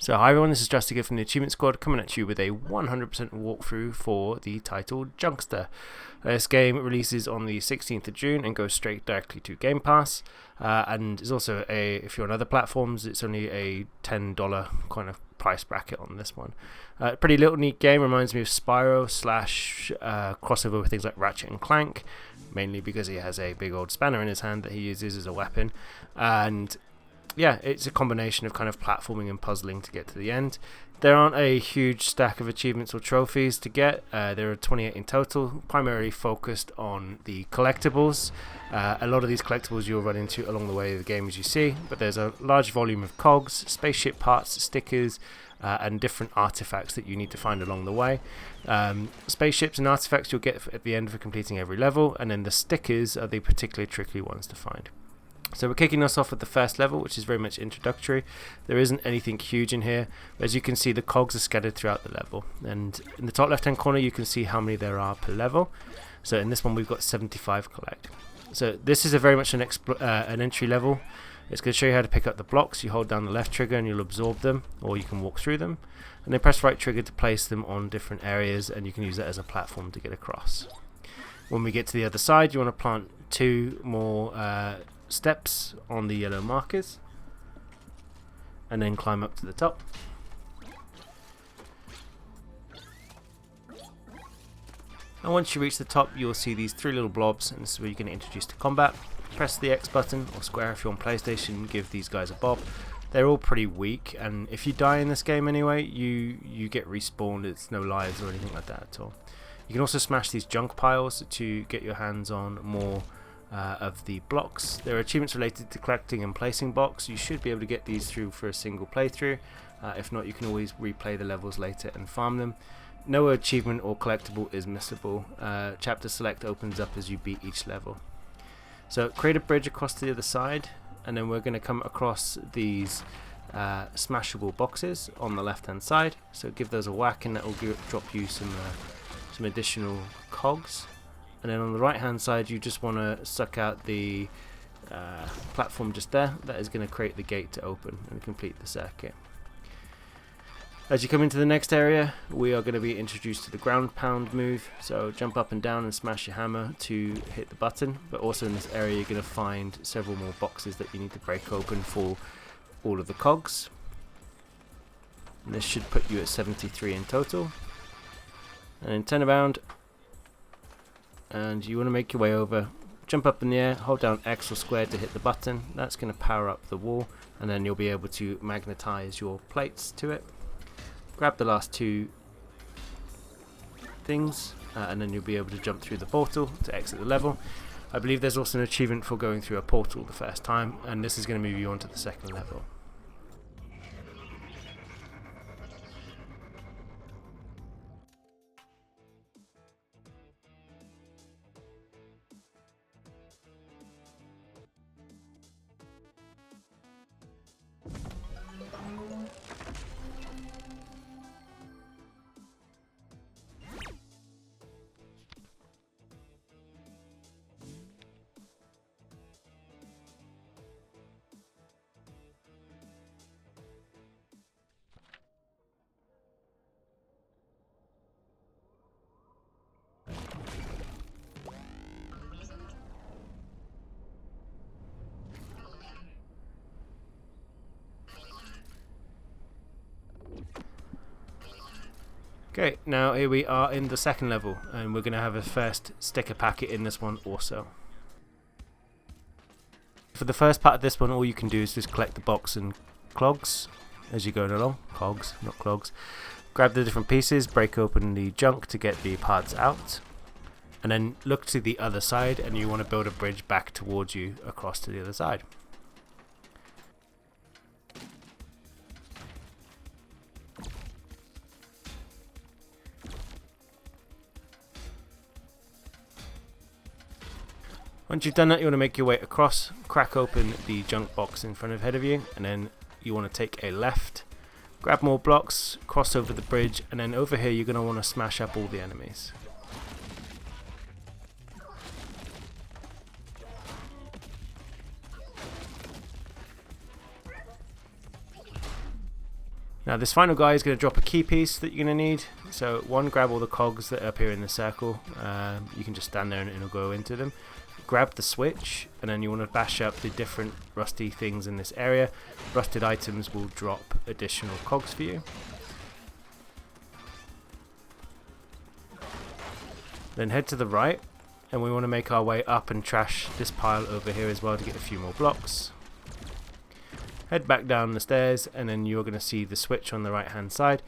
So hi everyone, this is Junkster from the Achievement Squad coming at you with a 100% walkthrough for the title Junkster. This game releases on the 16th of June and goes straight directly to Game Pass, and is also if you're on other platforms, it's only a $10 kind of price bracket on this one. Pretty little neat game, reminds me of Spyro / crossover with things like Ratchet and Clank, mainly because he has a big old spanner in his hand that he uses as a weapon, and yeah, it's a combination of kind of platforming and puzzling to get to the end. There aren't a huge stack of achievements or trophies to get. There are 28 in total, primarily focused on the collectibles. A lot of these collectibles you'll run into along the way of the game, as you see, but there's a large volume of cogs, spaceship parts, stickers, and different artifacts that you need to find along the way. Spaceships and artifacts you'll get at the end for completing every level, and then the stickers are the particularly tricky ones to find. So we're kicking us off at the first level, which is very much introductory. There isn't anything huge in here. As you can see, the cogs are scattered throughout the level. And in the top left-hand corner, you can see how many there are per level. So in this one, we've got 75 collect. So this is a very much an entry level. It's going to show you how to pick up the blocks. You hold down the left trigger and you'll absorb them, or you can walk through them. And then press right trigger to place them on different areas, and you can use that as a platform to get across. When we get to the other side, you want to plant two more steps on the yellow markers and then climb up to the top. And once you reach the top, you'll see these three little blobs, and this is where you can introduce to combat. Press the X button or square if you're on PlayStation, give these guys a bob. They're all pretty weak, and if you die in this game anyway, you get respawned. It's no lives or anything like that at all. You can also smash these junk piles to get your hands on more of the blocks. There are achievements related to collecting and placing blocks. You should be able to get these through for a single playthrough. If not, you can always replay the levels later and farm them. No achievement or collectible is missable. Chapter select opens up as you beat each level. So create a bridge across to the other side, and then we're going to come across these smashable boxes on the left hand side. So give those a whack, and that will drop you some additional cogs. And then on the right hand side, you just want to suck out the platform just there. That is going to create the gate to open and complete the circuit. As you come into the next area, we are going to be introduced to the ground pound move. So jump up and down and smash your hammer to hit the button. But also in this area, you're going to find several more boxes that you need to break open for all of the cogs. And this should put you at 73 in total. And then turn around, and you want to make your way over, jump up in the air, hold down X or square to hit the button. That's going to power up the wall, and then you'll be able to magnetize your plates to it. Grab the last two things, and then you'll be able to jump through the portal to exit the level. I believe there's also an achievement for going through a portal the first time, and this is going to move you on to the second level. Okay, now here we are in the second level, and we're going to have a first sticker packet in this one also. For the first part of this one, all you can do is just collect the box and clogs as you're going along. Cogs, not clogs. Grab the different pieces, break open the junk to get the parts out, and then look to the other side, and you want to build a bridge back towards you across to the other side. Once you've done that, you want to make your way across, crack open the junk box in front of you, and then you want to take a left, grab more blocks, cross over the bridge, and then over here you're going to want to smash up all the enemies. Now this final guy is going to drop a key piece that you're going to need. So one, grab all the cogs that appear in the circle. You can just stand there and it'll go into them. Grab the switch, and then you want to bash up the different rusty things in this area. Rusted items will drop additional cogs for you. Then head to the right, and we want to make our way up and trash this pile over here as well to get a few more blocks. Head back down the stairs, and then you're going to see the switch on the right hand side.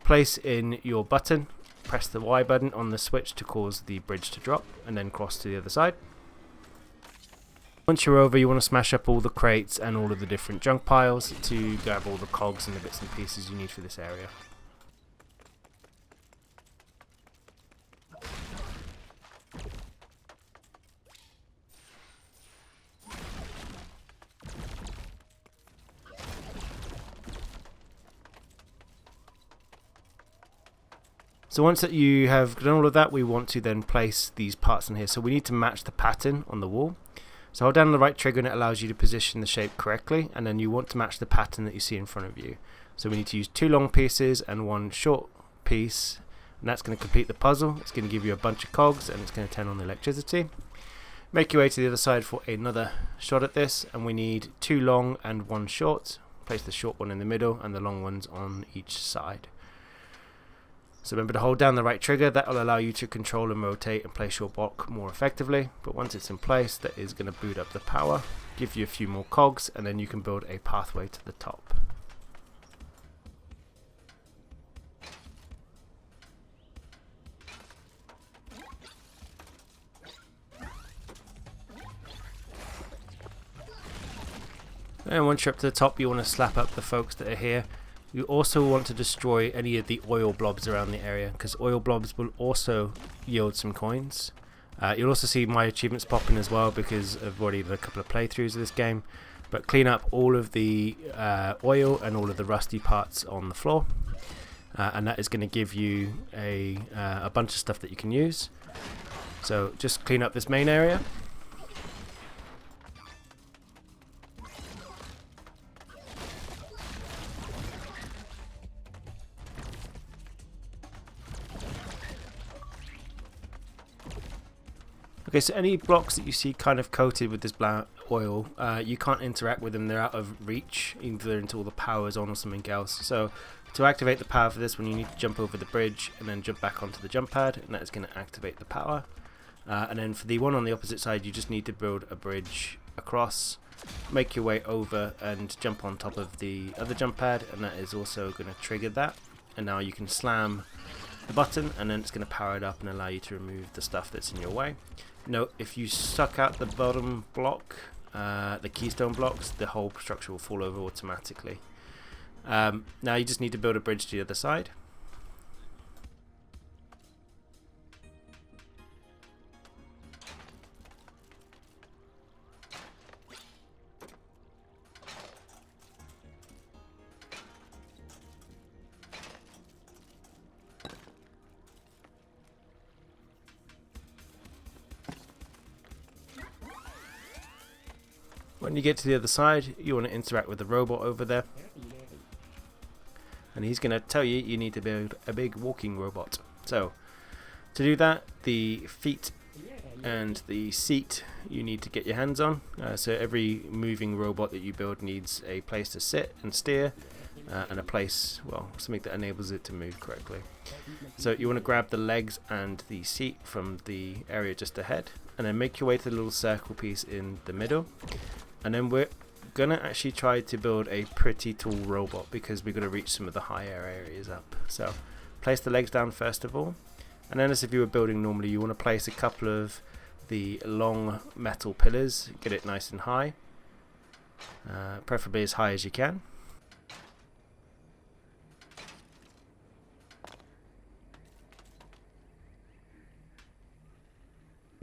Place in your button, press the Y button on the switch to cause the bridge to drop, and then cross to the other side. Once you're over, you want to smash up all the crates and all of the different junk piles to grab all the cogs and the bits and pieces you need for this area. So once that you have done all of that, we want to then place these parts in here. So we need to match the pattern on the wall. So hold down the right trigger and it allows you to position the shape correctly, and then you want to match the pattern that you see in front of you. So we need to use 2 long pieces and 1 short piece, and that's going to complete the puzzle. It's going to give you a bunch of cogs and it's going to turn on the electricity. Make your way to the other side for another shot at this, and we need 2 long and 1 short. Place the short one in the middle and the long ones on each side. So remember to hold down the right trigger. That will allow you to control and rotate and place your block more effectively. But once it's in place, that is going to boot up the power, give you a few more cogs, and then you can build a pathway to the top. And once you're up to the top, you want to slap up the folks that are here. You also want to destroy any of the oil blobs around the area, because oil blobs will also yield some coins. You'll also see my achievements popping as well, because I've already done a couple of playthroughs of this game. But clean up all of the oil and all of the rusty parts on the floor, and that is going to give you a bunch of stuff that you can use. So just clean up this main area. Okay, so any blocks that you see kind of coated with this black oil, you can't interact with them. They're out of reach, either until the power is on or something else. So to activate the power for this one, you need to jump over the bridge and then jump back onto the jump pad, and that is going to activate the power. And then for the one on the opposite side, you just need to build a bridge across, make your way over and jump on top of the other jump pad, and that is also going to trigger that. And now you can slam the button, and then it's going to power it up and allow you to remove the stuff that's in your way. Note, if you suck out the bottom block, the keystone blocks, the whole structure will fall over automatically. Now you just need to build a bridge to the other side. When you get to the other side, you want to interact with the robot over there, and he's going to tell you you need to build a big walking robot. So to do that, the feet and the seat you need to get your hands on. So every moving robot that you build needs a place to sit and steer, and a place, well, something that enables it to move correctly. So you want to grab the legs and the seat from the area just ahead, and then make your way to the little circle piece in the middle. And then we're gonna actually try to build a pretty tall robot, because we're gonna reach some of the higher areas up. So place the legs down first of all, and then as if you were building normally, you want to place a couple of the long metal pillars, get it nice and high, preferably as high as you can.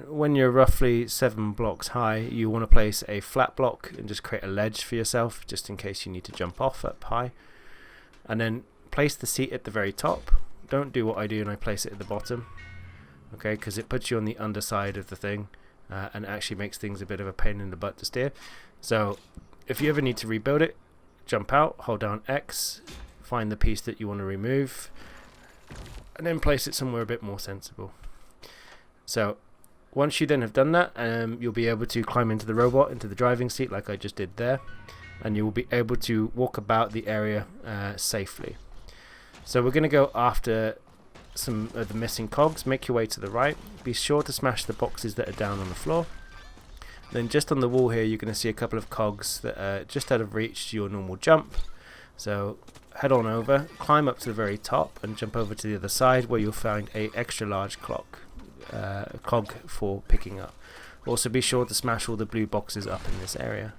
When you're roughly 7 blocks high, you want to place a flat block and just create a ledge for yourself, just in case you need to jump off up high. And then place the seat at the very top. Don't do what I do and I place it at the bottom, okay, because it puts you on the underside of the thing, and actually makes things a bit of a pain in the butt to steer. So if you ever need to rebuild it, jump out, hold down X find the piece that you want to remove, and then place it somewhere a bit more sensible. So once you then have done that, you'll be able to climb into the robot, into the driving seat like I just did there, and you will be able to walk about the area safely. So we're going to go after some of the missing cogs. Make your way to the right. Be sure to smash the boxes that are down on the floor. Then just on the wall here you're going to see a couple of cogs that are just out of reach to your normal jump. So head on over, climb up to the very top and jump over to the other side where you'll find a extra large cog for picking up. Also be sure to smash all the blue boxes up in this area.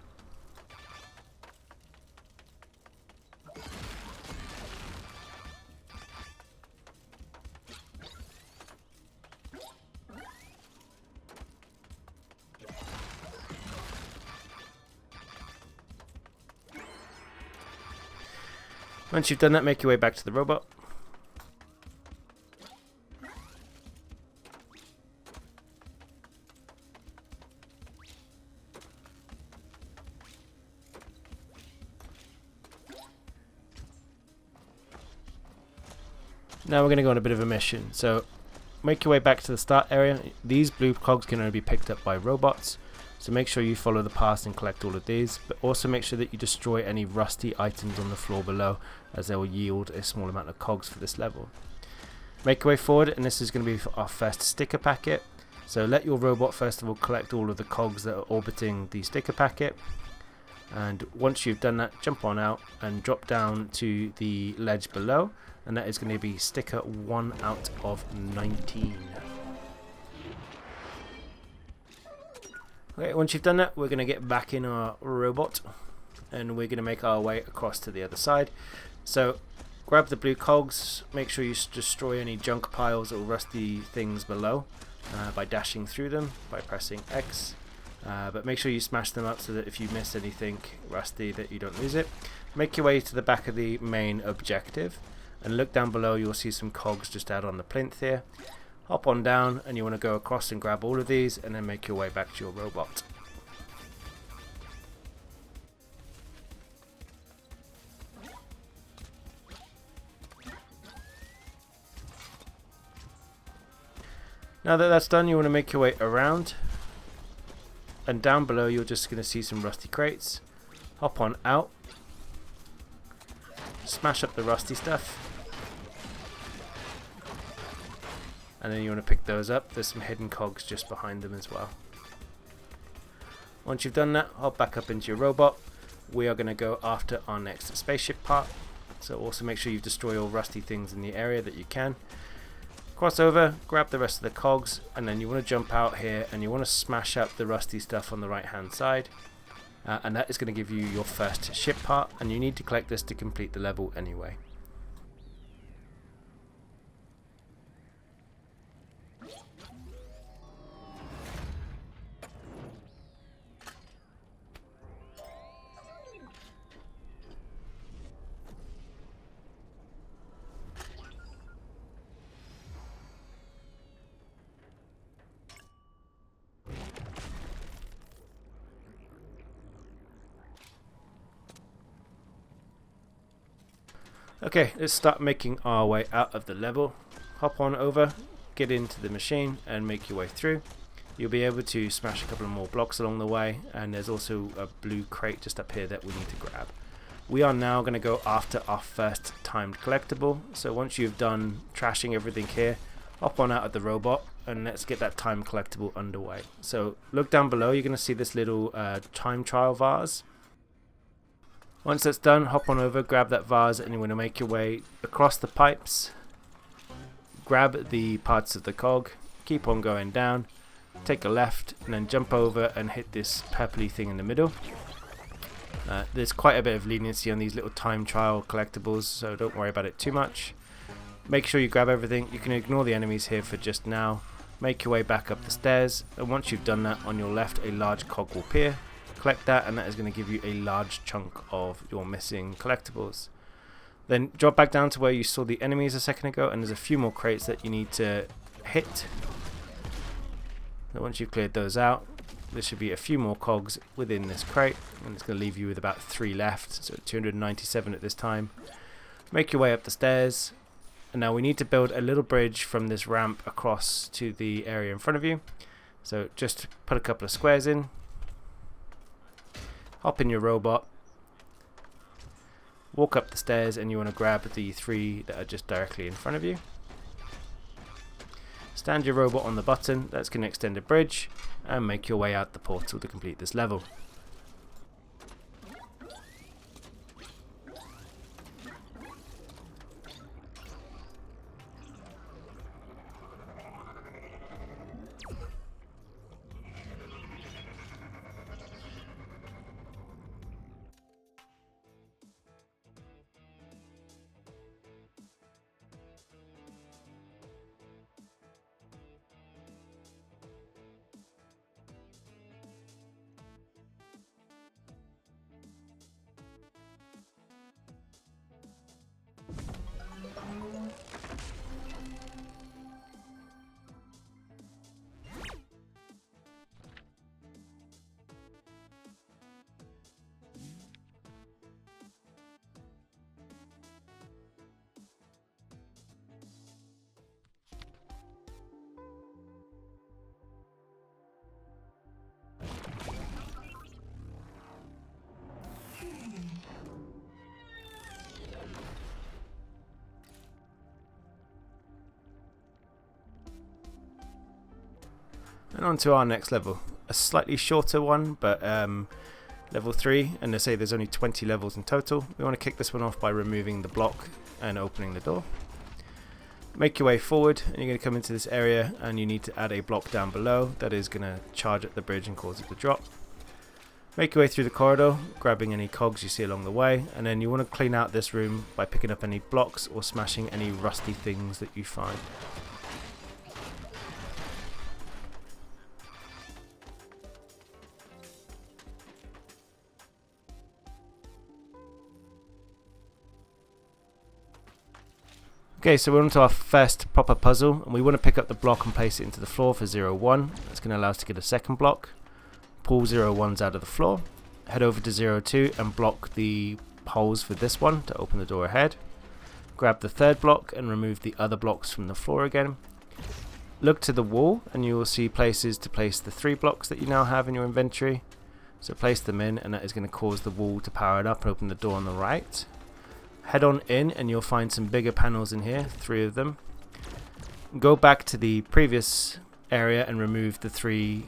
Once you've done that, make your way back to the robot. Now we're going to go on a bit of a mission. So make your way back to the start area. These blue cogs can only be picked up by robots, so make sure you follow the path and collect all of these, but also make sure that you destroy any rusty items on the floor below, as they will yield a small amount of cogs for this level. Make your way forward, and this is going to be our first sticker packet. So let your robot first of all collect all of the cogs that are orbiting the sticker packet, and once you've done that, jump on out and drop down to the ledge below, and that is going to be sticker 1 out of 19. Okay, once you've done that, we're going to get back in our robot and we're going to make our way across to the other side. So grab the blue cogs, make sure you destroy any junk piles or rusty things below by dashing through them by pressing X, but make sure you smash them up so that if you miss anything rusty that you don't lose it. Make your way to the back of the main objective and look down below. You'll see some cogs just out on the plinth here. Hop on down and you want to go across and grab all of these and then make your way back to your robot. Now that that's done, you want to make your way around, and down below you're just going to see some rusty crates. Hop on out, smash up the rusty stuff, and then you want to pick those up. There's some hidden cogs just behind them as well. Once you've done that, hop back up into your robot. We are going to go after our next spaceship part, so also make sure you destroy all rusty things in the area that you can. Cross over, grab the rest of the cogs, and then you want to jump out here and you want to smash up the rusty stuff on the right hand side, and that is going to give you your first ship part, and you need to collect this to complete the level anyway. Okay, let's start making our way out of the level. Hop on over, get into the machine and make your way through. You'll be able to smash a couple of more blocks along the way, and there's also a blue crate just up here that we need to grab. We are now going to go after our first timed collectible. So once you've done trashing everything here, hop on out of the robot and let's get that timed collectible underway. So look down below, you're going to see this little time trial vase. Once that's done, hop on over, grab that vase, and you want to make your way across the pipes. Grab the parts of the cog, keep on going down, take a left, and then jump over and hit this purpley thing in the middle. There's quite a bit of leniency on these little time trial collectibles, so don't worry about it too much. Make sure you grab everything. You can ignore the enemies here for just now. Make your way back up the stairs, and once you've done that, on your left a large cog will appear. Collect that, and that is going to give you a large chunk of your missing collectibles. Then drop back down to where you saw the enemies a second ago, and there's a few more crates that you need to hit. So once you've cleared those out, there should be a few more cogs within this crate, and it's going to leave you with about 3 left, so 297 at this time. Make your way up the stairs, and now we need to build a little bridge from this ramp across to the area in front of you. So just put a couple of squares in, hop in your robot, walk up the stairs, and you want to grab the 3 that are just directly in front of you. Stand your robot on the button, that's going to extend a bridge, and make your way out the portal to complete this level. And on to our next level, a slightly shorter one, but level 3, and they say there's only 20 levels in total. We want to kick this one off by removing the block and opening the door. Make your way forward, and you're going to come into this area, and you need to add a block down below that is going to charge at the bridge and cause it to drop. Make your way through the corridor, grabbing any cogs you see along the way, and then you want to clean out this room by picking up any blocks or smashing any rusty things that you find. Okay, so we're on to our first proper puzzle, and we want to pick up the block and place it into the floor for 0-1. That's going to allow us to get a second block. Pull 0-1s out of the floor. Head over to 0-2 and block the holes for this one to open the door ahead. Grab the third block and remove the other blocks from the floor again. Look to the wall and you will see places to place the 3 blocks that you now have in your inventory. So place them in, and that is going to cause the wall to power it up and open the door on the right. Head on in and you'll find some bigger panels in here, 3 of them. Go back to the previous area and remove the 3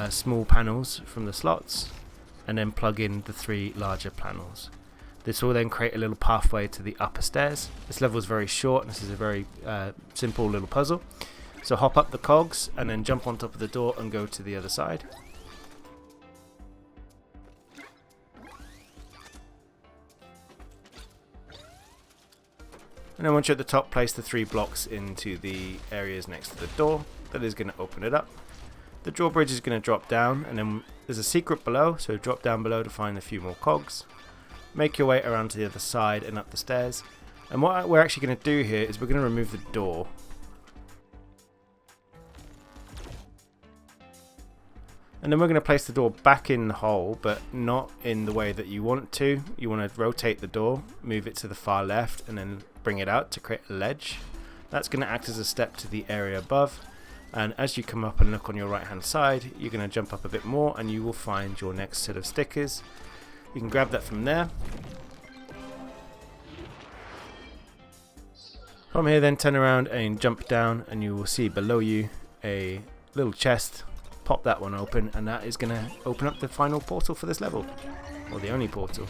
small panels from the slots, and then plug in the 3 larger panels. This will then create a little pathway to the upper stairs. This level is very short, and this is a very simple little puzzle. So hop up the cogs and then jump on top of the door and go to the other side. And then once you're at the top, place the 3 blocks into the areas next to the door. That is going to open it up. The drawbridge is going to drop down, and then there's a secret below, so drop down below to find a few more cogs. Make your way around to the other side and up the stairs. And what we're actually going to do here is we're going to remove the door. And then we're going to place the door back in the hole, but not in the way that you want to. You want to rotate the door, move it to the far left, and then bring it out to create a ledge. That's going to act as a step to the area above. And as you come up and look on your right hand side, you're going to jump up a bit more and you will find your next set of stickers. You can grab that from there. From here then turn around and jump down, and you will see below you a little chest. Pop that one open, and that is going to open up the final portal for this level, or the only portal.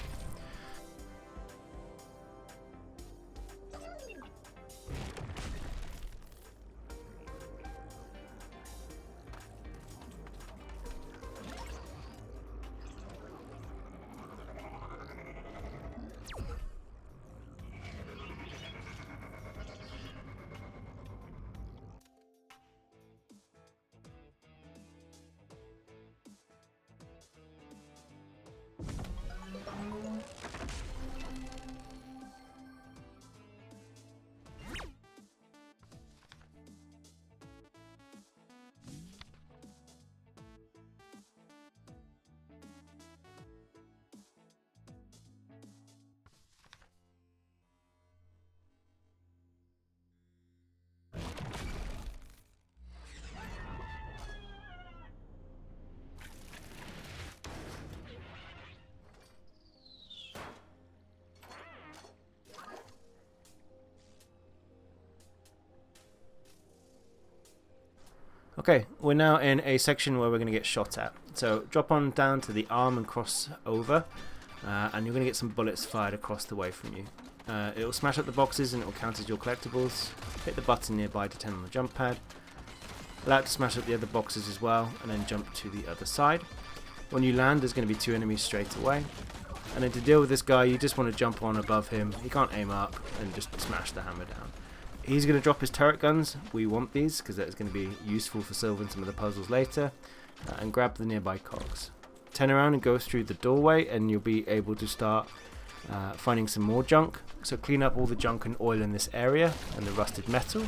Okay, we're now in a section where we're going to get shot at. So drop on down to the arm and cross over, and you're going to get some bullets fired across the way from you. It will smash up the boxes and it will count as your collectibles. Hit the button nearby to turn on the jump pad. Allow it to smash up the other boxes as well, and then jump to the other side. When you land, there's going to be 2 enemies straight away. And then to deal with this guy, you just want to jump on above him. He can't aim up, and just smash the hammer down. He's going to drop his turret guns. We want these because that's going to be useful for solving some of the puzzles later. And grab the nearby cogs. Turn around and go through the doorway, and you'll be able to start finding some more junk. So clean up all the junk and oil in this area and the rusted metal.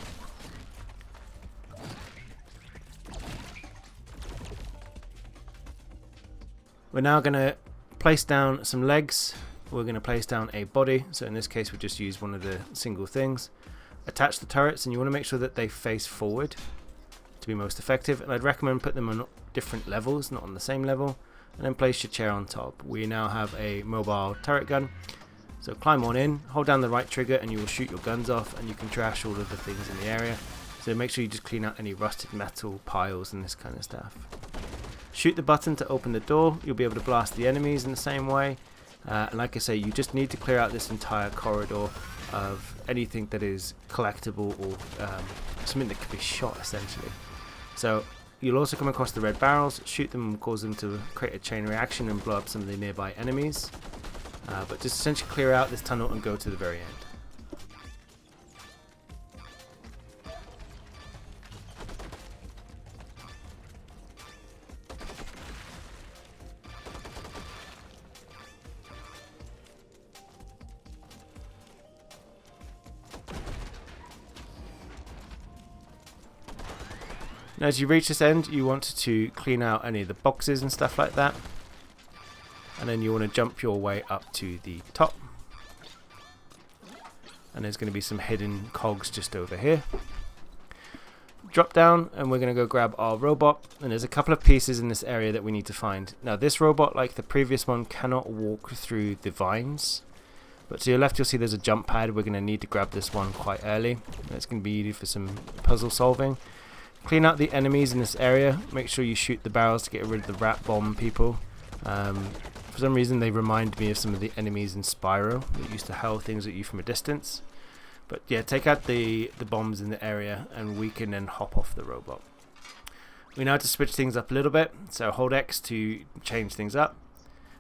We're now going to place down some legs. We're going to place down a body. So in this case we'll just use one of the single things. Attach the turrets, and you want to make sure that they face forward to be most effective. And I'd recommend put them on different levels, not on the same level. And then place your chair on top. We now have a mobile turret gun. So climb on in, hold down the right trigger, and you will shoot your guns off, and you can trash all of the things in the area. So make sure you just clean out any rusted metal piles and this kind of stuff. Shoot the button to open the door. You'll be able to blast the enemies in the same way. And like I say, you just need to clear out this entire corridor of anything that is collectible or something that could be shot, essentially. So you'll also come across the red barrels, shoot them and cause them to create a chain reaction and blow up some of the nearby enemies. But just essentially clear out this tunnel and go to the very end. Now as you reach this end, you want to clean out any of the boxes and stuff like that. And then you want to jump your way up to the top. And there's going to be some hidden cogs just over here. Drop down, and we're going to go grab our robot. And there's a couple of pieces in this area that we need to find. Now this robot, like the previous one, cannot walk through the vines. But to your left you'll see there's a jump pad. We're going to need to grab this one quite early. That's going to be needed for some puzzle solving. Clean out the enemies in this area. Make sure you shoot the barrels to get rid of the rat bomb people. For some reason they remind me of some of the enemies in Spyro that used to hurl things at you from a distance. But yeah, take out the bombs in the area, and we can then hop off the robot. We now have to switch things up a little bit. So hold X to change things up.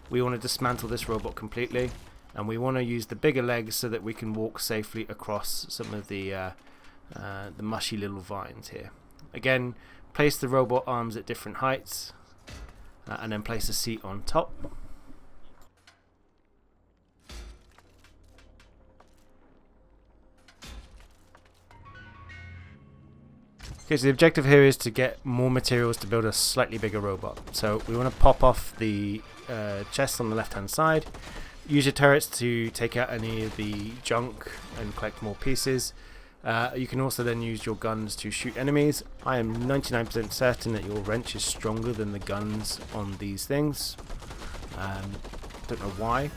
We want to dismantle this robot completely, and we want to use the bigger legs so that we can walk safely across some of the mushy little vines here. Again, place the robot arms at different heights, and then place a seat on top. Okay, so the objective here is to get more materials to build a slightly bigger robot. So we want to pop off the chest on the left hand side. Use your turrets to take out any of the junk and collect more pieces. You can also then use your guns to shoot enemies. I am 99% certain that your wrench is stronger than the guns on these things. Don't know why.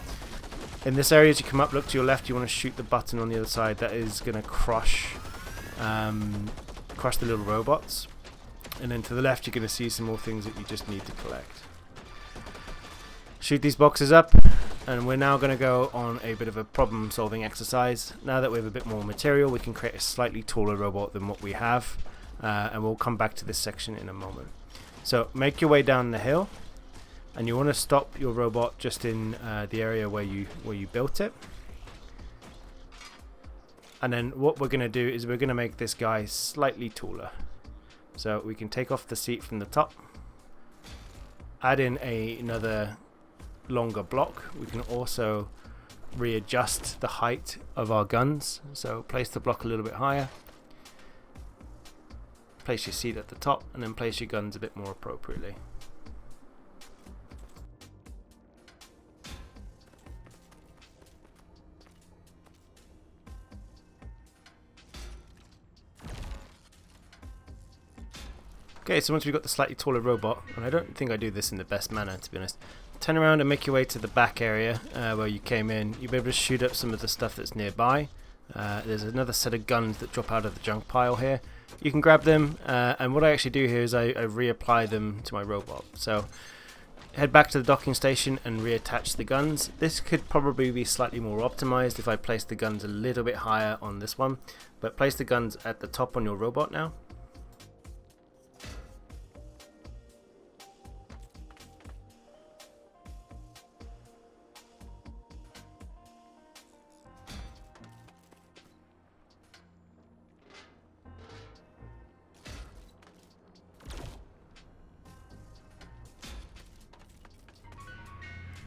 In this area, as you come up, look to your left, you want to shoot the button on the other side. That is going to crush the little robots. And then to the left, you're going to see some more things that you just need to collect. Shoot these boxes up, and we're now going to go on a bit of a problem solving exercise. Now that we have a bit more material, we can create a slightly taller robot than what we have, and we'll come back to this section in a moment. So make your way down the hill, and you want to stop your robot just in the area where you built it. And then what we're going to do is we're going to make this guy slightly taller. So we can take off the seat from the top, add in another longer block. We can also readjust the height of our guns. So place the block a little bit higher, place your seat at the top, and then place your guns a bit more appropriately. Okay, so once we've got the slightly taller robot, and I don't think I do this in the best manner, to be honest, turn around and make your way to the back area where you came in. You'll be able to shoot up some of the stuff that's nearby. There's another set of guns that drop out of the junk pile here. you can grab them, and what I actually do here is I reapply them to my robot. So head back to the docking station and reattach the guns. This could probably be slightly more optimized if I place the guns a little bit higher on this one, but place the guns at the top on your robot now.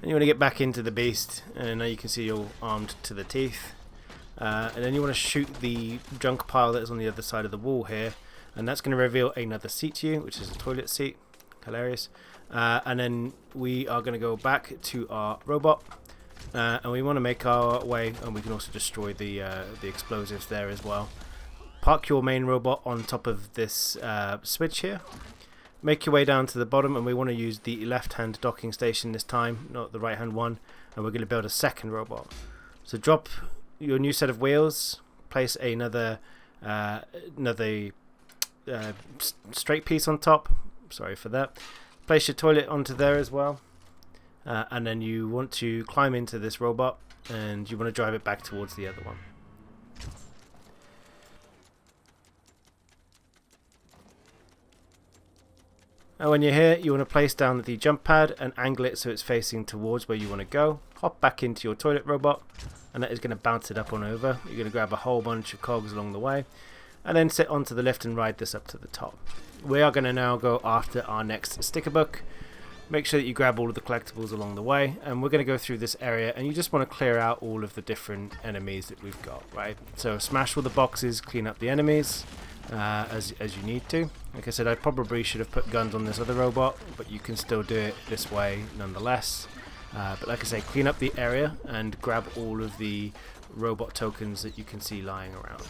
And you want to get back into the beast, and now you can see you're armed to the teeth. And then you want to shoot the junk pile that is on the other side of the wall here, and that's going to reveal another seat to you, which is a toilet seat. Hilarious. And then we are going to go back to our robot, and we want to make our way, and we can also destroy the explosives there as well. Park your main robot on top of this switch here. Make your way down to the bottom, and we want to use the left-hand docking station this time, not the right-hand one, and we're going to build a second robot. So drop your new set of wheels, place another straight piece on top, sorry for that, place your toilet onto there as well, and then you want to climb into this robot, and you want to drive it back towards the other one. And when you're here, you want to place down the jump pad and angle it so it's facing towards where you want to go. Hop back into your toilet robot, and that is going to bounce it up on over. You're going to grab a whole bunch of cogs along the way, and then sit onto the lift and ride this up to the top. We are going to now go after our next sticker book. Make sure that you grab all of the collectibles along the way, and we're going to go through this area, and you just want to clear out all of the different enemies that we've got, right? So smash all the boxes, clean up the enemies as you need to. Like I said, I probably should have put guns on this other robot, but you can still do it this way nonetheless. But like I say, clean up the area and grab all of the robot tokens that you can see lying around.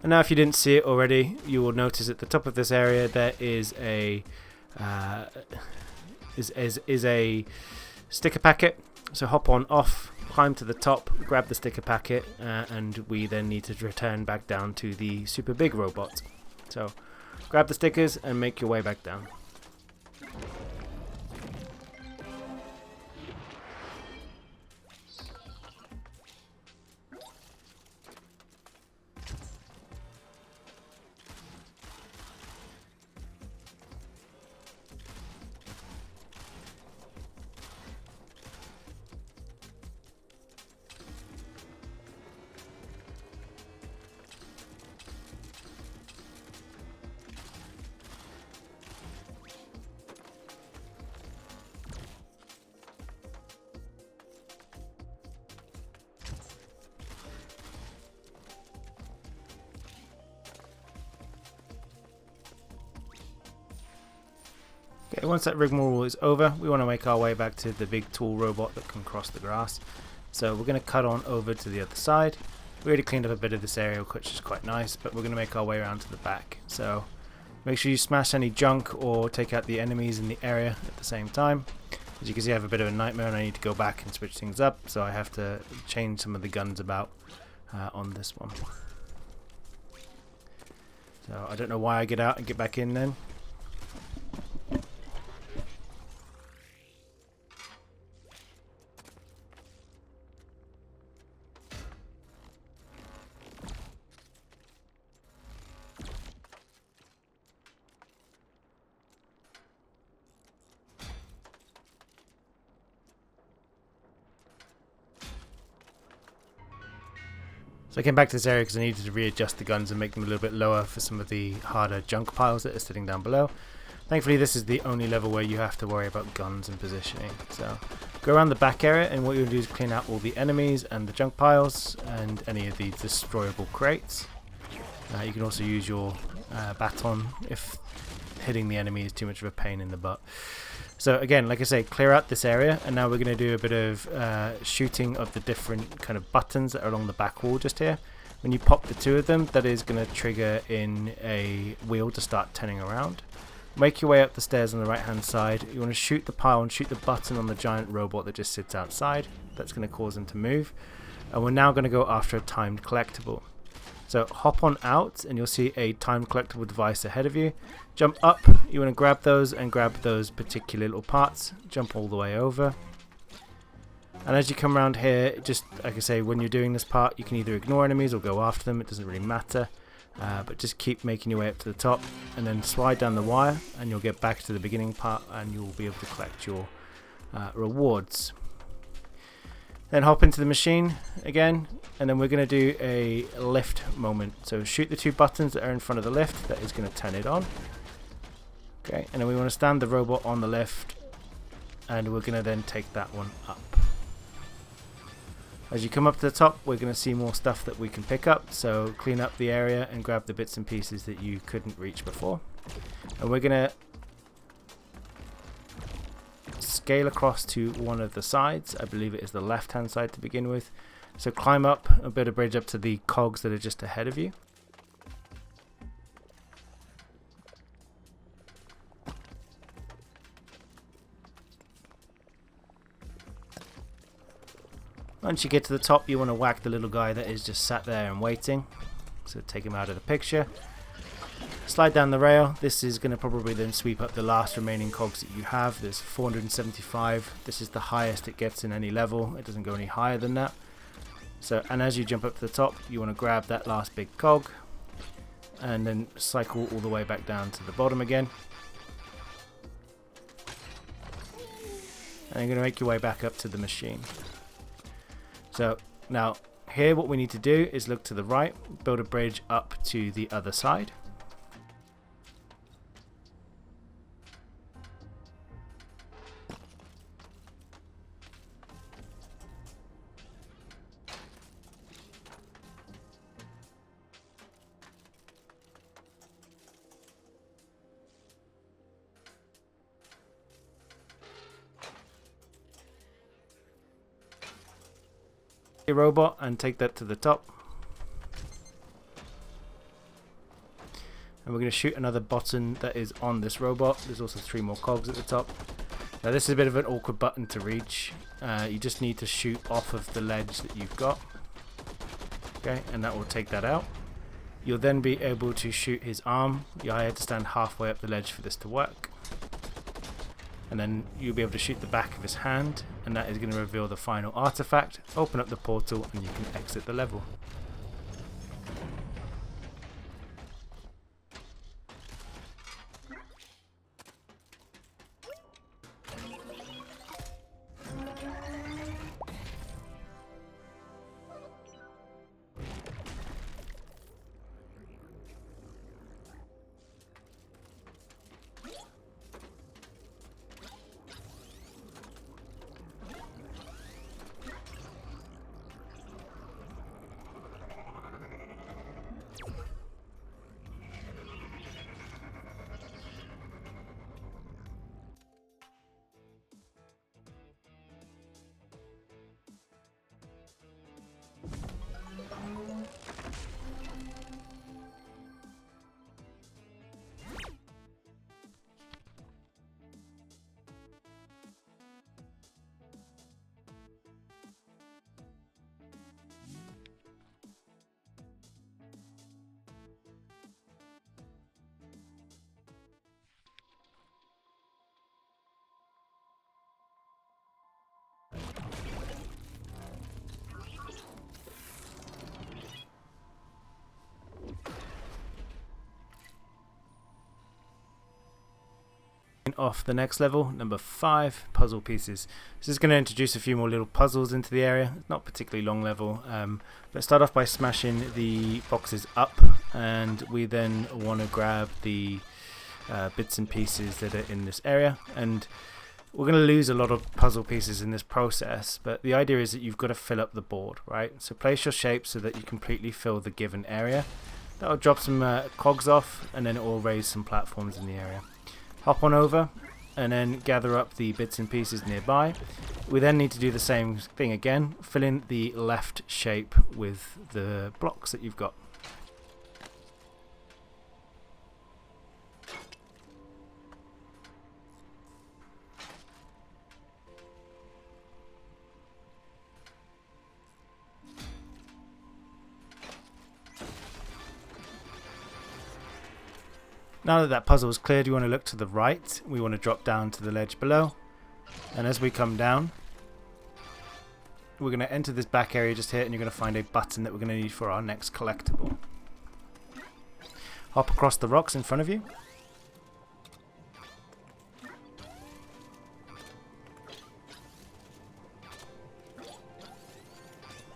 And now if you didn't see it already, you will notice at the top of this area there is a sticker packet. So hop on off, climb to the top, grab the sticker packet, and we then need to return back down to the super big robot. So grab the stickers and make your way back down. Okay, once that rigmarole is over, we want to make our way back to the big tall robot that can cross the grass. So we're going to cut on over to the other side. We already cleaned up a bit of this area, which is quite nice, but we're going to make our way around to the back. So make sure you smash any junk or take out the enemies in the area at the same time. As you can see, I have a bit of a nightmare and I need to go back and switch things up, so I have to change some of the guns about on this one. So I don't know why I get out and get back in then. So I came back to this area because I needed to readjust the guns and make them a little bit lower for some of the harder junk piles that are sitting down below. Thankfully this is the only level where you have to worry about guns and positioning. So go around the back area, and what you'll do is clean out all the enemies and the junk piles and any of the destroyable crates. You can also use your baton if hitting the enemy is too much of a pain in the butt. So again, like I say, clear out this area, and now we're going to do a bit of shooting of the different kind of buttons that are along the back wall just here. When you pop the two of them, that is going to trigger in a wheel to start turning around. Make your way up the stairs on the right hand side. You want to shoot the pile and shoot the button on the giant robot that just sits outside. That's going to cause them to move. And we're now going to go after a timed collectible. So hop on out and you'll see a timed collectible device ahead of you. Jump up, you want to grab those and grab those particular little parts. Jump all the way over. And as you come around here, just like I say, when you're doing this part, you can either ignore enemies or go after them. It doesn't really matter. But just keep making your way up to the top and then slide down the wire and you'll get back to the beginning part and you'll be able to collect your rewards. Then hop into the machine again, and then we're going to do a lift moment. So shoot the two buttons that are in front of the lift. That is going to turn it on. Okay, and then we want to stand the robot on the lift, and we're going to then take that one up. As you come up to the top, we're going to see more stuff that we can pick up. So clean up the area and grab the bits and pieces that you couldn't reach before. And we're going to scale across to one of the sides. I believe it is the left hand side to begin with. So climb up a bit of bridge up to the cogs that are just ahead of you. Once you get to the top, you want to whack the little guy that is just sat there and waiting. So take him out of the picture. Slide down the rail. This is going to probably then sweep up the last remaining cogs that you have. There's 475. This is the highest it gets in any level. It doesn't go any higher than that. So, and as you jump up to the top, you want to grab that last big cog and then cycle all the way back down to the bottom again. And you're going to make your way back up to the machine. So now here what we need to do is look to the right, build a bridge up to the other side. A robot and take that to the top, and we're going to shoot another button that is on this robot. There's also 3 more cogs at the top. Now this is a bit of an awkward button to reach. You just need to shoot off of the ledge that you've got, okay, and that will take that out. You'll then be able to shoot his arm. I had to stand halfway up the ledge for this to work. And then you'll be able to shoot the back of his hand, and that is going to reveal the final artifact, open up the portal, and you can exit the level. off the next level, number 5, puzzle pieces. This is going to introduce a few more little puzzles into the area. It's not particularly long level, but start off by smashing the boxes up, and we then want to grab the bits and pieces that are in this area, and we're going to lose a lot of puzzle pieces in this process, but the idea is that you've got to fill up the board, right? So place your shape so that you completely fill the given area. That'll drop some cogs off, and then it will raise some platforms in the area. Hop on over and then gather up the bits and pieces nearby. We then need to do the same thing again, fill in the left shape with the blocks that you've got. Now that puzzle is cleared, you want to look to the right. We want to drop down to the ledge below. And as we come down, we're going to enter this back area just here, and you're going to find a button that we're going to need for our next collectible. Hop across the rocks in front of you.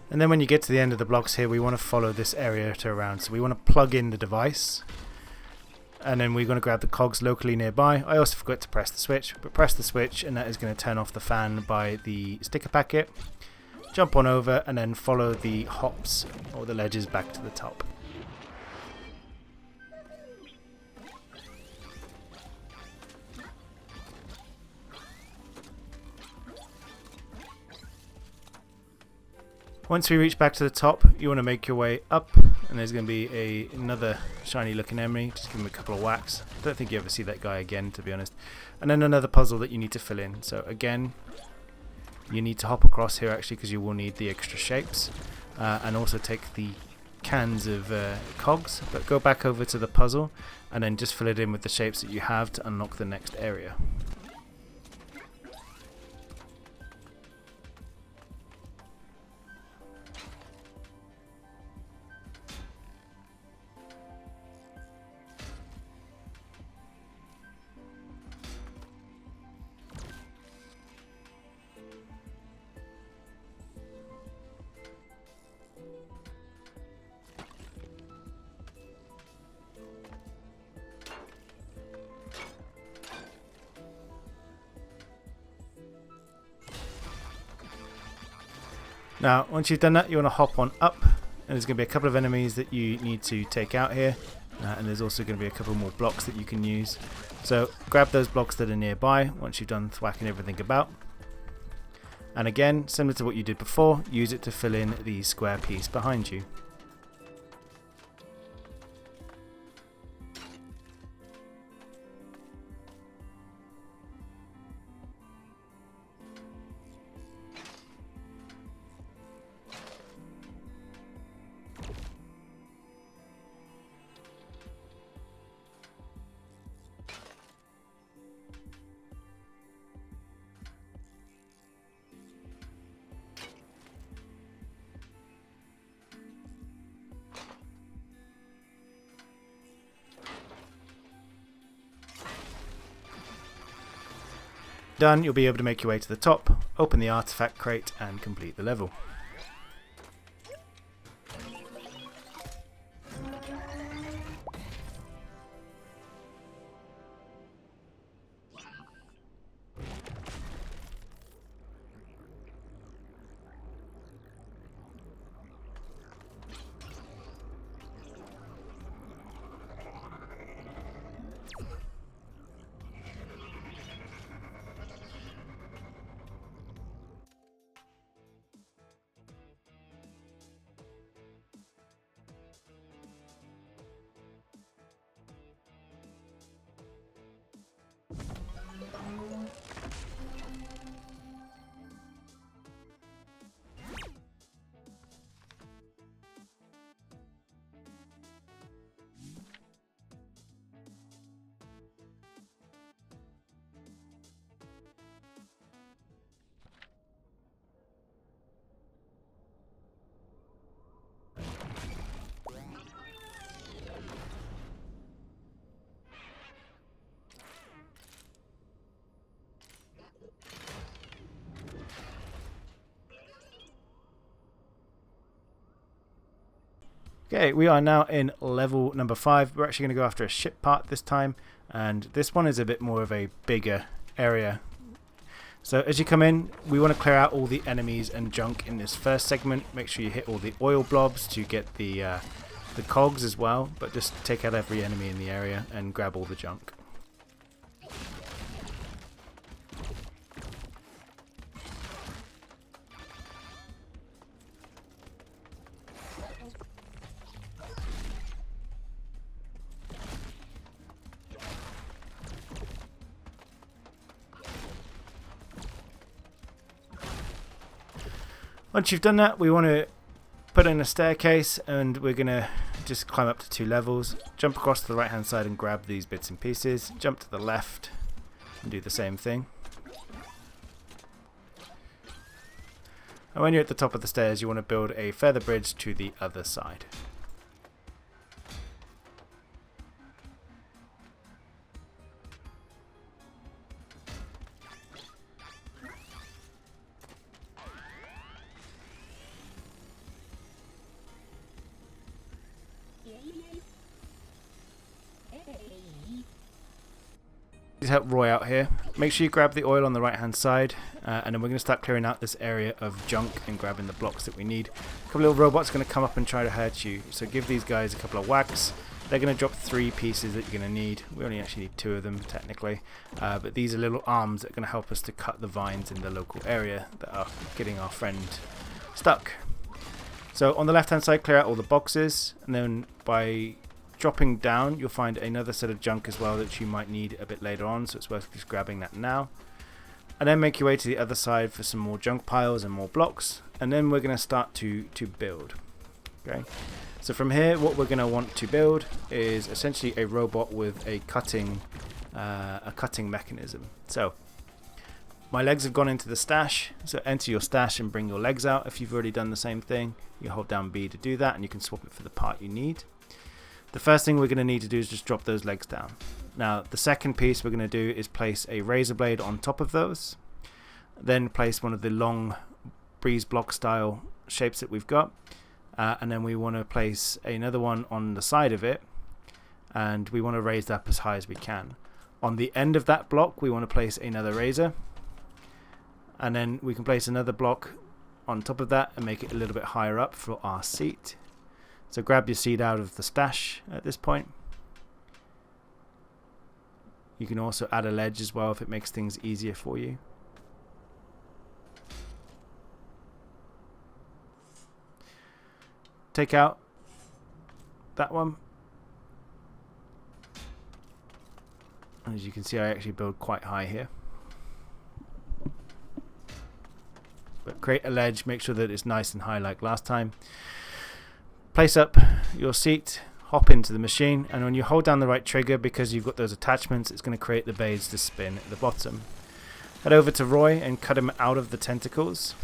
And then when you get to the end of the blocks here, we want to follow this area to around. So we want to plug in the device. And then we're going to grab the cogs locally nearby. I also forgot to press the switch, but press the switch and that is going to turn off the fan by the sticker packet. Jump on over and then follow the hops or the ledges back to the top. Once we reach back to the top, you want to make your way up, and there's going to be another shiny looking enemy. Just give him a couple of whacks. Don't think you ever see that guy again, to be honest. And then another puzzle that you need to fill in. So again, you need to hop across here actually, because you will need the extra shapes, and also take the cans of cogs. But go back over to the puzzle and then just fill it in with the shapes that you have to unlock the next area. Now, once you've done that, you want to hop on up, and there's going to be a couple of enemies that you need to take out here, and there's also going to be a couple more blocks that you can use. So grab those blocks that are nearby once you've done thwacking everything about. And again, similar to what you did before, use it to fill in the square piece behind you. Done, you'll be able to make your way to the top, open the artifact crate and complete the level. Okay, we are now in level number 5. We're actually going to go after a ship part this time, and this one is a bit more of a bigger area. So as you come in, we want to clear out all the enemies and junk in this first segment. Make sure you hit all the oil blobs to get the cogs as well, but just take out every enemy in the area and grab all the junk. Once you've done that, we want to put in a staircase, and we're going to just climb up to 2 levels, jump across to the right hand side and grab these bits and pieces, jump to the left and do the same thing. And when you're at the top of the stairs, you want to build a further bridge to the other side. Help Roy out here. Make sure you grab the oil on the right hand side, and then we're going to start clearing out this area of junk and grabbing the blocks that we need. A couple of little robots are going to come up and try to hurt you, so give these guys a couple of whacks. They're going to drop 3 pieces that you're going to need. We only actually need 2 of them technically, but these are little arms that are going to help us to cut the vines in the local area that are getting our friend stuck. So on the left hand side, clear out all the boxes, and then by dropping down, you'll find another set of junk as well that you might need a bit later on, so it's worth just grabbing that now. And then make your way to the other side for some more junk piles and more blocks, and then we're going to start to build. Okay, so from here, what we're going to want to build is essentially a robot with a cutting mechanism. So my legs have gone into the stash, so enter your stash and bring your legs out. If you've already done the same thing, you hold down B to do that, and you can swap it for the part you need. The first thing we're going to need to do is just drop those legs down. Now the second piece we're going to do is place a razor blade on top of those, then place one of the long breeze block style shapes that we've got, and then we want to place another one on the side of it, and we want to raise that up as high as we can. On the end of that block we want to place another razor, and then we can place another block on top of that and make it a little bit higher up for our seat. So grab your seat out of the stash at this point. You can also add a ledge as well if it makes things easier for you. Take out that one. And as you can see, I actually build quite high here. But create a ledge, make sure that it's nice and high like last time. Place up your seat, hop into the machine, and when you hold down the right trigger, because you've got those attachments, it's going to create the blades to spin at the bottom. Head over to Roy and cut him out of the tentacles.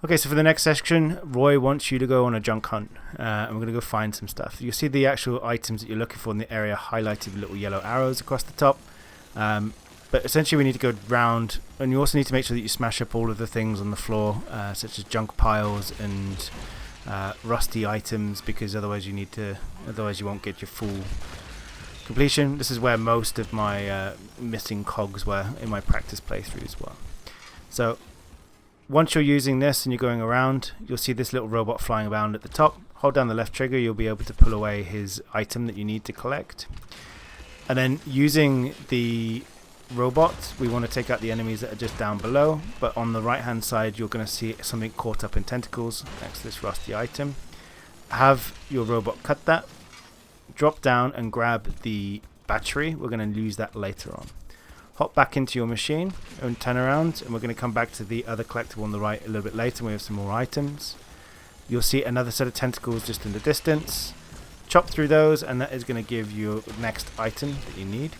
Okay, so for the next section, Roy wants you to go on a junk hunt, and we're going to go find some stuff. You'll see the actual items that you're looking for in the area highlighted with little yellow arrows across the top. But essentially we need to go round, and you also need to make sure that you smash up all of the things on the floor, such as junk piles and rusty items, because otherwise you won't get your full completion. This is where most of my missing cogs were in my practice playthrough as well. So once you're using this and you're going around, you'll see this little robot flying around at the top. Hold down the left trigger, you'll be able to pull away his item that you need to collect. And then using the robot, we want to take out the enemies that are just down below, but on the right hand side you're going to see something caught up in tentacles next to this rusty item. Have your robot cut that, drop down and grab the battery. We're going to use that later on. Hop back into your machine and turn around, and we're going to come back to the other collectible on the right a little bit later, and we have some more items. You'll see another set of tentacles just in the distance. Chop through those, and that is going to give you the next item that you need.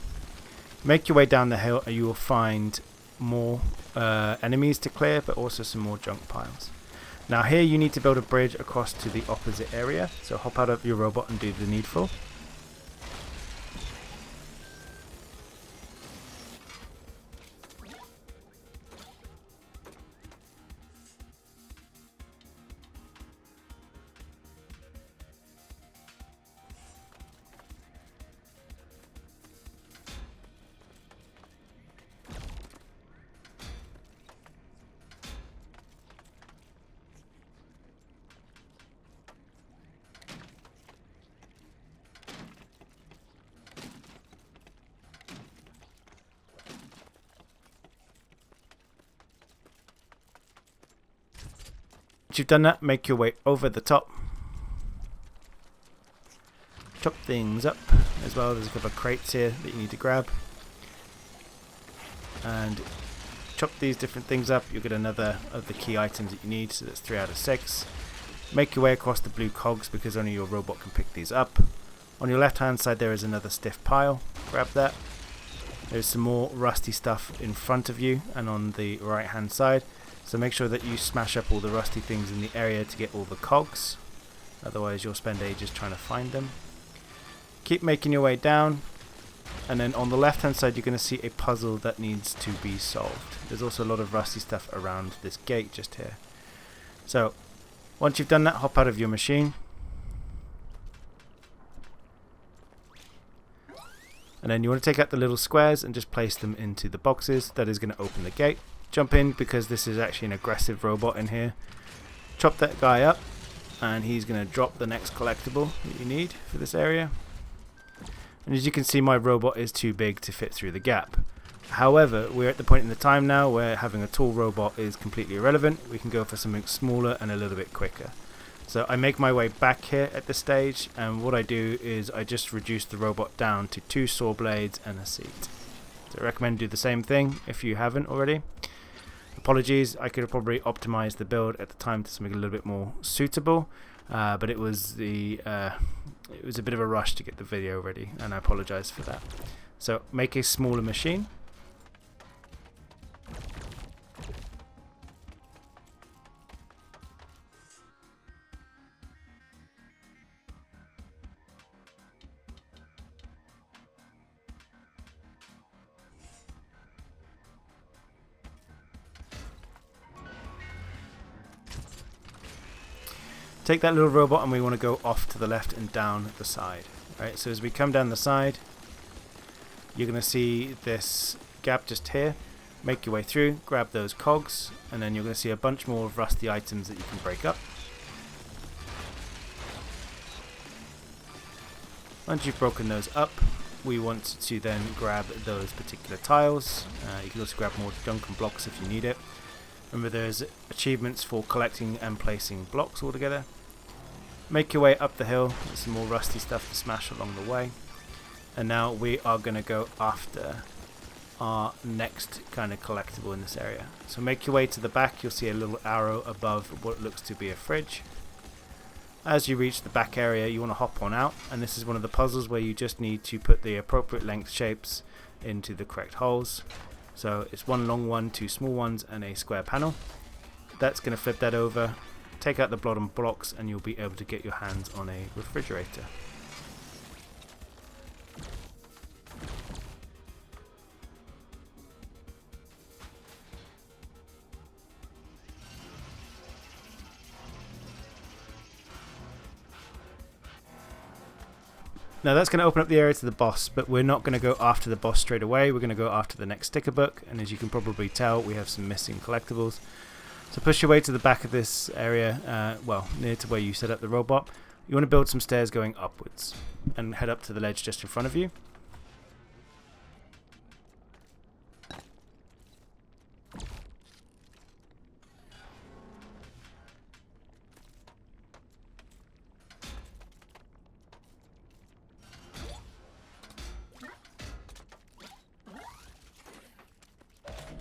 Make your way down the hill and you will find more enemies to clear, but also some more junk piles. Now here you need to build a bridge across to the opposite area, so hop out of your robot and do the needful. Once you've done that, make your way over the top. Chop things up as well. There's a couple of crates here that you need to grab. And chop these different things up. You'll get another of the key items that you need, so that's 3 out of 6. Make your way across the blue cogs because only your robot can pick these up. On your left hand side there is another stiff pile. Grab that. There's some more rusty stuff in front of you and on the right hand side. So make sure that you smash up all the rusty things in the area to get all the cogs. Otherwise you'll spend ages trying to find them. Keep making your way down. And then on the left hand side you're going to see a puzzle that needs to be solved. There's also a lot of rusty stuff around this gate just here. So once you've done that, hop out of your machine. And then you want to take out the little squares and just place them into the boxes. That is going to open the gate. Jump in because this is actually an aggressive robot in here. Chop that guy up and he's going to drop the next collectible that you need for this area. And as you can see, my robot is too big to fit through the gap. However, we're at the point in the time now where having a tall robot is completely irrelevant. We can go for something smaller and a little bit quicker. So I make my way back here at this stage, and what I do is I just reduce the robot down to 2 saw blades and a seat. So I recommend do the same thing if you haven't already. Apologies, I could have probably optimized the build at the time to something a little bit more suitable, but it was a bit of a rush to get the video ready, and I apologize for that. So make a smaller machine. Take that little robot and we want to go off to the left and down the side. Right, so as we come down the side, you're going to see this gap just here. Make your way through, grab those cogs, and then you're going to see a bunch more of rusty items that you can break up. Once you've broken those up, we want to then grab those particular tiles. You can also grab more junk and blocks if you need it. Remember, there's achievements for collecting and placing blocks all together. Make your way up the hill. There's some more rusty stuff to smash along the way. And now we are going to go after our next kind of collectible in this area. So make your way to the back. You'll see a little arrow above what looks to be a fridge. As you reach the back area, you want to hop on out, and this is one of the puzzles where you just need to put the appropriate length shapes into the correct holes. So it's 1 long one, 2 small ones, and a square panel. That's going to flip that over, take out the bottom blocks, and you'll be able to get your hands on a refrigerator. Now that's going to open up the area to the boss, but we're not going to go after the boss straight away. We're going to go after the next sticker book, and as you can probably tell, we have some missing collectibles. So push your way to the back of this area, well, near to where you set up the robot. You want to build some stairs going upwards, and head up to the ledge just in front of you.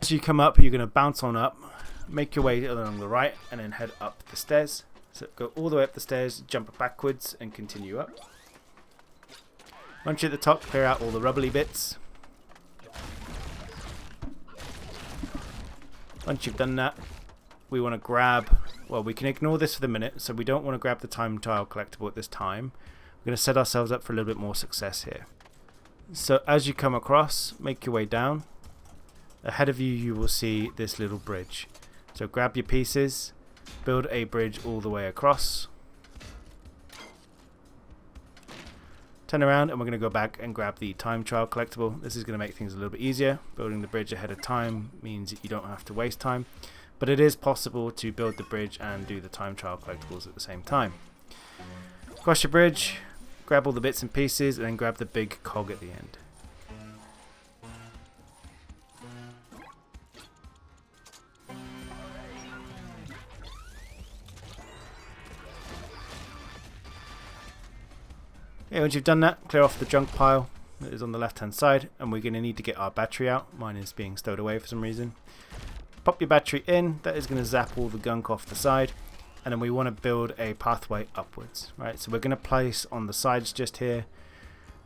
as you come up, you're going to bounce on up, make your way along the right, and then head up the stairs. So go all the way up the stairs, jump backwards, and continue up. Once you're at the top, clear out all the rubbly bits. Once you've done that, we want to grab, well, we can ignore this for the minute, so we don't want to grab the time trial collectible at this time. We're going to set ourselves up for a little bit more success here. So as you come across, make your way down. Ahead of you, you will see this little bridge. So grab your pieces, build a bridge all the way across. Turn around and we're going to go back and grab the time trial collectible. This is going to make things a little bit easier. Building the bridge ahead of time means that you don't have to waste time. But it is possible to build the bridge and do the time trial collectibles at the same time. Cross your bridge, grab all the bits and pieces, and then grab the big cog at the end. Okay, once you've done that, clear off the junk pile that is on the left hand side, and we're going to need to get our battery out. Mine is being stowed away for some reason. Pop your battery in, that is going to zap all the gunk off the side, and then we want to build a pathway upwards. Right, so we're going to place on the sides just here,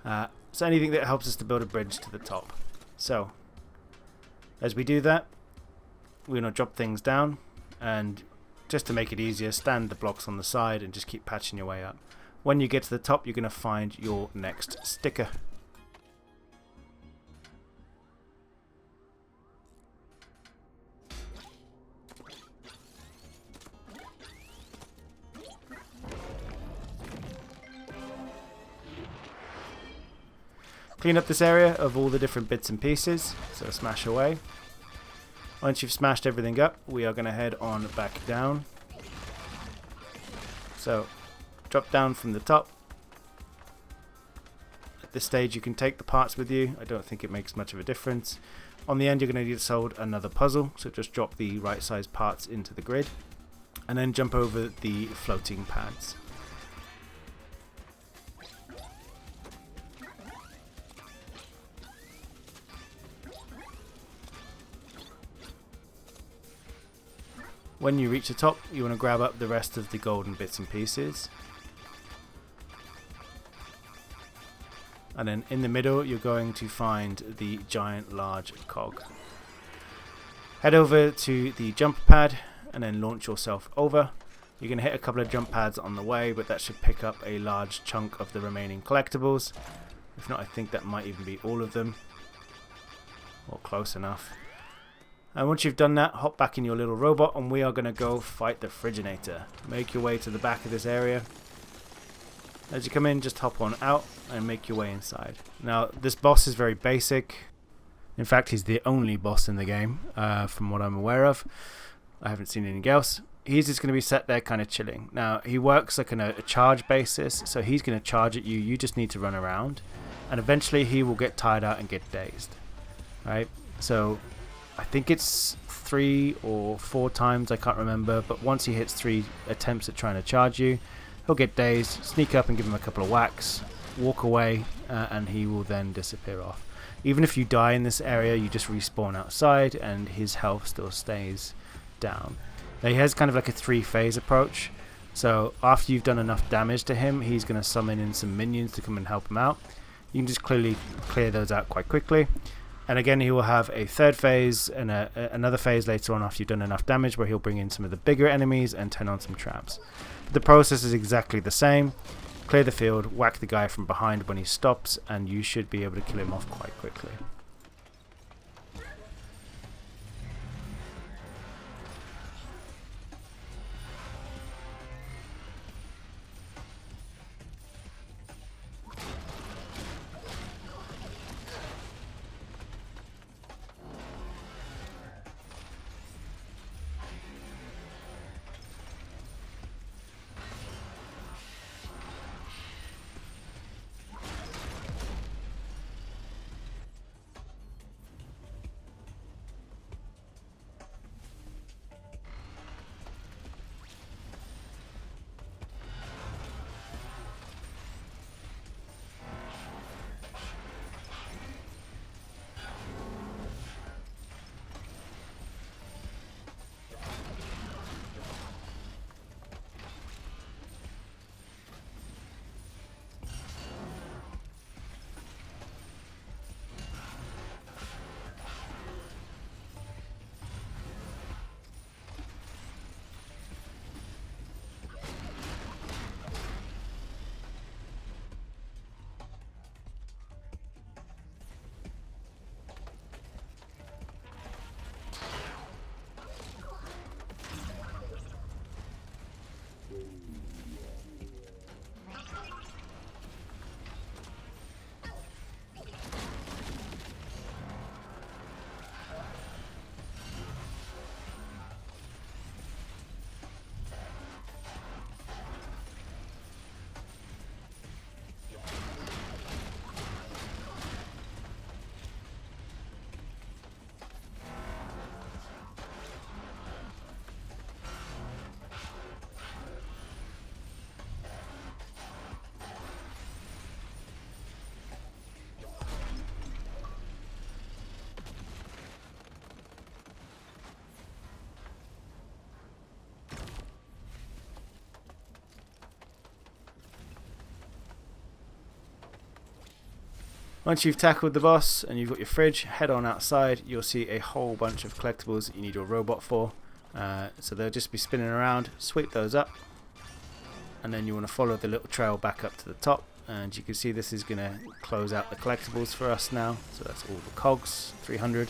so anything that helps us to build a bridge to the top. So as we do that, we're going to drop things down, and just to make it easier, stand the blocks on the side and just keep patching your way up. When you get to the top, you're going to find your next sticker. Clean up this area of all the different bits and pieces, so smash away. Once you've smashed everything up, we are going to head on back down. So drop down from the top. At this stage you can take the parts with you. I don't think it makes much of a difference. On the end you're going to need to solder another puzzle, so just drop the right size parts into the grid and then jump over the floating pads. When you reach the top, you want to grab up the rest of the golden bits and pieces. And then in the middle, you're going to find the giant large cog. Head over to the jump pad and then launch yourself over. You're going to hit a couple of jump pads on the way, but that should pick up a large chunk of the remaining collectibles. If not, I think that might even be all of them. Or close enough. And once you've done that, hop back in your little robot and we are going to go fight the Friginator. Make your way to the back of this area. As you come in, just hop on out and make your way inside. Now, this boss is very basic. In fact, he's the only boss in the game, from what I'm aware of. I haven't seen anything else. He's just going to be sat there kind of chilling. Now, he works like on a charge basis, so he's going to charge at you. You just need to run around. And eventually he will get tired out and get dazed. Right? So I think it's 3 or 4 times, I can't remember, but once he hits 3 attempts at trying to charge you, he'll get dazed, sneak up and give him a couple of whacks, walk away, and he will then disappear off. Even if you die in this area, you just respawn outside and his health still stays down. Now he has kind of like a 3-phase approach, so after you've done enough damage to him, he's going to summon in some minions to come and help him out. You can just clear those out quite quickly. And again, he will have a 3rd phase and another phase later on after you've done enough damage, where he'll bring in some of the bigger enemies and turn on some traps. But the process is exactly the same. Clear the field, whack the guy from behind when he stops, and you should be able to kill him off quite quickly. Once you've tackled the boss and you've got your fridge, head on outside. You'll see a whole bunch of collectibles that you need your robot for. So they'll just be spinning around. Sweep those up, and then you want to follow the little trail back up to the top. And you can see this is going to close out the collectibles for us now. So that's all the cogs, 300.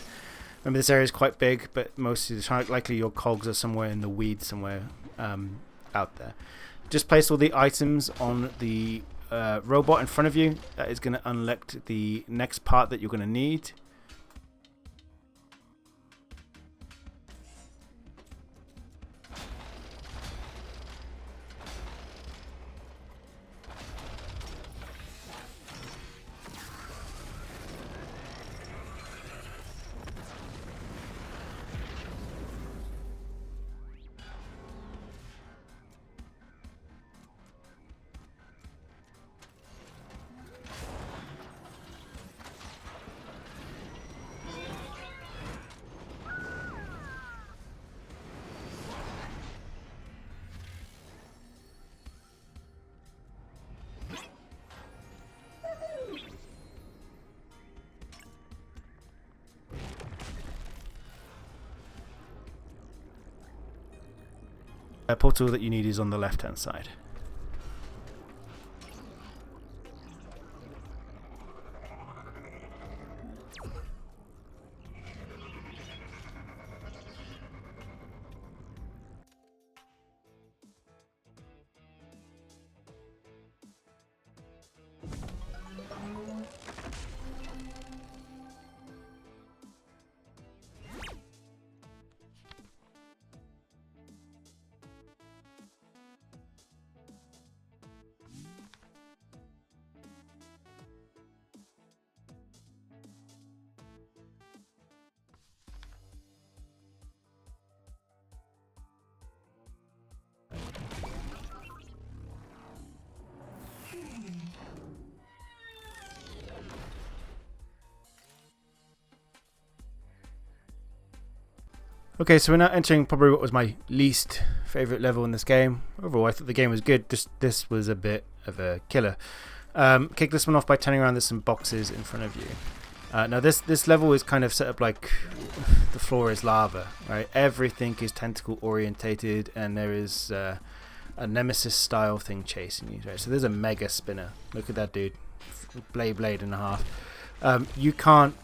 Remember, this area is quite big, but likely your cogs are somewhere in the weeds somewhere out there. Just place all the items on the robot in front of you. That is going to unlock the next part that you're going to need. Portal that you need is on the left hand side. Okay, so we're now entering probably what was my least favourite level in this game. Overall, I thought the game was good, just this was a bit of a killer. Kick this one off by turning around. There's some boxes in front of you. Now this level is kind of set up like the floor is lava, right? Everything is tentacle orientated, and there is a nemesis style thing chasing you, right? So there's a mega spinner. Look at that dude, blade and a half. You can't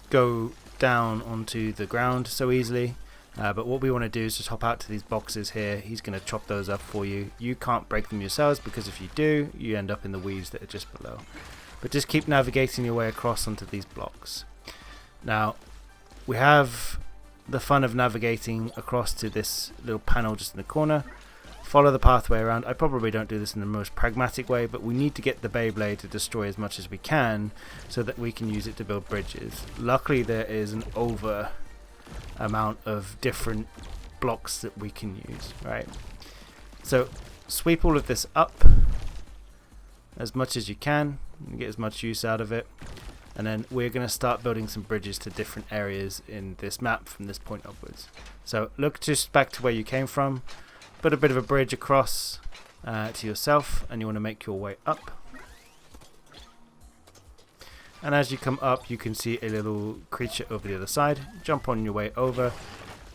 go down onto the ground so easily. But what we want to do is just hop out to these boxes here. He's going to chop those up for you. You can't break them yourselves, because if you do, you end up in the weeds that are just below. But just keep navigating your way across onto these blocks. Now, we have the fun of navigating across to this little panel just in the corner. Follow the pathway around. I probably don't do this in the most pragmatic way, but we need to get the Beyblade to destroy as much as we can so that we can use it to build bridges. Luckily, there is an amount of different blocks that we can use, right? So sweep all of this up as much as you can and get as much use out of it, and then we're going to start building some bridges to different areas in this map from this point upwards. So look just back to where you came from, put a bit of a bridge across to yourself, and you want to make your way up. And as you come up, you can see a little creature over the other side. Jump on your way over,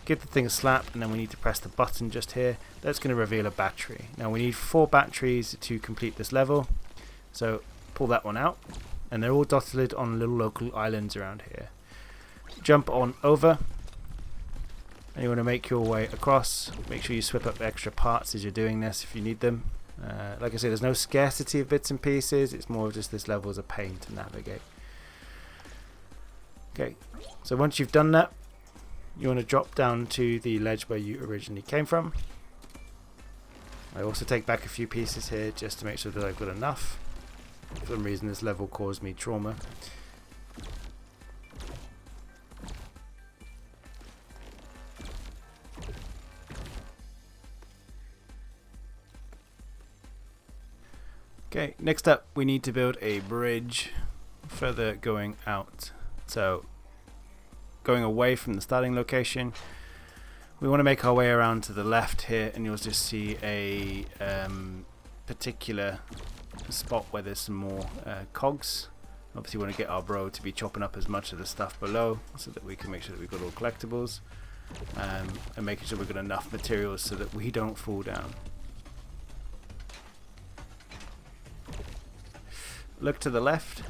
give the thing a slap, and then we need to press the button just here. That's going to reveal a battery. Now we need 4 batteries to complete this level. So pull that one out, and they're all dotted on little local islands around here. Jump on over, and you want to make your way across. Make sure you swip up extra parts as you're doing this if you need them. Like I say, there's no scarcity of bits and pieces. It's more of just this level is a pain to navigate. Okay, so once you've done that, you want to drop down to the ledge where you originally came from. I also take back a few pieces here just to make sure that I've got enough. For some reason this level caused me trauma. Okay, next up we need to build a bridge further going out. So going away from the starting location, we want to make our way around to the left here, and you'll just see a particular spot where there's some more cogs. Obviously we want to get our bro to be chopping up as much of the stuff below so that we can make sure that we've got all collectibles, and making sure we've got enough materials so that we don't fall down. Look to the left,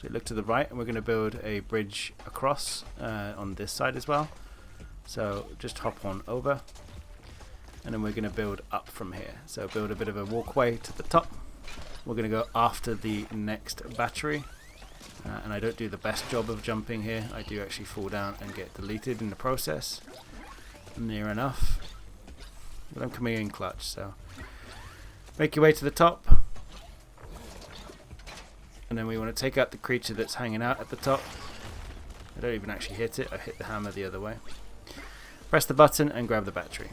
so look to the right, and we're going to build a bridge across on this side as well. So just hop on over, and then we're going to build up from here. So build a bit of a walkway to the top. We're going to go after the next battery, and I don't do the best job of jumping here. I do actually fall down and get deleted in the process. Near enough, but I'm coming in clutch. So make your way to the top, and then we want to take out the creature that's hanging out at the top. I don't even actually hit it, I hit the hammer the other way. Press the button and grab the battery.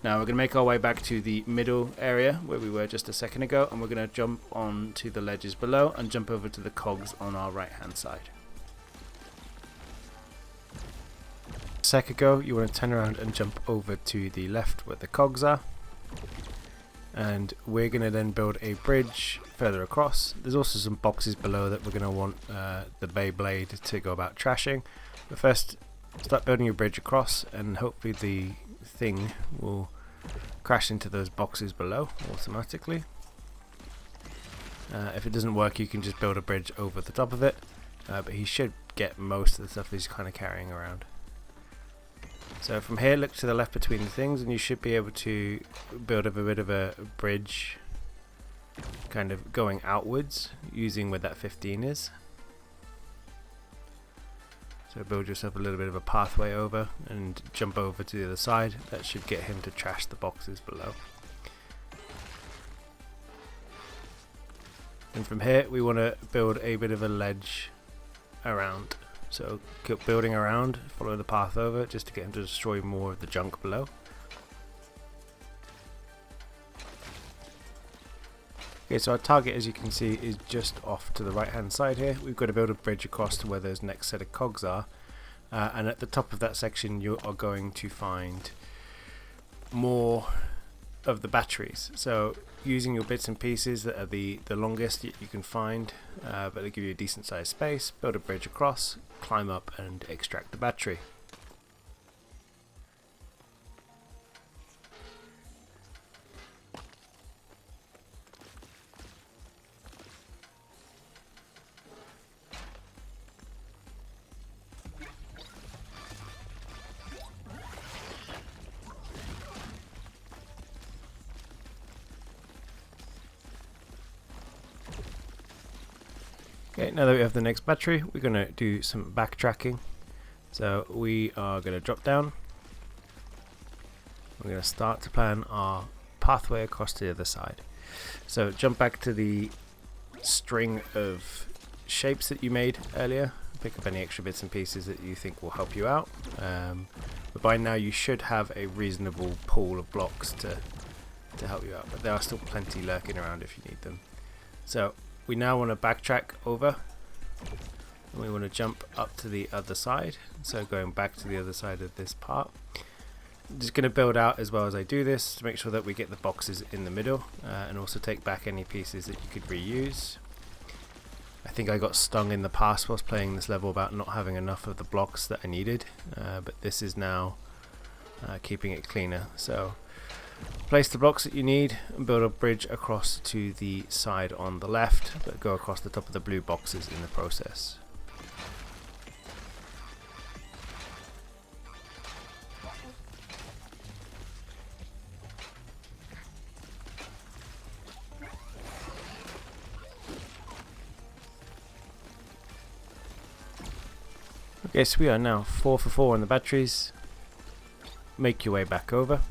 Now we're going to make our way back to the middle area where we were just a second ago, and we're going to jump on to the ledges below and jump over to the cogs on our right hand side. A sec ago you want to turn around and jump over to the left where the cogs are, and we're going to then build a bridge further across. There's also some boxes below that we're going to want the Beyblade to go about trashing, but first start building your bridge across, and hopefully the thing will crash into those boxes below automatically. If it doesn't work, you can just build a bridge over the top of it, but he should get most of the stuff he's kind of carrying around. So from here, look to the left between the things, and you should be able to build up a bit of a bridge kind of going outwards using where that 15 is. So build yourself a little bit of a pathway over and jump over to the other side. That should get him to trash the boxes below. And from here we want to build a bit of a ledge around. So keep building around, follow the path over just to get him to destroy more of the junk below. Okay, so our target, as you can see, is just off to the right hand side here. We've got to build a bridge across to where those next set of cogs are, and at the top of that section you are going to find more of the batteries. So using your bits and pieces that are the longest you can find, but they give you a decent sized space, build a bridge across, climb up and extract the battery. Okay, now that we have the next battery, we're going to do some backtracking. So we are going to drop down. We're going to start to plan our pathway across to the other side. So jump back to the string of shapes that you made earlier. Pick up any extra bits and pieces that you think will help you out. But by now you should have a reasonable pool of blocks to help you out. But there are still plenty lurking around if you need them. So we now want to backtrack over, and we want to jump up to the other side. So going back to the other side of this part. I'm just going to build out as well as I do this to make sure that we get the boxes in the middle, and also take back any pieces that you could reuse. I think I got stung in the past whilst playing this level about not having enough of the blocks that I needed, but this is now keeping it cleaner. So place the blocks that you need and build a bridge across to the side on the left, but go across the top of the blue boxes in the process. Okay, so we are now 4 for 4 on the batteries. Make your way back over.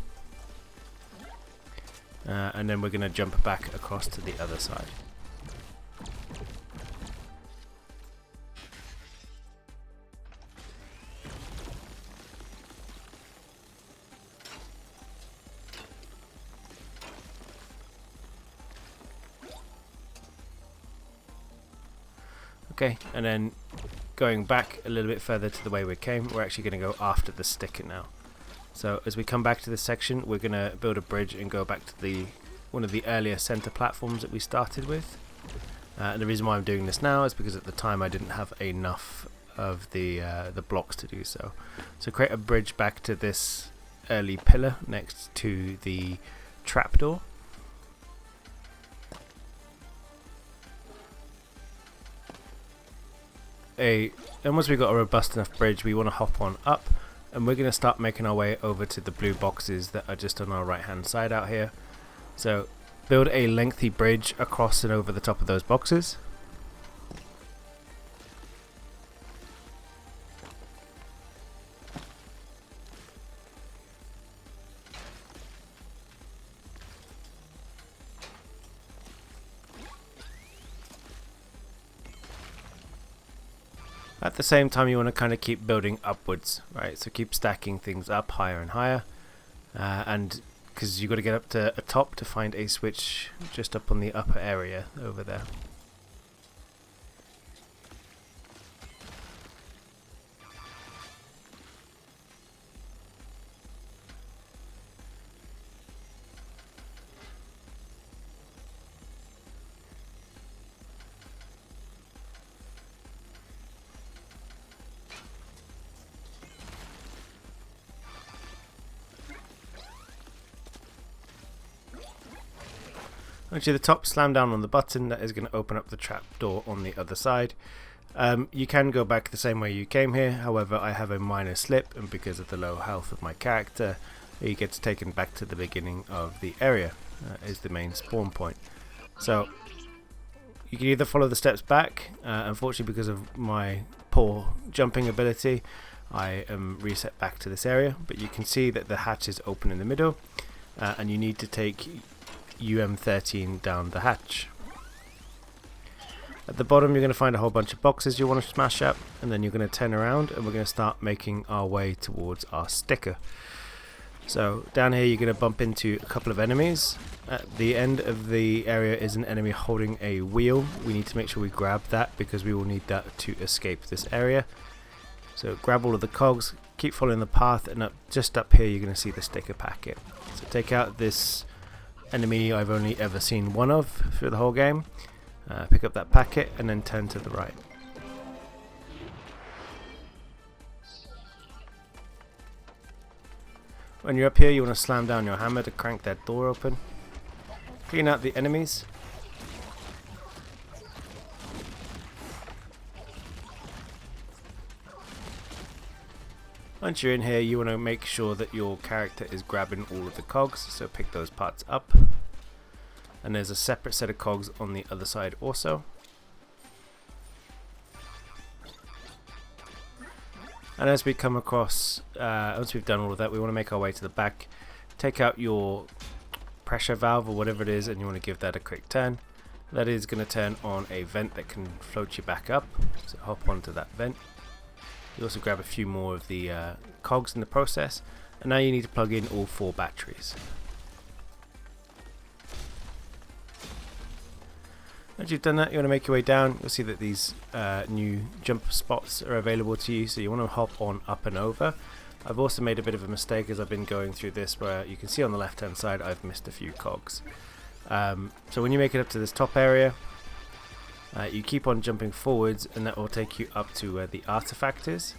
And then we're going to jump back across to the other side. Okay, and then going back a little bit further to the way we came, we're actually going to go after the sticker now. So as we come back to this section, we're going to build a bridge and go back to one of the earlier center platforms that we started with. And the reason why I'm doing this now is because at the time I didn't have enough of the blocks to do so. So create a bridge back to this early pillar next to the trapdoor. And once we've got a robust enough bridge, we want to hop on up, and we're going to start making our way over to the blue boxes that are just on our right hand side out here. So build a lengthy bridge across and over the top of those boxes. At the same time, you want to kind of keep building upwards, right? So keep stacking things up higher and higher, and because you've got to get up to a top to find a switch just up on the upper area over there. Once you're at the top, slam down on the button. That is going to open up the trap door on the other side. You can go back the same way you came here, however I have a minor slip, and because of the low health of my character, he gets taken back to the beginning of the area, is the main spawn point. So you can either follow the steps back. Unfortunately, because of my poor jumping ability, I am reset back to this area, but you can see that the hatch is open in the middle, and you need to take UM13 down the hatch. At the bottom you're going to find a whole bunch of boxes you want to smash up, and then you're going to turn around and we're going to start making our way towards our sticker. So down here you're going to bump into a couple of enemies. At the end of the area is an enemy holding a wheel. We need to make sure we grab that because we will need that to escape this area. So grab all of the cogs, keep following the path, and just up here you're going to see the sticker packet. So take out this enemy I've only ever seen one of through the whole game, pick up that packet and then turn to the right. When you're up here you want to slam down your hammer to crank that door open. Clean out the enemies. Once you're in here, you want to make sure that your character is grabbing all of the cogs, so pick those parts up. And there's a separate set of cogs on the other side also. And as we come across, once we've done all of that, we want to make our way to the back. Take out your pressure valve or whatever it is, and you want to give that a quick turn. That is going to turn on a vent that can float you back up, so hop onto that vent. You also grab a few more of the cogs in the process, and now you need to plug in all 4 batteries. Once you've done that, you want to make your way down. You'll see that these new jump spots are available to you, so you want to hop on up and over. I've also made a bit of a mistake as I've been going through this, where you can see on the left hand side I've missed a few cogs. So when you make it up to this top area, you keep on jumping forwards, and that will take you up to where the artifact is.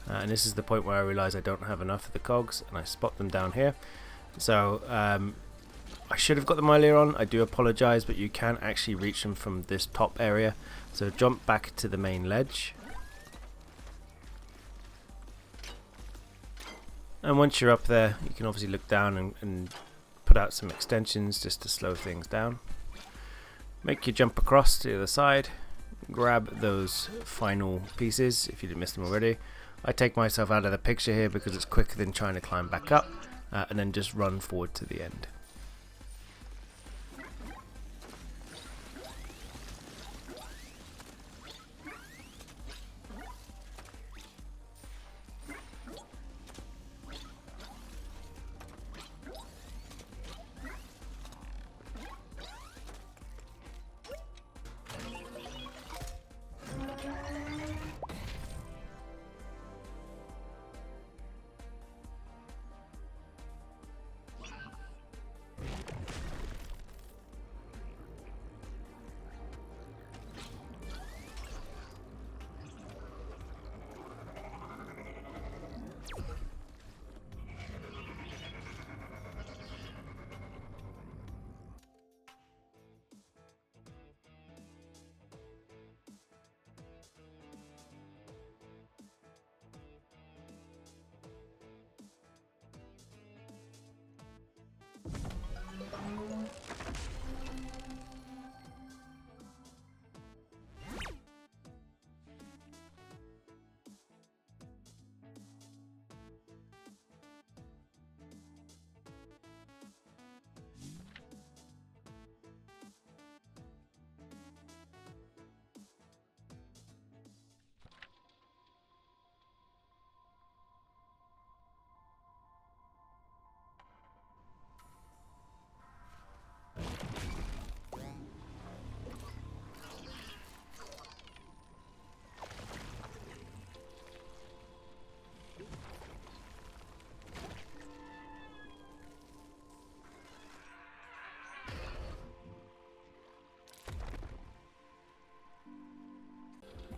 And this is the point where I realise I don't have enough of the cogs, and I spot them down here. So I should have got them earlier on, I do apologise, but you can actually reach them from this top area. So jump back to the main ledge. And once you're up there, you can obviously look down and put out some extensions just to slow things down. Make your jump across to the other side, grab those final pieces if you didn't miss them already. I take myself out of the picture here because it's quicker than trying to climb back up, and then just run forward to the end.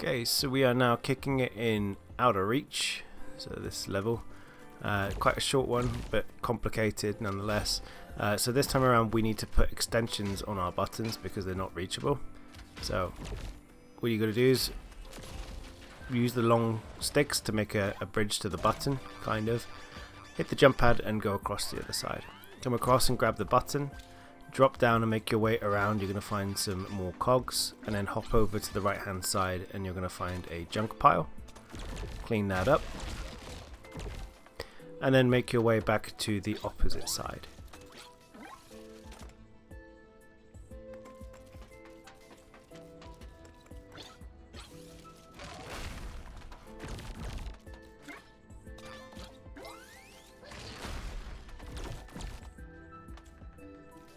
Okay, so we are now kicking it in Outta Reach, so this level. Quite a short one, but complicated nonetheless. So this time around we need to put extensions on our buttons because they're not reachable. So what you got to do is use the long sticks to make a bridge to the button, kind of. Hit the jump pad and go across the other side. Come across and grab the button. Drop down and make your way around. You're going to find some more cogs, and then hop over to the right hand side and you're going to find a junk pile. Clean that up. And then make your way back to the opposite side.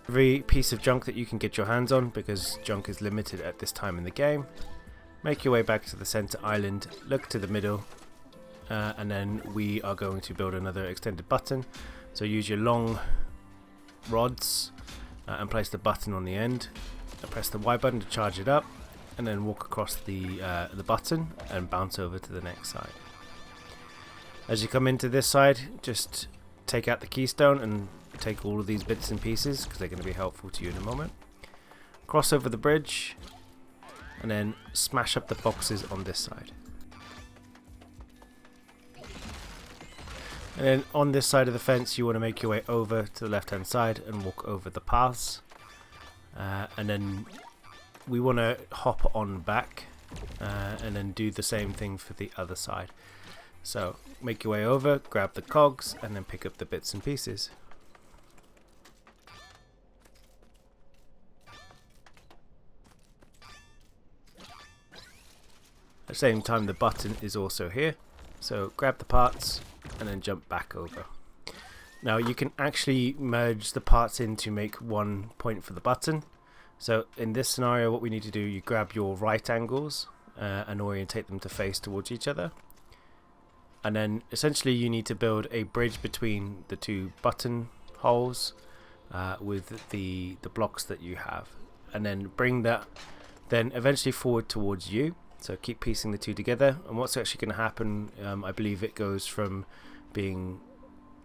Every piece of junk that you can get your hands on, because junk is limited at this time in the game. Make your way back to the center island, look to the middle, and then we are going to build another extended button. So use your long rods and place the button on the end. Press the Y button to charge it up, and then walk across the button and bounce over to the next side. As you come into this side, just take out the keystone and take all of these bits and pieces because they're going to be helpful to you in a moment. Cross over the bridge and then smash up the boxes on this side. And then on this side of the fence you want to make your way over to the left hand side and walk over the paths, and then we want to hop on back and then do the same thing for the other side. So make your way over, grab the cogs and then pick up the bits and pieces. At the same time the button is also here, so grab the parts and then jump back over. Now you can actually merge the parts in to make one point for the button. So in this scenario what we need to do, you grab your right angles and orientate them to face towards each other. And then essentially you need to build a bridge between the two button holes with the blocks that you have. And then bring that then eventually forward towards you. So keep piecing the two together, and what's actually going to happen, I believe it goes from being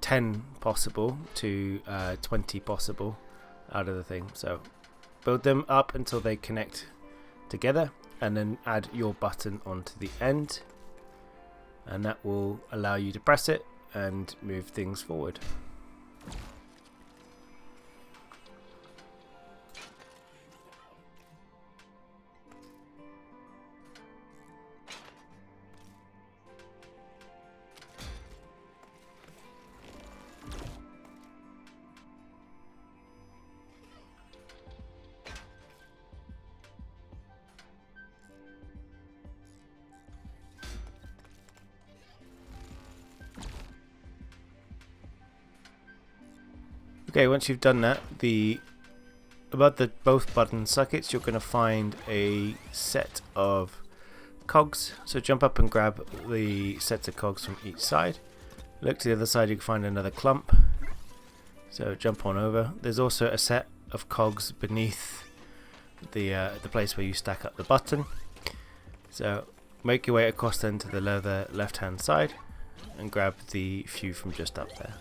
10 possible to 20 possible out of the thing. So build them up until they connect together and then add your button onto the end, and that will allow you to press it and move things forward. Okay, once you've done that, above both button sockets, you're going to find a set of cogs. So jump up and grab the sets of cogs from each side. Look to the other side, you can find another clump. So jump on over. There's also a set of cogs beneath the place where you stack up the button. So make your way across then to the left hand side and grab the few from just up there.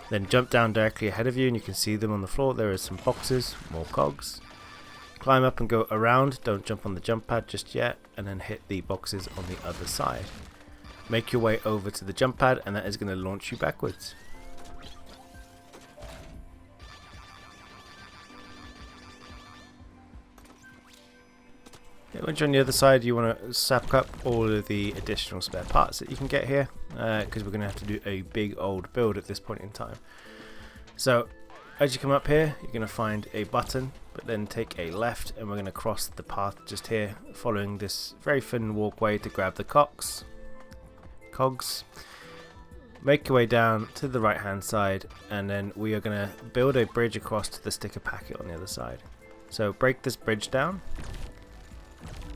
Then jump down directly ahead of you and you can see them on the floor. There are some boxes, more cogs. Climb up and go around, don't jump on the jump pad just yet, and then hit the boxes on the other side. Make your way over to the jump pad and that is going to launch you backwards. Okay, once you're on the other side you want to sap up all of the additional spare parts that you can get here, because we're going to have to do a big old build at this point in time. So as you come up here you're going to find a button, but then take a left and we're going to cross the path just here, following this very thin walkway to grab the cogs. Make your way down to the right hand side and then we are going to build a bridge across to the sticker packet on the other side. So break this bridge down.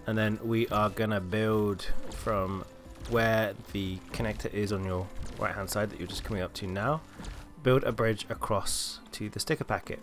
And then we are gonna build from where the connector is on your right hand side that you're just coming up to now. Build a bridge across to the sticker packet.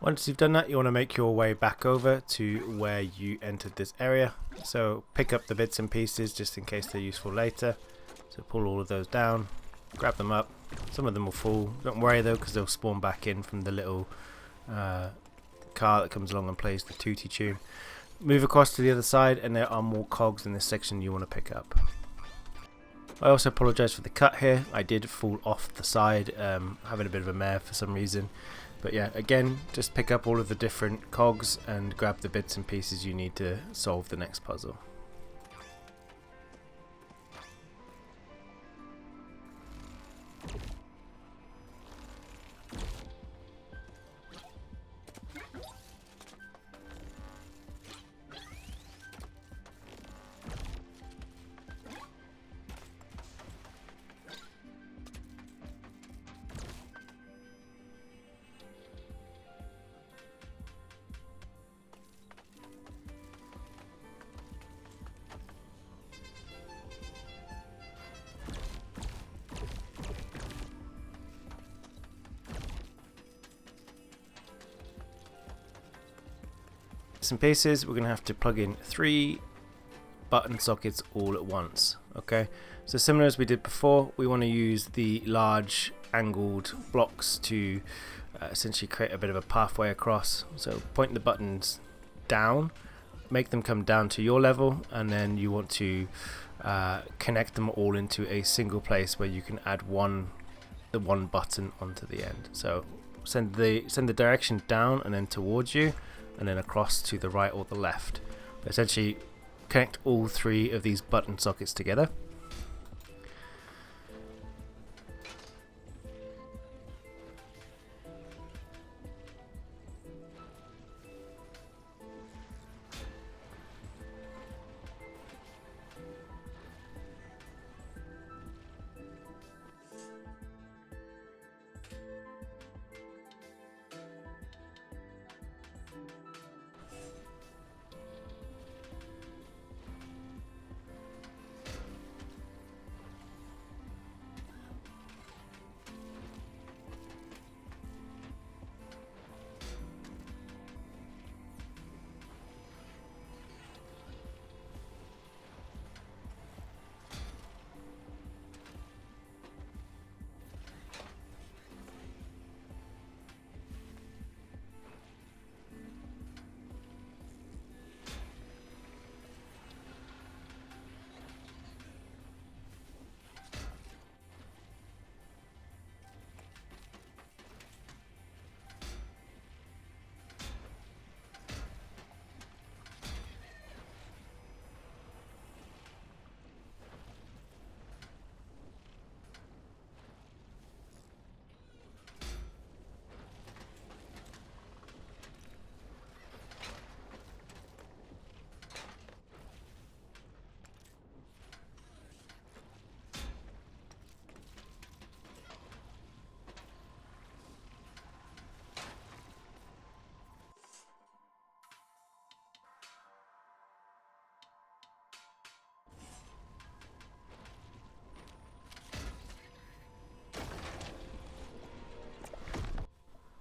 Once you've done that, you want to make your way back over to where you entered this area. So pick up the bits and pieces just in case they're useful later. So pull all of those down, grab them up. Some of them will fall. Don't worry though, because they'll spawn back in from the little car that comes along and plays the tooty tune. Move across to the other side, and there are more cogs in this section you want to pick up. I also apologise for the cut here. I did fall off the side, having a bit of a mare for some reason. But yeah, again, just pick up all of the different cogs and grab the bits and pieces you need to solve the next puzzle. Some pieces, we're going to have to plug in 3 button sockets all at once. Okay, so similar as we did before, we want to use the large angled blocks to essentially create a bit of a pathway across. So point the buttons down, make them come down to your level, and then you want to connect them all into a single place where you can add the one button onto the end. So send the direction down and then towards you, and then across to the right or the left. Essentially connect all 3 of these button sockets together.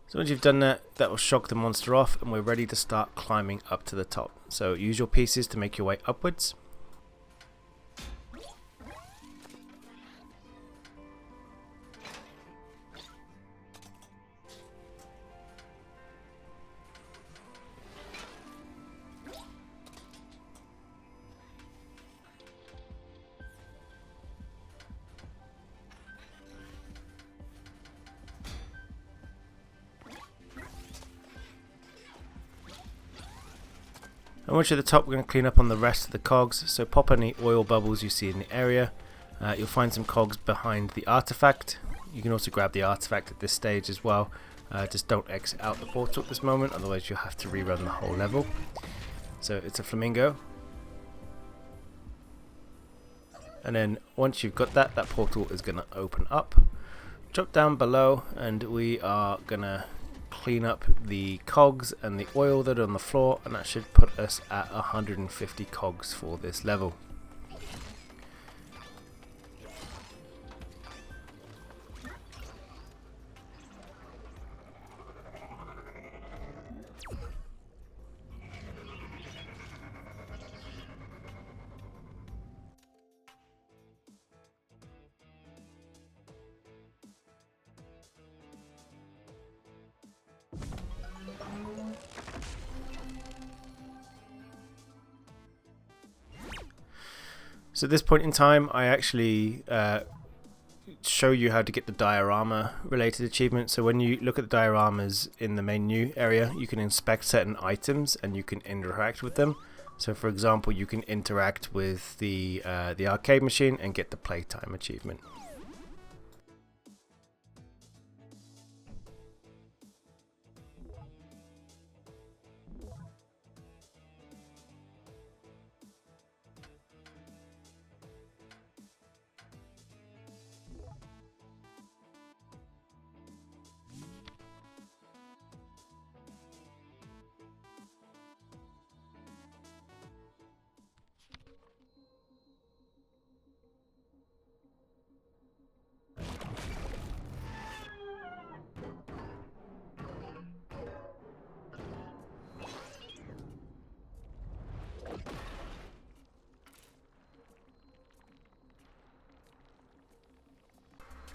So once you've done that, that will shock the monster off, and we're ready to start climbing up to the top. So use your pieces to make your way upwards. And once you're at the top, we're going to clean up on the rest of the cogs. So pop any oil bubbles you see in the area. You'll find some cogs behind the artifact. You can also grab the artifact at this stage as well. Just don't exit out the portal at this moment, otherwise you'll have to rerun the whole level. So it's a flamingo. And then once you've got that, that portal is going to open up. Drop down below, and we are going to clean up the cogs and the oil that are on the floor, and that should put us at 150 cogs for this level. So at this point in time, I actually show you how to get the diorama related achievement. So when you look at the dioramas in the menu area, you can inspect certain items and you can interact with them. So for example, you can interact with the arcade machine and get the Playtime Achievement.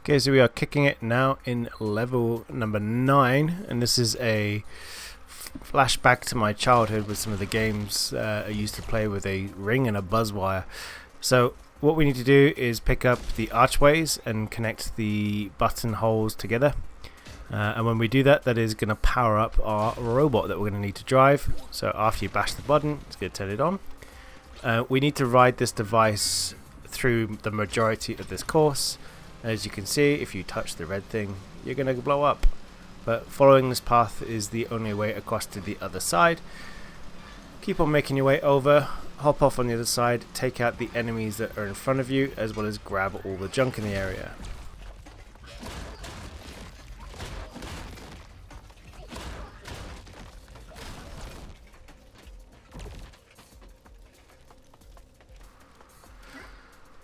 Okay, so we are kicking it now in level number 9, and this is a flashback to my childhood with some of the games I used to play with a ring and a buzz wire. So what we need to do is pick up the archways and connect the button holes together. And when we do that, that is going to power up our robot that we're going to need to drive. So after you bash the button, it's going to turn it on. We need to ride this device through the majority of this course. As you can see, if you touch the red thing, you're going to blow up. But following this path is the only way across to the other side. Keep on making your way over, hop off on the other side, take out the enemies that are in front of you, as well as grab all the junk in the area.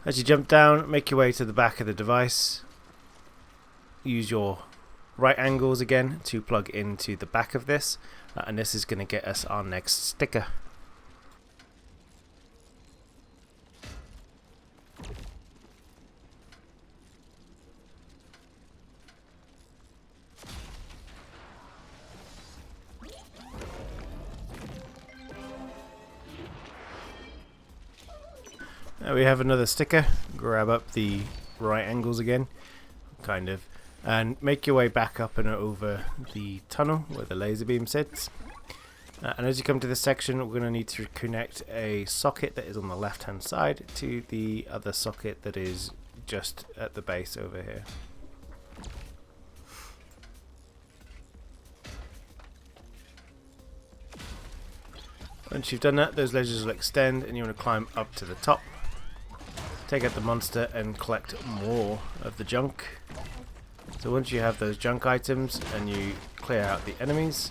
As you jump down, make your way to the back of the device. Use your right angles again to plug into the back of this, and this is going to get us our next sticker. Now we have another sticker. Grab up the right angles again, kind of, and make your way back up and over the tunnel where the laser beam sits. And as you come to this section, we're going to need to connect a socket that is on the left hand side to the other socket that is just at the base over here. Once you've done that, those lasers will extend and you want to climb up to the top. Take out the monster and collect more of the junk. So once you have those junk items and you clear out the enemies,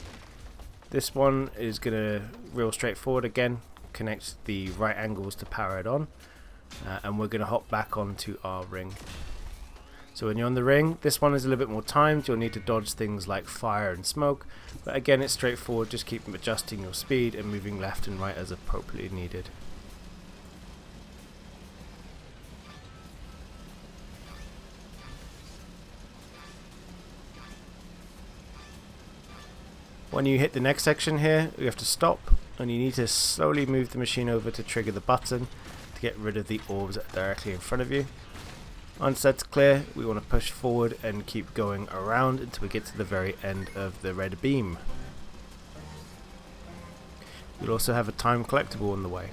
this one is going to real straightforward again, connect the right angles to power it on, and we're going to hop back onto our ring. So when you're on the ring, this one is a little bit more timed. You'll need to dodge things like fire and smoke, but again it's straightforward. Just keep adjusting your speed and moving left and right as appropriately needed. When you hit the next section here, you have to stop and you need to slowly move the machine over to trigger the button to get rid of the orbs that are directly in front of you. Once that's clear, we want to push forward and keep going around until we get to the very end of the red beam. You'll also have a time collectible on the way.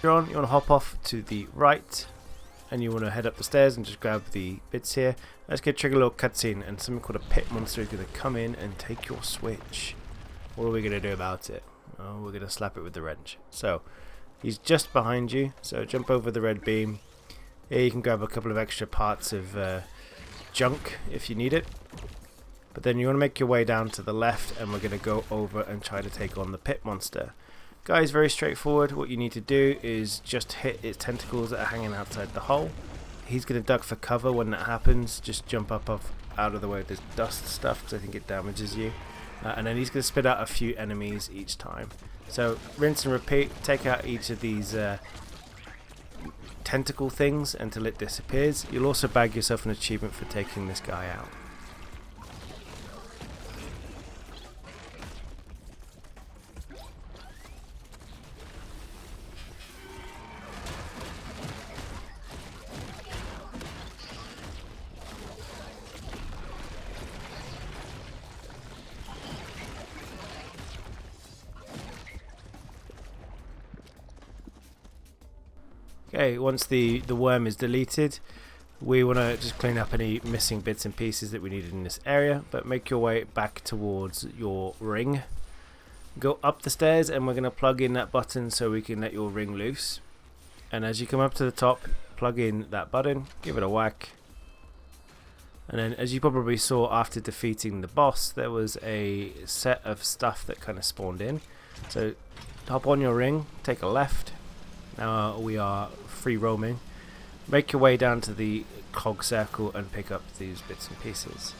You want to hop off to the right and you want to head up the stairs and just grab the bits here. Let's get trigger a little cutscene and something called a pit monster is going to come in and take your switch. What are we going to do about it? Oh, we're going to slap it with the wrench. So he's just behind you, so jump over the red beam. Here you can grab a couple of extra parts of junk if you need it. But then you want to make your way down to the left and we're going to go over and try to take on the pit monster. Guys, very straightforward. What you need to do is just hit its tentacles that are hanging outside the hole. He's going to duck for cover when that happens. Just jump up out of the way of this dust stuff because I think it damages you. And then he's going to spit out a few enemies each time. So rinse and repeat. Take out each of these tentacle things until it disappears. You'll also bag yourself an achievement for taking this guy out. Okay, once the worm is deleted, we want to just clean up any missing bits and pieces that we needed in this area, but make your way back towards your ring. Go up the stairs and we're going to plug in that button so we can let your ring loose. And as you come up to the top, plug in that button, give it a whack. And then, as you probably saw after defeating the boss, there was a set of stuff that kind of spawned in. So hop on your ring, take a left. Now we are free roaming. Make your way down to the cog circle and pick up these bits and pieces.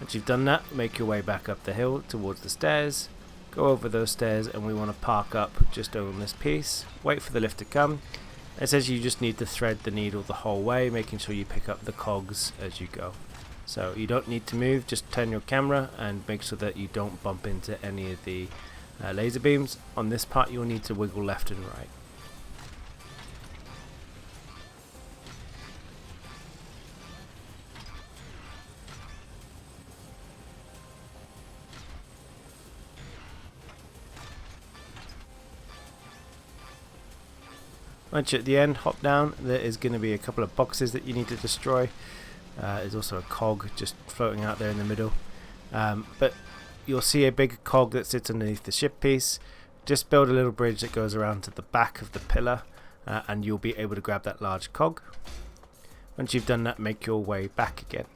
Once you've done that, make your way back up the hill towards the stairs. Go over those stairs and we want to park up just on this piece. Wait for the lift to come. It says you just need to thread the needle the whole way, making sure you pick up the cogs as you go. So you don't need to move, just turn your camera and make sure that you don't bump into any of the laser beams. On this part you'll need to wiggle left and right. Once you're at the end, hop down. There is going to be a couple of boxes that you need to destroy. There's also a cog just floating out there in the middle. But you'll see a big cog that sits underneath the ship piece. Just build a little bridge that goes around to the back of the pillar and you'll be able to grab that large cog. Once you've done that, make your way back again.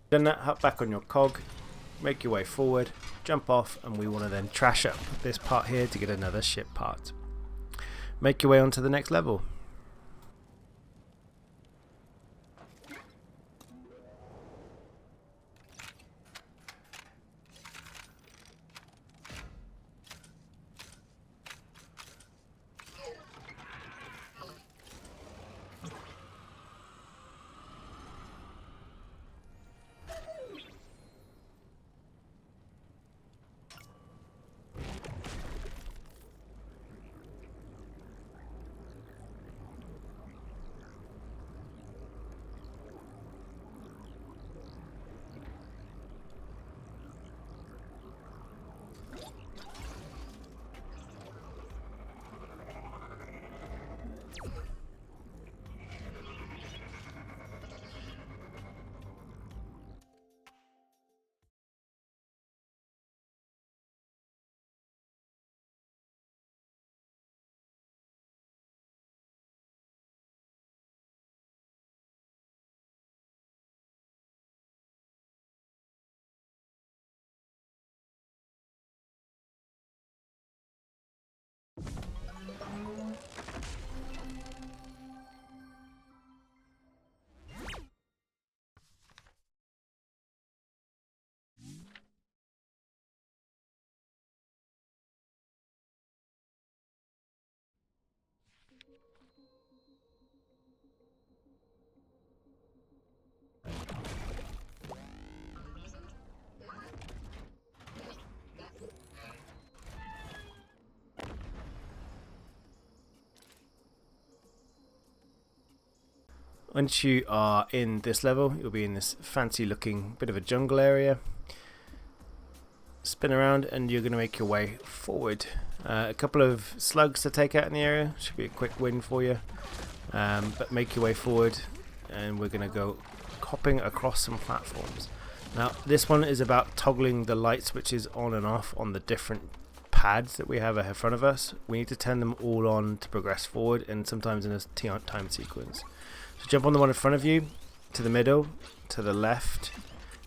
Done that, hop back on your cog, make your way forward, jump off, and we want to then trash up this part here to get another ship part. Make your way onto the next level. Once you are in this level, you'll be in this fancy looking bit of a jungle area. Spin around and you're going to make your way forward. A couple of slugs to take out in the area, should be a quick win for you. But make your way forward and we're going to go hopping across some platforms. Now this one is about toggling the light switches on and off on the different pads that we have in front of us. We need to turn them all on to progress forward, and sometimes in a time sequence. So jump on the one in front of you, to the middle, to the left,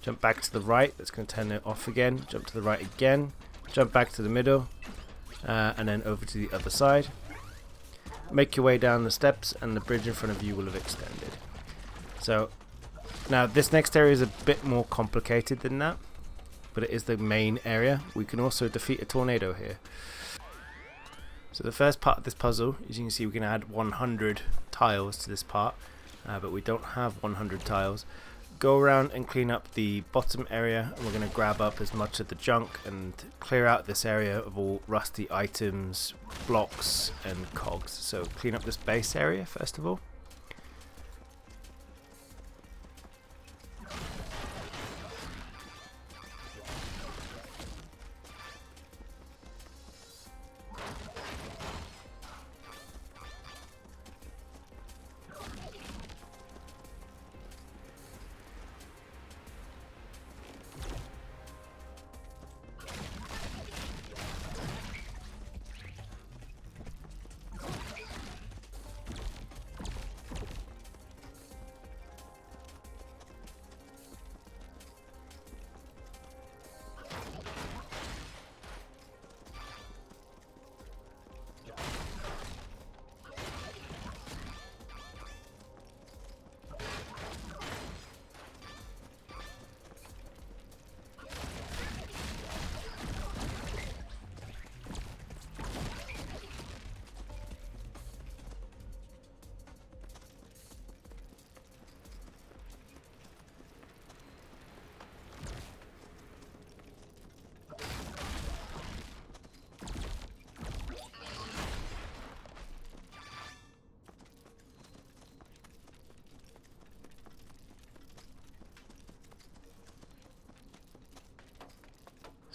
jump back to the right, that's going to turn it off again, jump to the right again, jump back to the middle, and then over to the other side. Make your way down the steps and the bridge in front of you will have extended. So now this next area is a bit more complicated than that, but it is the main area. We can also defeat a tornado here. So the first part of this puzzle, as you can see, we can add 100 tiles to this part, but we don't have 100 tiles. Go around and clean up the bottom area, and we're going to grab up as much of the junk and clear out this area of all rusty items, blocks and cogs. So clean up this base area first of all.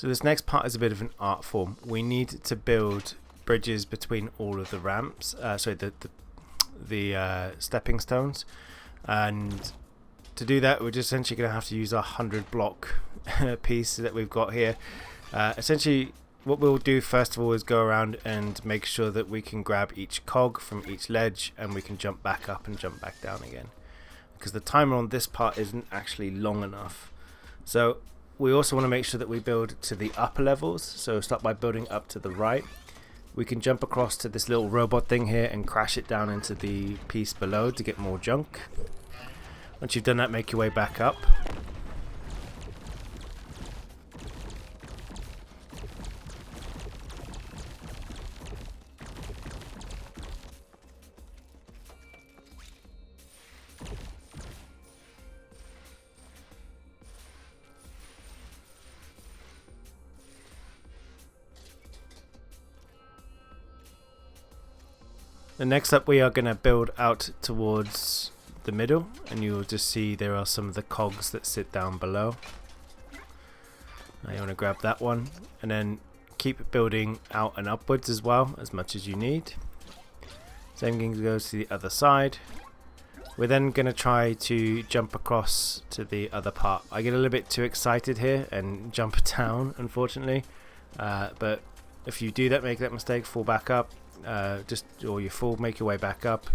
So this next part is a bit of an art form. We need to build bridges between all of the ramps, the stepping stones, and to do that we're just essentially going to have to use our 100 block piece that we've got here. Essentially what we'll do first of all is go around and make sure that we can grab each cog from each ledge, and we can jump back up and jump back down again, because the timer on this part isn't actually long enough. So we also want to make sure that we build to the upper levels, so start by building up to the right. We can jump across to this little robot thing here and crash it down into the piece below to get more junk. Once you've done that, make your way back up. And next up we are going to build out towards the middle, and you'll just see there are some of the cogs that sit down below. Now you want to grab that one and then keep building out and upwards as well, as much as you need. Same thing goes to the other side. We're then going to try to jump across to the other part. I get a little bit too excited here and jump down, unfortunately, but if you do that, make that mistake, fall back up. Or you fall, make your way back up,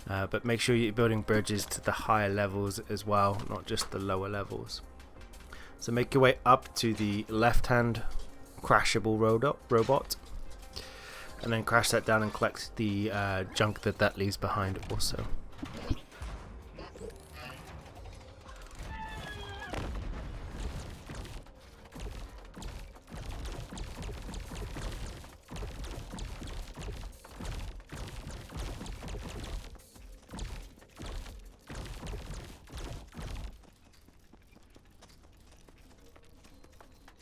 but make sure you're building bridges to the higher levels as well, not just the lower levels. So make your way up to the left hand crashable robot, and then crash that down and collect the junk that leaves behind also.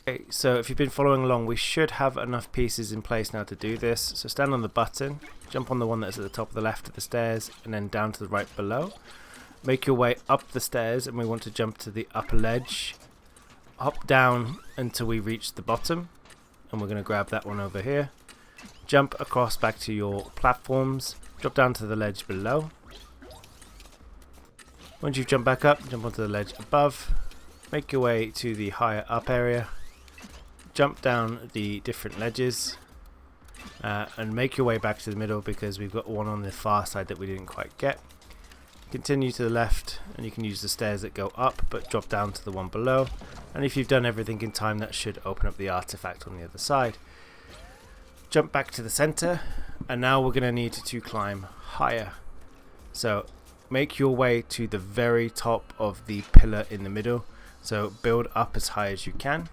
Okay, so if you've been following along, we should have enough pieces in place now to do this. So stand on the button, jump on the one that's at the top of the left of the stairs, and then down to the right below. Make your way up the stairs, and we want to jump to the upper ledge. Hop down until we reach the bottom, and we're going to grab that one over here. Jump across back to your platforms, drop down to the ledge below. Once you've jumped back up, jump onto the ledge above. Make your way to the higher up area. Jump down the different ledges and make your way back to the middle, because we've got one on the far side that we didn't quite get. Continue to the left, and you can use the stairs that go up, but drop down to the one below, and if you've done everything in time, that should open up the artifact on the other side. Jump back to the center, and now we're going to need to climb higher. So make your way to the very top of the pillar in the middle, so build up as high as you can.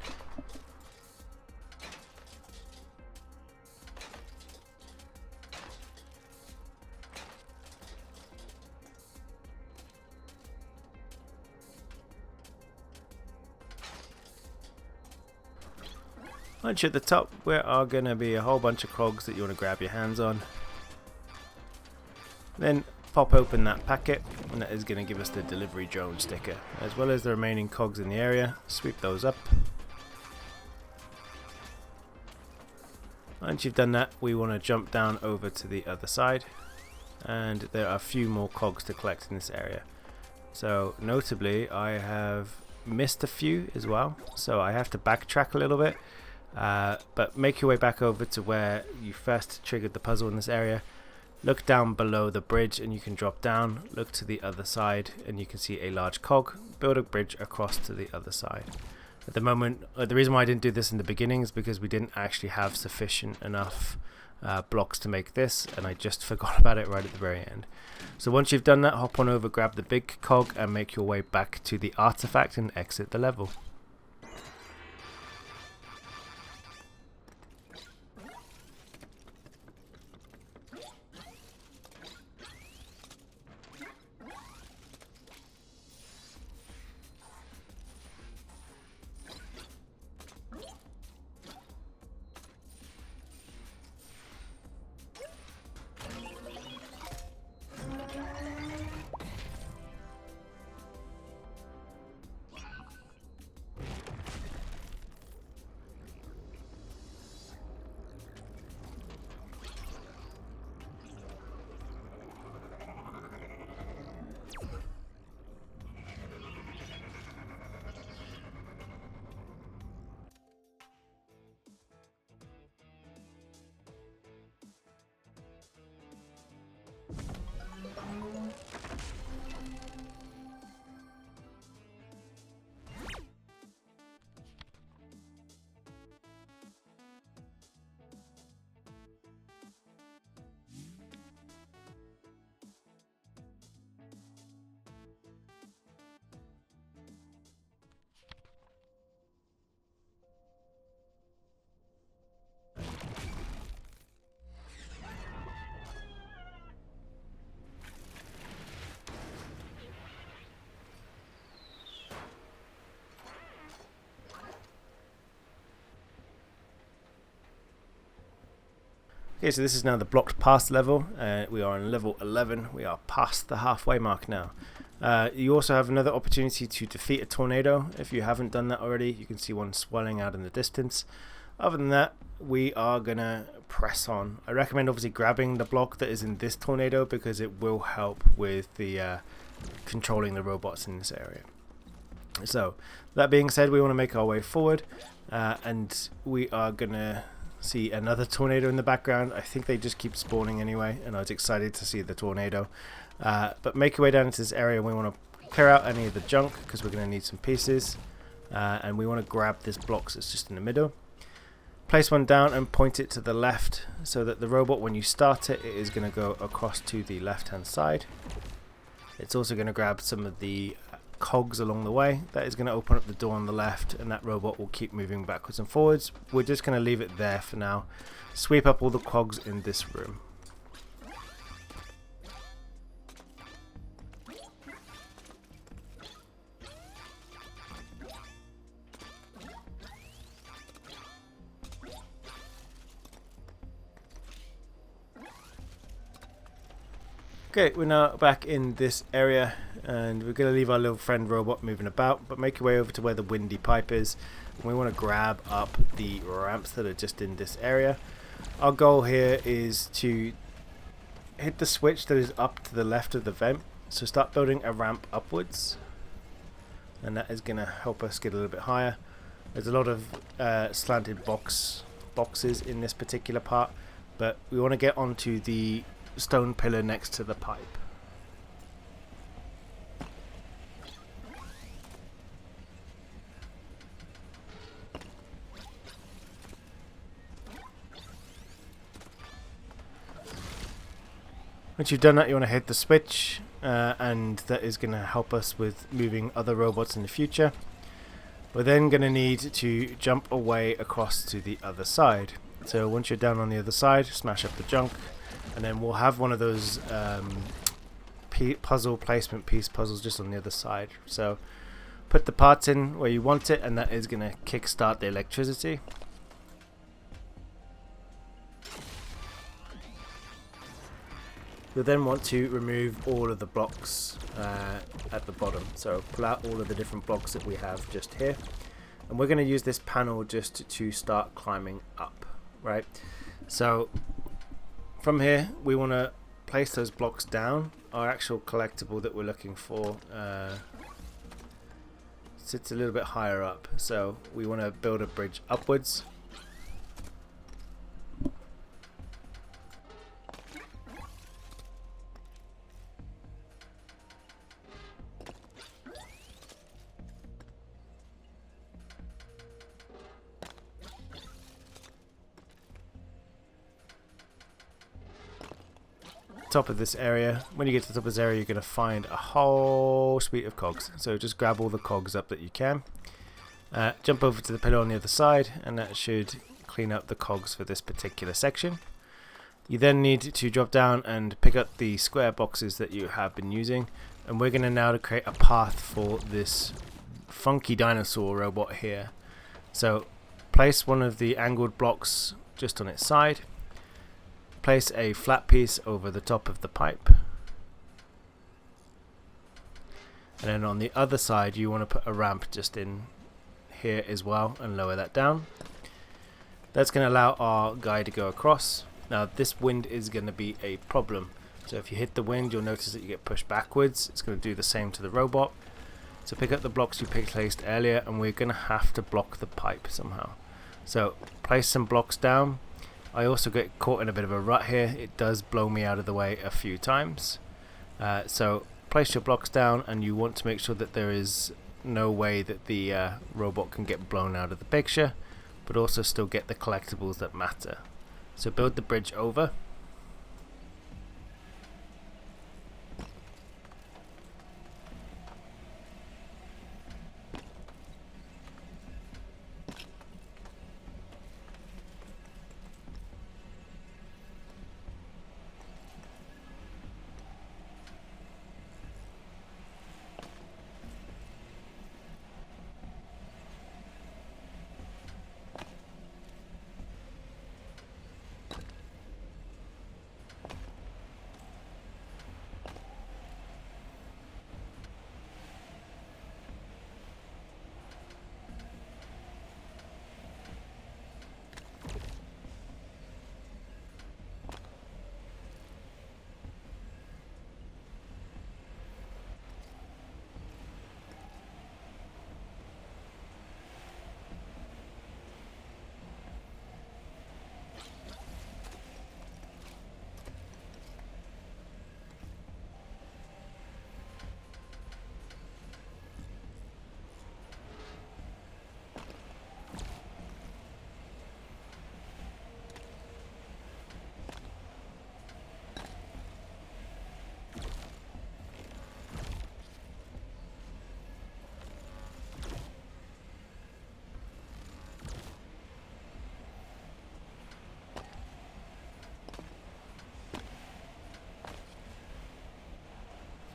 Once you're at the top, there are going to be a whole bunch of cogs that you want to grab your hands on. Then pop open that packet, and that is going to give us the delivery drone sticker, as well as the remaining cogs in the area. Sweep those up. Once you've done that, we want to jump down over to the other side, and there are a few more cogs to collect in this area. So notably, I have missed a few as well, so I have to backtrack a little bit. But make your way back over to where you first triggered the puzzle in this area. Look down below the bridge and you can drop down. Look to the other side and you can see a large cog. Build a bridge across to the other side. At the moment, the reason why I didn't do this in the beginning is because we didn't actually have sufficient enough blocks to make this, and I just forgot about it right at the very end. So once you've done that, hop on over, grab the big cog and make your way back to the artifact and exit the level. Okay, so this is now the blocked pass level. We are on level 11. We are past the halfway mark now. You also have another opportunity to defeat a tornado. If you haven't done that already, you can see one swelling out in the distance. Other than that, we are going to press on. I recommend obviously grabbing the block that is in this tornado because it will help with the controlling the robots in this area. So, that being said, we want to make our way forward, and we are going to see another tornado in the background. I think they just keep spawning anyway, and I was excited to see the tornado. But make your way down into this area, and we want to clear out any of the junk because we're going to need some pieces, and we want to grab this block that's just in the middle. Place one down and point it to the left so that the robot, when you start it, it is going to go across to the left hand side. It's also going to grab some of the cogs along the way. That is going to open up the door on the left, and that robot will keep moving backwards and forwards. We're just going to leave it there for now. Sweep up all the cogs in this room. Okay, we're now back in this area, and we're going to leave our little friend robot moving about, but make your way over to where the windy pipe is. And we want to grab up the ramps that are just in this area. Our goal here is to hit the switch that is up to the left of the vent, so start building a ramp upwards, and that is going to help us get a little bit higher. There's a lot of slanted boxes in this particular part, but we want to get onto the stone pillar next to the pipe. Once you've done that, you want to hit the switch, and that is going to help us with moving other robots in the future. We're then going to need to jump away across to the other side. So once you're down on the other side, smash up the junk, and then we'll have one of those puzzle placement piece puzzles just on the other side. So put the parts in where you want it, and that is going to kickstart the electricity. You'll then want to remove all of the blocks at the bottom. So pull out all of the different blocks that we have just here, and we're going to use this panel just to start climbing up, right? So from here, we want to place those blocks down. Our actual collectible that we're looking for sits a little bit higher up, so we want to build a bridge upwards. Top of this area. When you get to the top of this area, you're going to find a whole suite of cogs, so just grab all the cogs up that you can. Jump over to the pillar on the other side, and that should clean up the cogs for this particular section. You then need to drop down and pick up the square boxes that you have been using, and we're going to now create a path for this funky dinosaur robot here. So place one of the angled blocks just on its side. Place a flat piece over the top of the pipe, and then on the other side you want to put a ramp just in here as well and lower that down. That's going to allow our guy to go across. Now this wind is going to be a problem, so if you hit the wind you'll notice that you get pushed backwards. It's going to do the same to the robot. So pick up the blocks you placed earlier, and we're going to have to block the pipe somehow. So place some blocks down. I also get caught in a bit of a rut here. It does blow me out of the way a few times. So place your blocks down, and you want to make sure that there is no way that the robot can get blown out of the picture, but also still get the collectibles that matter. So build the bridge over.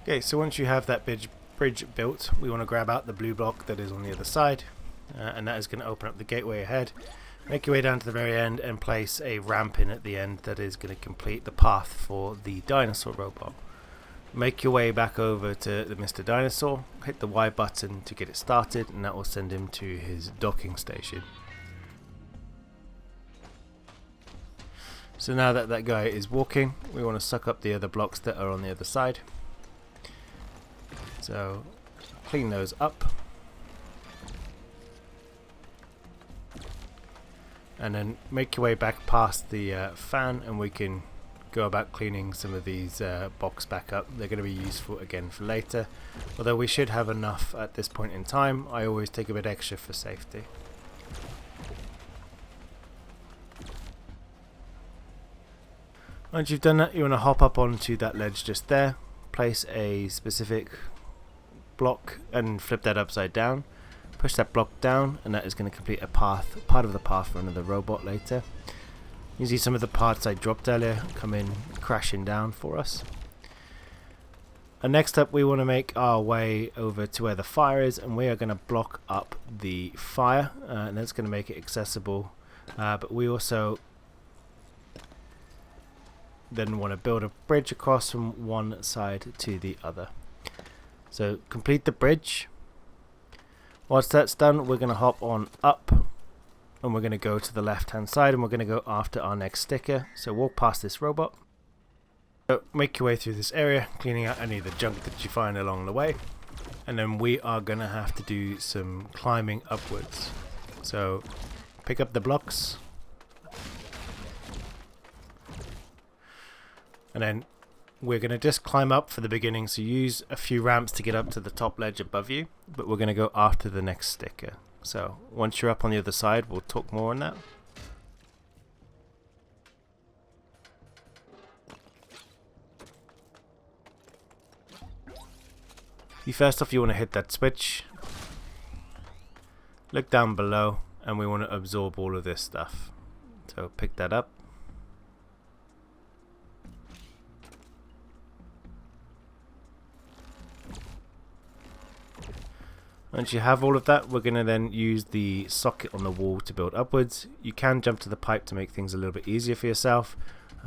Okay, so once you have that bridge built, we want to grab out the blue block that is on the other side, and that is going to open up the gateway ahead. Make your way down to the very end and place a ramp in at the end that is going to complete the path for the dinosaur robot. Make your way back over to the Mr. Dinosaur, hit the Y button to get it started, and that will send him to his docking station. So now that that guy is walking, we want to suck up the other blocks that are on the other side. So clean those up. And then make your way back past the fan, and we can go about cleaning some of these box back up. They're going to be useful again for later, although we should have enough at this point in time. I always take a bit extra for safety. Once you've done that, you want to hop up onto that ledge just there, place a specific block and flip that upside down. Push that block down, and that is going to complete a part of the path for another robot later. You see some of the parts I dropped earlier come in crashing down for us. And next up, we want to make our way over to where the fire is, and we are going to block up the fire, and that's going to make it accessible. But we also then want to build a bridge across from one side to the other. So complete the bridge. Once that's done, we're going to hop on up, and we're going to go to the left hand side, and we're going to go after our next sticker. So walk past this robot. So make your way through this area, cleaning out any of the junk that you find along the way. And then we are going to have to do some climbing upwards. So pick up the blocks. And then we're going to just climb up for the beginning, so use a few ramps to get up to the top ledge above you, but we're going to go after the next sticker. So once you're up on the other side, we'll talk more on that. First off, you want to hit that switch, look down below, and we want to absorb all of this stuff. So pick that up. Once you have all of that, we're going to then use the socket on the wall to build upwards. You can jump to the pipe to make things a little bit easier for yourself,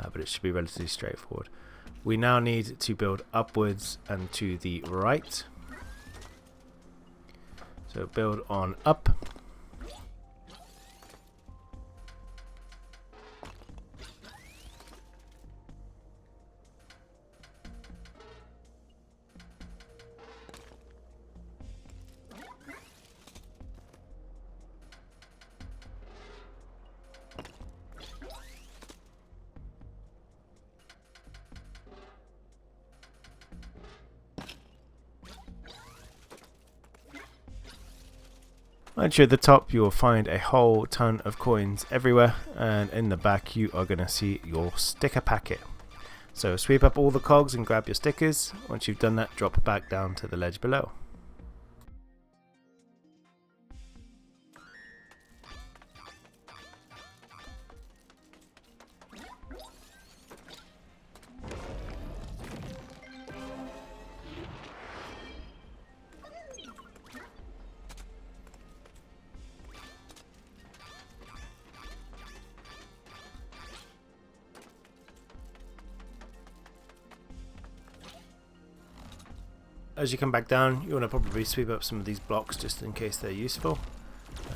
but it should be relatively straightforward. We now need to build upwards and to the right. So build on up. Once you're at the top, you will find a whole ton of coins everywhere, and in the back you are going to see your sticker packet. So sweep up all the cogs and grab your stickers. Once you've done that, drop back down to the ledge below. As you come back down, you want to probably sweep up some of these blocks just in case they're useful.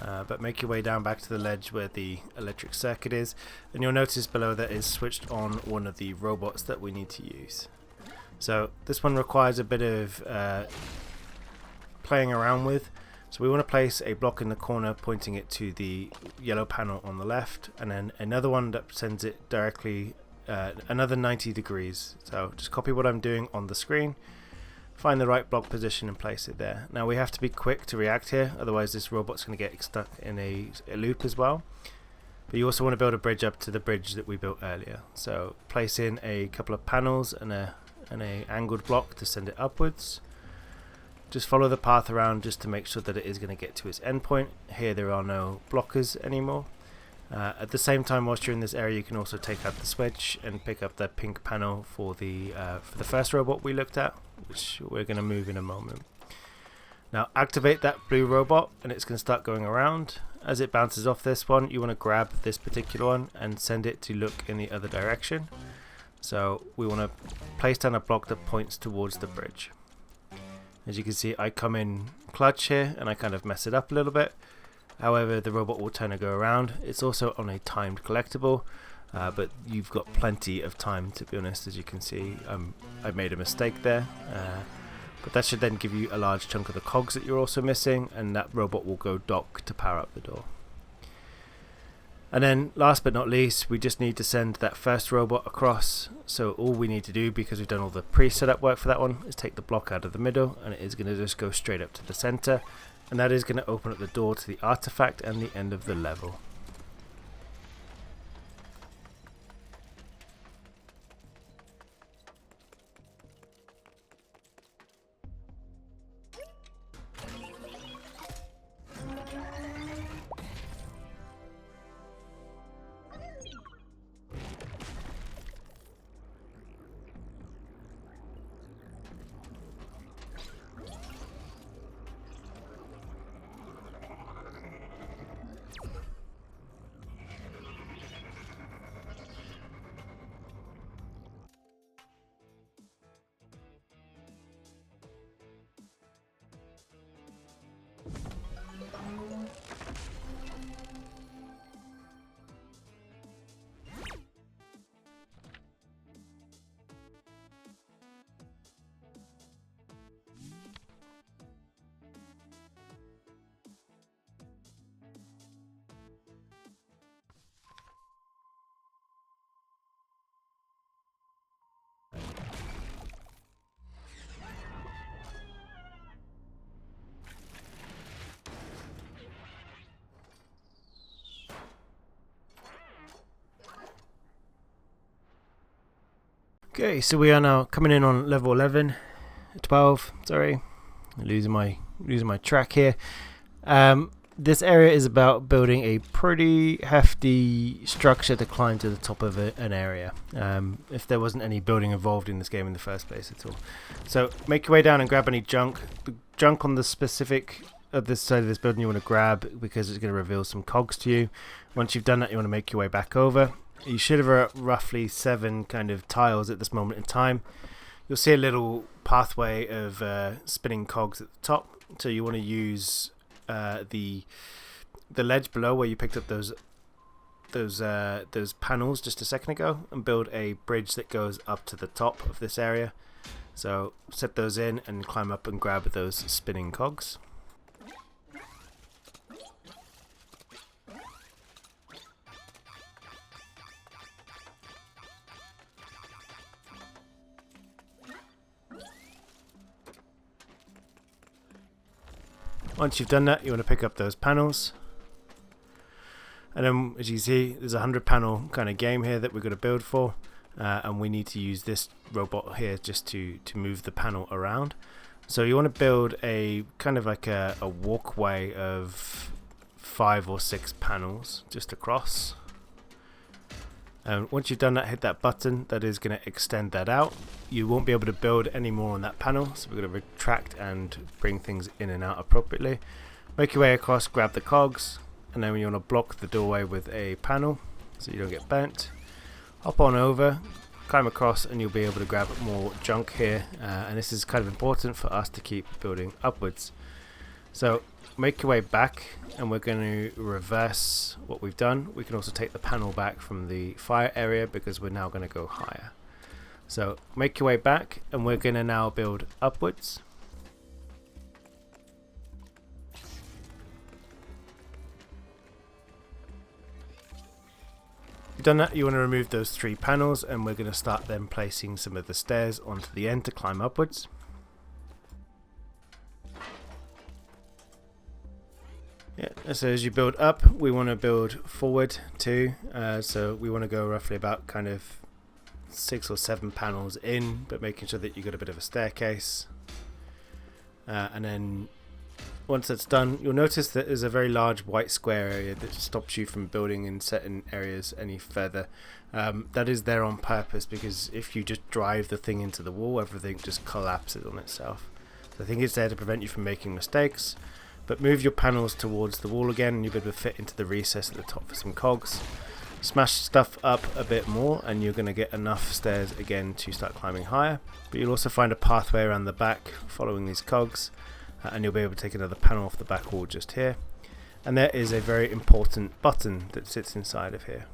But make your way down back to the ledge where the electric circuit is, and you'll notice below that is switched on one of the robots that we need to use. So this one requires a bit of playing around with. So we want to place a block in the corner pointing it to the yellow panel on the left, and then another one that sends it directly another 90 degrees. So just copy what I'm doing on the screen. Find the right block position and place it there. Now we have to be quick to react here, otherwise this robot's going to get stuck in a loop as well. But you also want to build a bridge up to the bridge that we built earlier. So place in a couple of panels and a angled block to send it upwards. Just follow the path around just to make sure that it is going to get to its endpoint. Here there are no blockers anymore. At the same time, whilst you're in this area, you can also take out the switch and pick up the pink panel for the first robot we looked at, which we're going to move in a moment. Now activate that blue robot and it's going to start going around. As it bounces off this one, you want to grab this particular one and send it to look in the other direction. So we want to place down a block that points towards the bridge. As you can see, I come in clutch here and I kind of mess it up a little bit. However, the robot will turn and go around. It's also on a timed collectible, but you've got plenty of time, to be honest. As you can see, I made a mistake there, but that should then give you a large chunk of the cogs that you're also missing, and that robot will go dock to power up the door. And then last but not least, we just need to send that first robot across. So all we need to do, because we've done all the pre-setup work for that one, is take the block out of the middle, and it is going to just go straight up to the center. And that is going to open up the door to the artifact and the end of the level. Okay, so we are now coming in on level 12. Sorry, losing my track here. This area is about building a pretty hefty structure to climb to the top of an area. If there wasn't any building involved in this game in the first place at all. So make your way down and grab any junk. The junk on the specific of this side of this building you want to grab because it's going to reveal some cogs to you. Once you've done that, you want to make your way back over. You should have roughly 7 kind of tiles at this moment in time. You'll see a little pathway of spinning cogs at the top. So you want to use the ledge below where you picked up those panels just a second ago and build a bridge that goes up to the top of this area. So set those in and climb up and grab those spinning cogs. Once you've done that, you want to pick up those panels, and then as you see, there's a 100 panel kind of game here that we're going to build for, and we need to use this robot here just to move the panel around. So you want to build a kind of like a walkway of 5 or 6 panels just across. And once you've done that, hit that button. That is going to extend that out. You won't be able to build any more on that panel, so we're going to retract and bring things in and out appropriately. Make your way across, grab the cogs, and then you want to block the doorway with a panel so you don't get burnt. Hop on over, climb across, and you'll be able to grab more junk here. And this is kind of important for us to keep building upwards. So make your way back, and we're going to reverse what we've done. We can also take the panel back from the fire area because we're now going to go higher. So make your way back, and we're going to now build upwards. You've done that, you want to remove those 3 panels, and we're going to start then placing some of the stairs onto the end to climb upwards. Yeah, so as you build up, we want to build forward too. So we want to go roughly about kind of 6 or 7 panels in, but making sure that you've got a bit of a staircase. And then Once that's done, you'll notice that there's a very large white square area that stops you from building in certain areas any further. That is there on purpose, because if you just drive the thing into the wall, everything just collapses on itself. So I think it's there to prevent you from making mistakes. But move your panels towards the wall again, and you'll be able to fit into the recess at the top for some cogs. Smash stuff up a bit more, and you're going to get enough stairs again to start climbing higher. But you'll also find a pathway around the back following these cogs, and you'll be able to take another panel off the back wall just here. And there is a very important button that sits inside of here.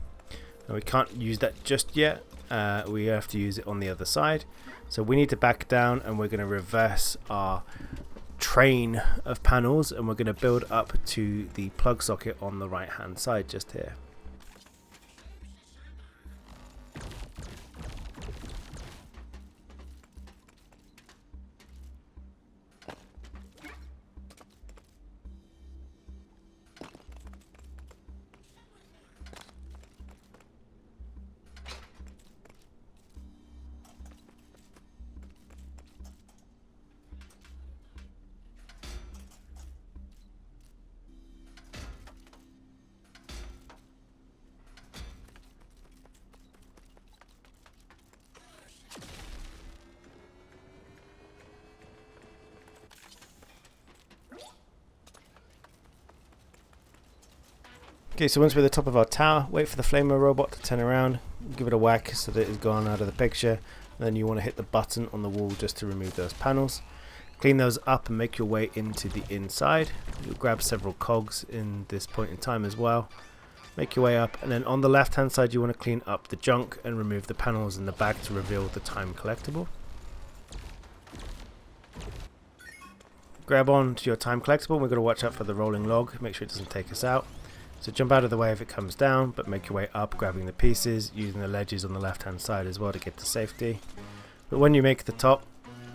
Now we can't use that just yet, we have to use it on the other side. So we need to back down, and we're going to reverse our train of panels, and we're going to build up to the plug socket on the right hand side just here. Okay, so once we're at the top of our tower, wait for the flamer robot to turn around, give it a whack so that it's gone out of the picture, and then you want to hit the button on the wall just to remove those panels. Clean those up and make your way into the inside. You'll grab several cogs in this point in time as well. Make your way up, and then on the left hand side you want to clean up the junk and remove the panels in the back to reveal the time collectible. Grab on to your time collectible. We've got to watch out for the rolling log, make sure it doesn't take us out. So jump out of the way if it comes down, but make your way up, grabbing the pieces, using the ledges on the left hand side as well to get to safety. But when you make the top,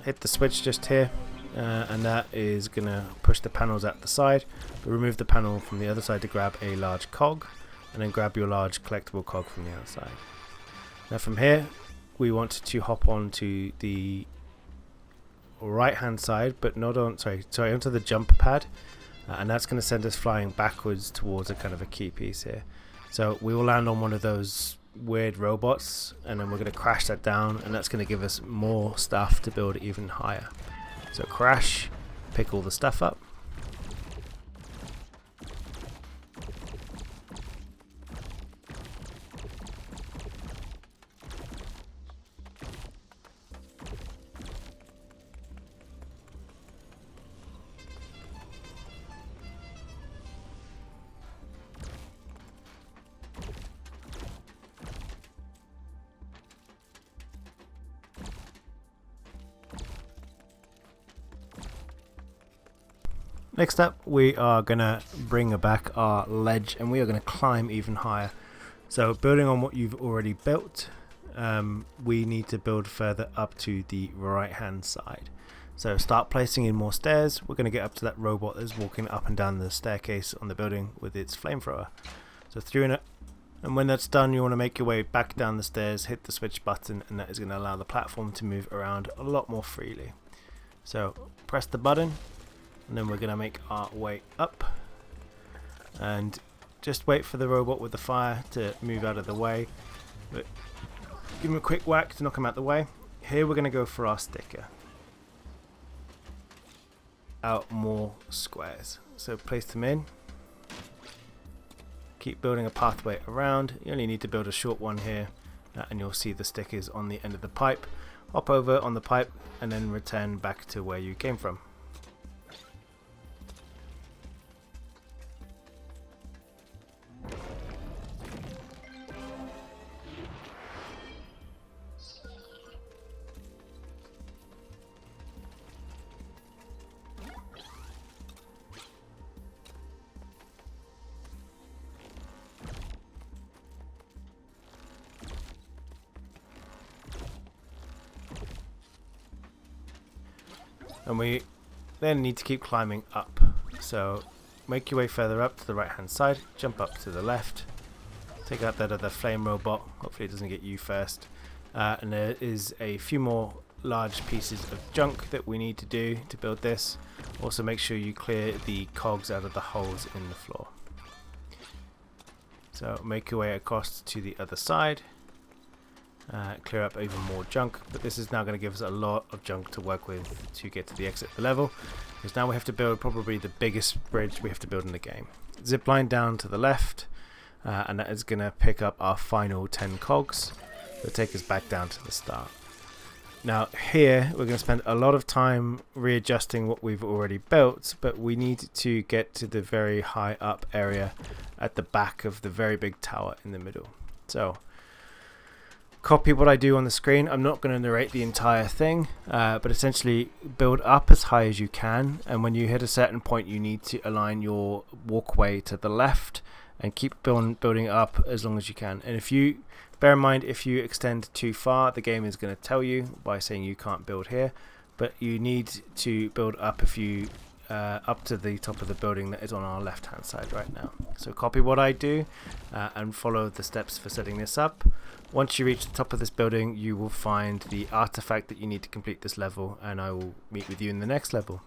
hit the switch just here, and that is going to push the panels out the side. But remove the panel from the other side to grab a large cog, and then grab your large collectible cog from the outside. Now from here, we want to hop on to the right hand side, but not on, onto the jump pad. And that's going to send us flying backwards towards a kind of a key piece here. So we will land on one of those weird robots, and then we're going to crash that down, and that's going to give us more stuff to build even higher. So crash, pick all the stuff up. Next up, we are going to bring back our ledge, and we are going to climb even higher. So building on what you've already built, we need to build further up to the right hand side. So start placing in more stairs. We're going to get up to that robot that's walking up and down the staircase on the building with its flamethrower. So through in it, and when that's done, you want to make your way back down the stairs, hit the switch button, and that is going to allow the platform to move around a lot more freely. So press the button, and then we're going to make our way up, and just wait for the robot with the fire to move out of the way, but give him a quick whack to knock him out the way. Here we're going to go for our sticker. Out more squares, so place them in, keep building a pathway around. You only need to build a short one here, and you'll see the stickers on the end of the pipe. Hop over on the pipe and then return back to where you came from. And we then need to keep climbing up. So make your way further up to the right hand side, jump up to the left, take out that other flame robot, hopefully it doesn't get you first. And there is a few more large pieces of junk that we need to do to build this. Also make sure you clear the cogs out of the holes in the floor. So make your way across to the other side, clear up even more junk, but this is now going to give us a lot of junk to work with to get to the exit of the level, because now we have to build probably the biggest bridge we have to build in the game. Zip line down to the left, and that is going to pick up our final 10 cogs that take us back down to the start. Now here we're going to spend a lot of time readjusting what we've already built, but we need to get to the very high up area at the back of the very big tower in the middle. So copy what I do on the screen. I'm not going to narrate the entire thing, but essentially build up as high as you can, and when you hit a certain point you need to align your walkway to the left and keep building up as long as you can. And if you bear in mind, if you extend too far, the game is going to tell you by saying you can't build here, but you need to build up if you up to the top of the building that is on our left hand side right now. So copy what I do and follow the steps for setting this up. Once you reach the top of this building, you will find the artifact that you need to complete this level, and I will meet with you in the next level.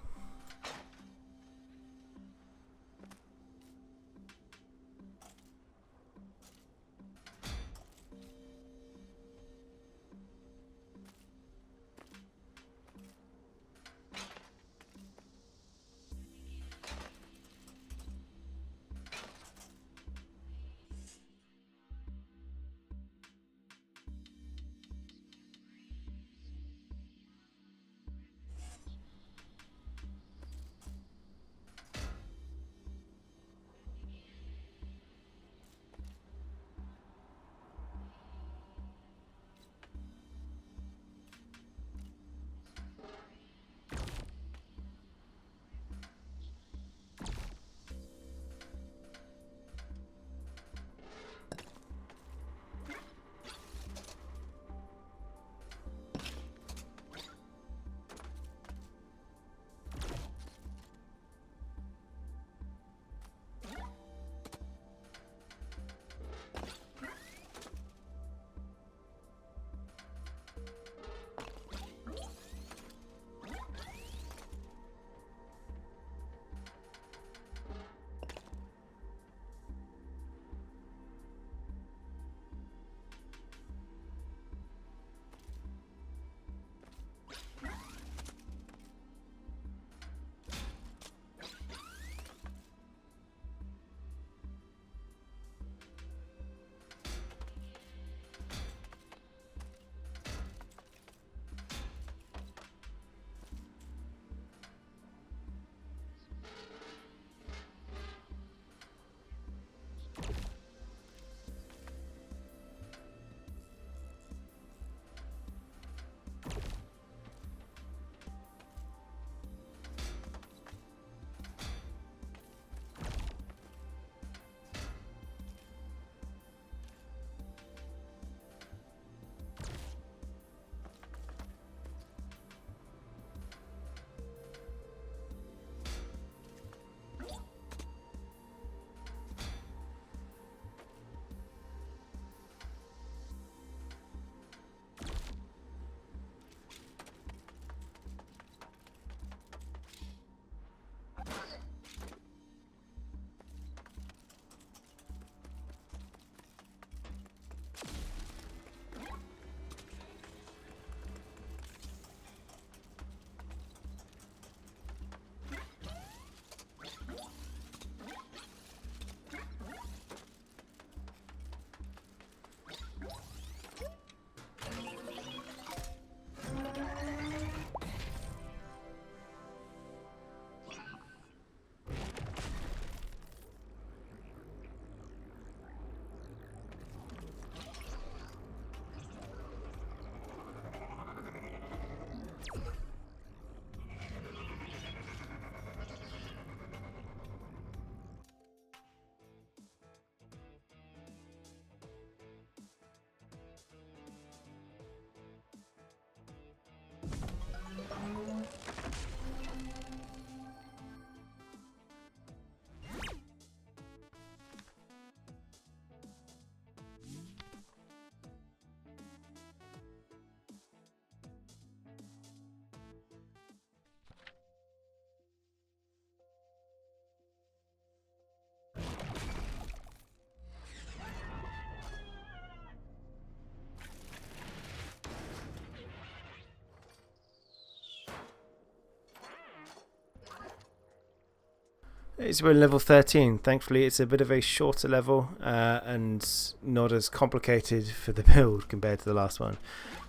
We're in level 13. Thankfully, it's a bit of a shorter level and not as complicated for the build compared to the last one.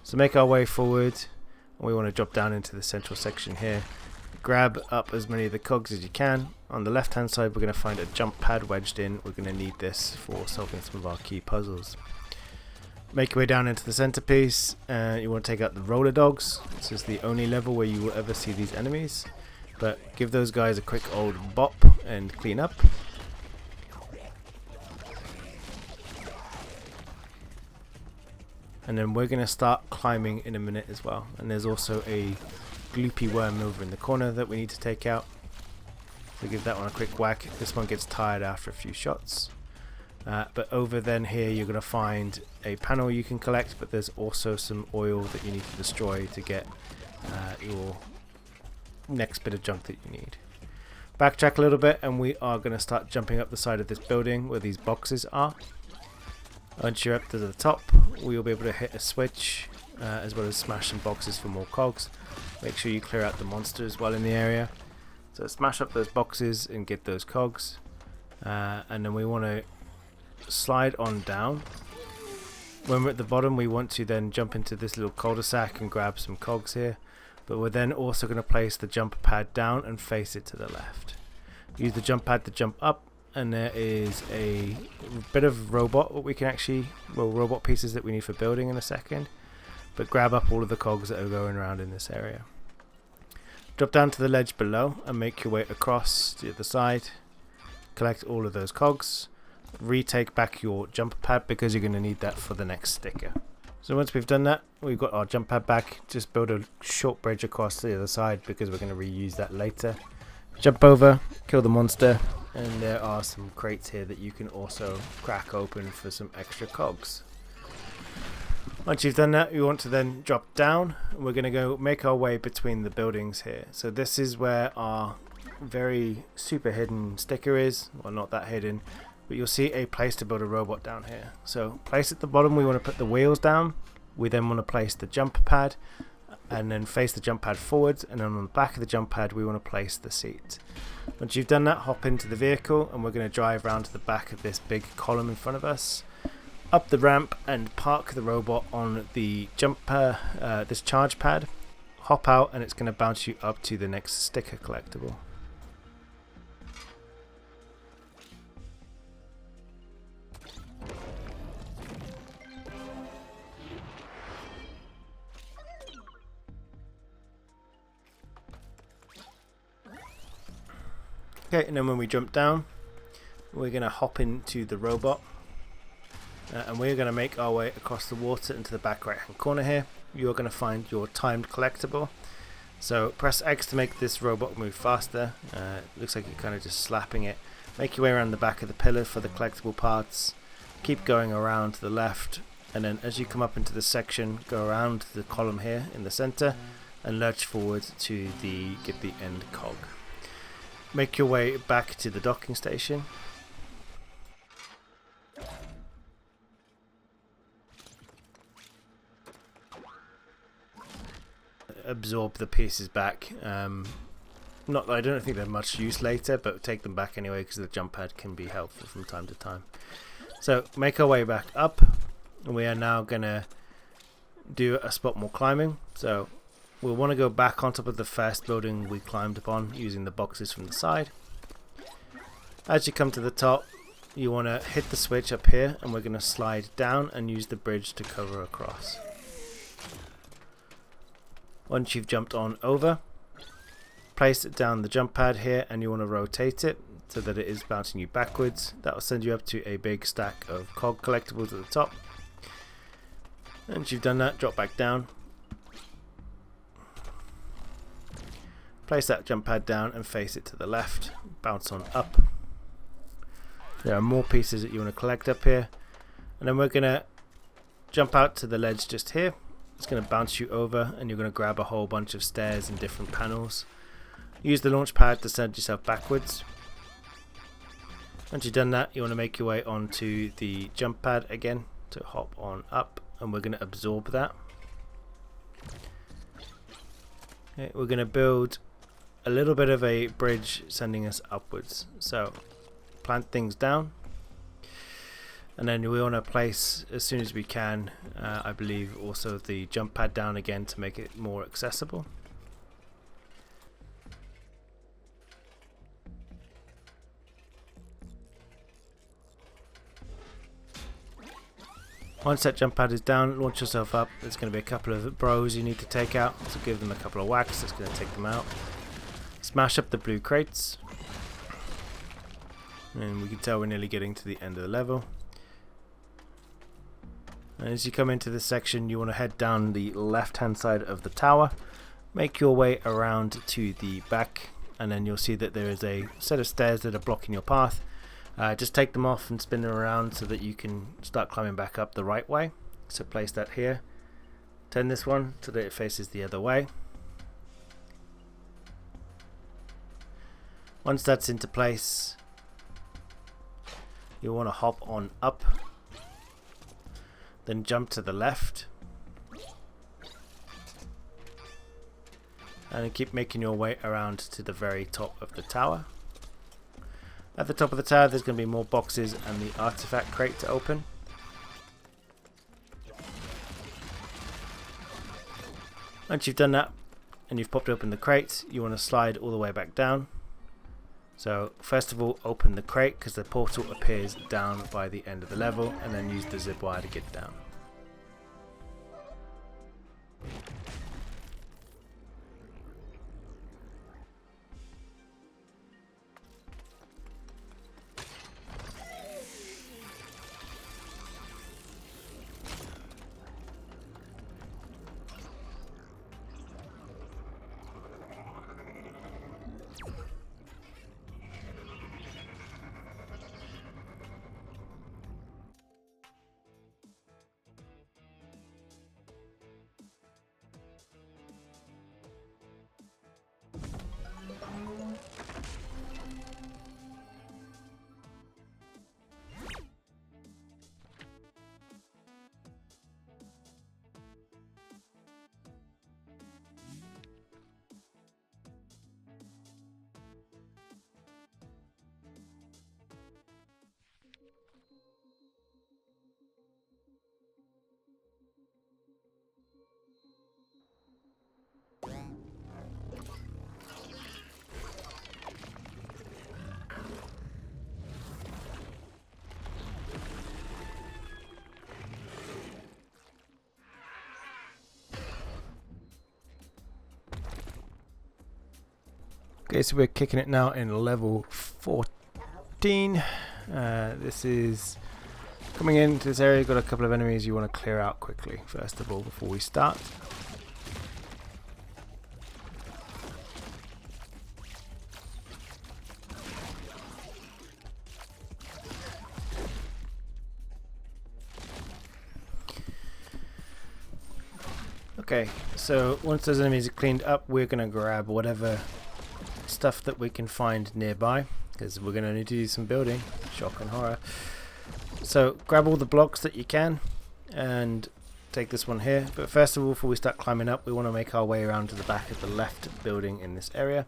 So make our way forward. We want to drop down into the central section here. Grab up as many of the cogs as you can. On the left hand side, we're going to find a jump pad wedged in. We're going to need this for solving some of our key puzzles. Make your way down into the centerpiece. You want to take out the roller dogs. This is the only level where you will ever see these enemies. But give those guys a quick old bop and clean up. And then we're going to start climbing in a minute as well. And there's also a gloopy worm over in the corner that we need to take out. So give that one a quick whack. This one gets tired after a few shots. But over then here you're going to find a panel you can collect, but there's also some oil that you need to destroy to get your next bit of junk that you need. Backtrack a little bit and we are going to start jumping up the side of this building where these boxes are. Once you're up to the top, we'll be able to hit a switch as well as smash some boxes for more cogs. Make sure you clear out the monster as well in the area. So smash up those boxes and get those cogs. And then we want to slide on down. When we're at the bottom, we want to then jump into this little cul-de-sac and grab some cogs here. But we're then also going to place the jump pad down and face it to the left. Use the jump pad to jump up, and there is a bit of robot robot pieces that we need for building in a second. But grab up all of the cogs that are going around in this area. Drop down to the ledge below and make your way across to the other side. Collect all of those cogs. Retake back your jump pad because you're going to need that for the next sticker. So once we've done that, we've got our jump pad back. Just build a short bridge across to the other side because we're going to reuse that later. Jump over, kill the monster, and there are some crates here that you can also crack open for some extra cogs. Once you've done that, you want to then drop down. We're going to go make our way between the buildings here. So this is where our very super hidden sticker is. Well, not that hidden, but you'll see a place to build a robot down here. So place at the bottom, we want to put the wheels down. We then want to place the jump pad and then face the jump pad forwards, and then on the back of the jump pad we want to place the seat. Once you've done that, hop into the vehicle and we're going to drive around to the back of this big column in front of us, up the ramp and park the robot on the this charge pad. Hop out and it's going to bounce you up to the next sticker collectible. Okay, and then when we jump down, we're going to hop into the robot and we're going to make our way across the water into the back right hand corner here. You're going to find your timed collectible. So press X to make this robot move faster. Looks like you're kind of just slapping it. Make your way around the back of the pillar for the collectible parts. Keep going around to the left, and then as you come up into the section, go around the column here in the center and lurch forward to get the end cog. Make your way back to the docking station. Absorb the pieces back. I don't think they're much use later, but take them back anyway because the jump pad can be helpful from time to time. So make our way back up, and we are now gonna do a spot more climbing. So we'll want to go back on top of the first building we climbed upon using the boxes from the side. As you come to the top, you want to hit the switch up here, and we're going to slide down and use the bridge to cover across. Once you've jumped on over, place it down the jump pad here, and you want to rotate it so that it is bouncing you backwards. That will send you up to a big stack of cog collectibles at the top. Once you've done that, drop back down. Place that jump pad down and face it to the left. Bounce on up. There are more pieces that you want to collect up here. And then we're going to jump out to the ledge just here. It's going to bounce you over, and you're going to grab a whole bunch of stairs and different panels. Use the launch pad to send yourself backwards. Once you've done that, you want to make your way onto the jump pad again to hop on up, and we're going to absorb that. Okay, we're going to build a little bit of a bridge sending us upwards. So plant things down, and then we want to place, as soon as we can, I believe also the jump pad down again to make it more accessible. Once that jump pad is down, launch yourself up. There's going to be a couple of bros you need to take out, so give them a couple of whacks. That's going to take them out. Smash up the blue crates, and we can tell we're nearly getting to the end of the level. And as you come into this section, you want to head down the left hand side of the tower, make your way around to the back, and then you'll see that there is a set of stairs that are blocking your path. Just take them off and spin them around so that you can start climbing back up the right way. So place that here, turn this one so that it faces the other way. Once that's into place, you want to hop on up, then jump to the left, and keep making your way around to the very top of the tower. At the top of the tower there's going to be more boxes and the artifact crate to open. Once you've done that and you've popped open the crate, you want to slide all the way back down. So first of all, open the crate because the portal appears down by the end of the level, and then use the zip wire to get down. Okay, so we're kicking it now in level 14. This is coming into this area. You've got a couple of enemies you want to clear out quickly, first of all, before we start. Okay, so once those enemies are cleaned up, we're going to grab whatever stuff that we can find nearby, because we're going to need to do some building. Shock and horror. So grab all the blocks that you can and take this one here. But first of all, before we start climbing up, we want to make our way around to the back of the left building in this area.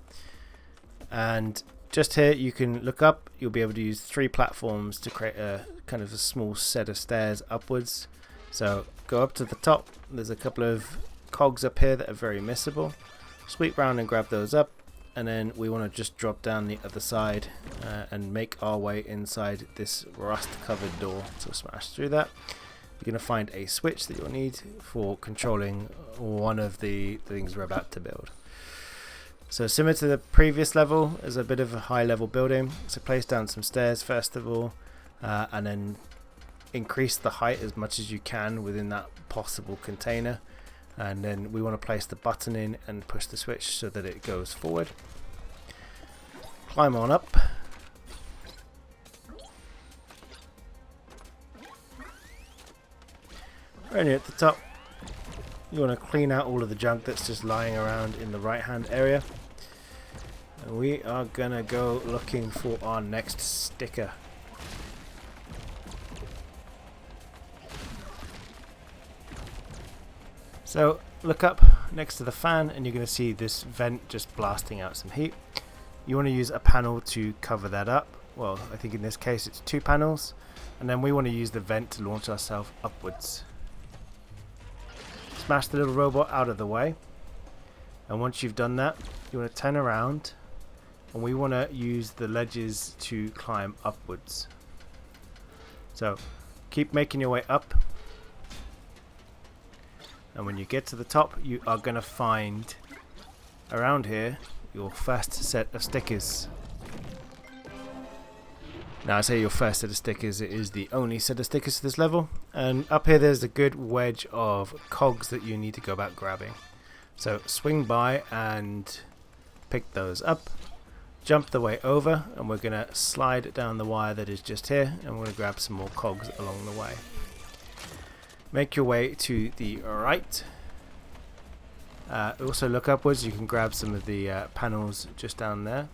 And just here you can look up. You'll be able to use 3 platforms to create a kind of a small set of stairs upwards. So go up to the top. There's a couple of cogs up here that are very missable. Sweep round and grab those up. And then we want to just drop down the other side and make our way inside this rust covered door. So smash through that. You're going to find a switch that you'll need for controlling one of the things we're about to build. So similar to the previous level, there's a bit of a high level building. So place down some stairs first of all, and then increase the height as much as you can within that possible container. And then we want to place the button in and push the switch so that it goes forward. Climb on up. Right near at the top, you want to clean out all of the junk that's just lying around in the right hand area. And we are going to go looking for our next sticker. So look up next to the fan and you're going to see this vent just blasting out some heat. You want to use a panel to cover that up. Well, I think in this case it's 2 panels, and then we want to use the vent to launch ourselves upwards. Smash the little robot out of the way, and once you've done that you want to turn around and we want to use the ledges to climb upwards. So keep making your way up, and when you get to the top you are going to find around here your first set of stickers. Now I say your first set of stickers, it is the only set of stickers for this level, and up here there's a good wedge of cogs that you need to go about grabbing. So swing by and pick those up, jump the way over, and we're going to slide down the wire that is just here, and we're going to grab some more cogs along the way. Make your way to the right. Also look upwards, you can grab some of the panels just down there.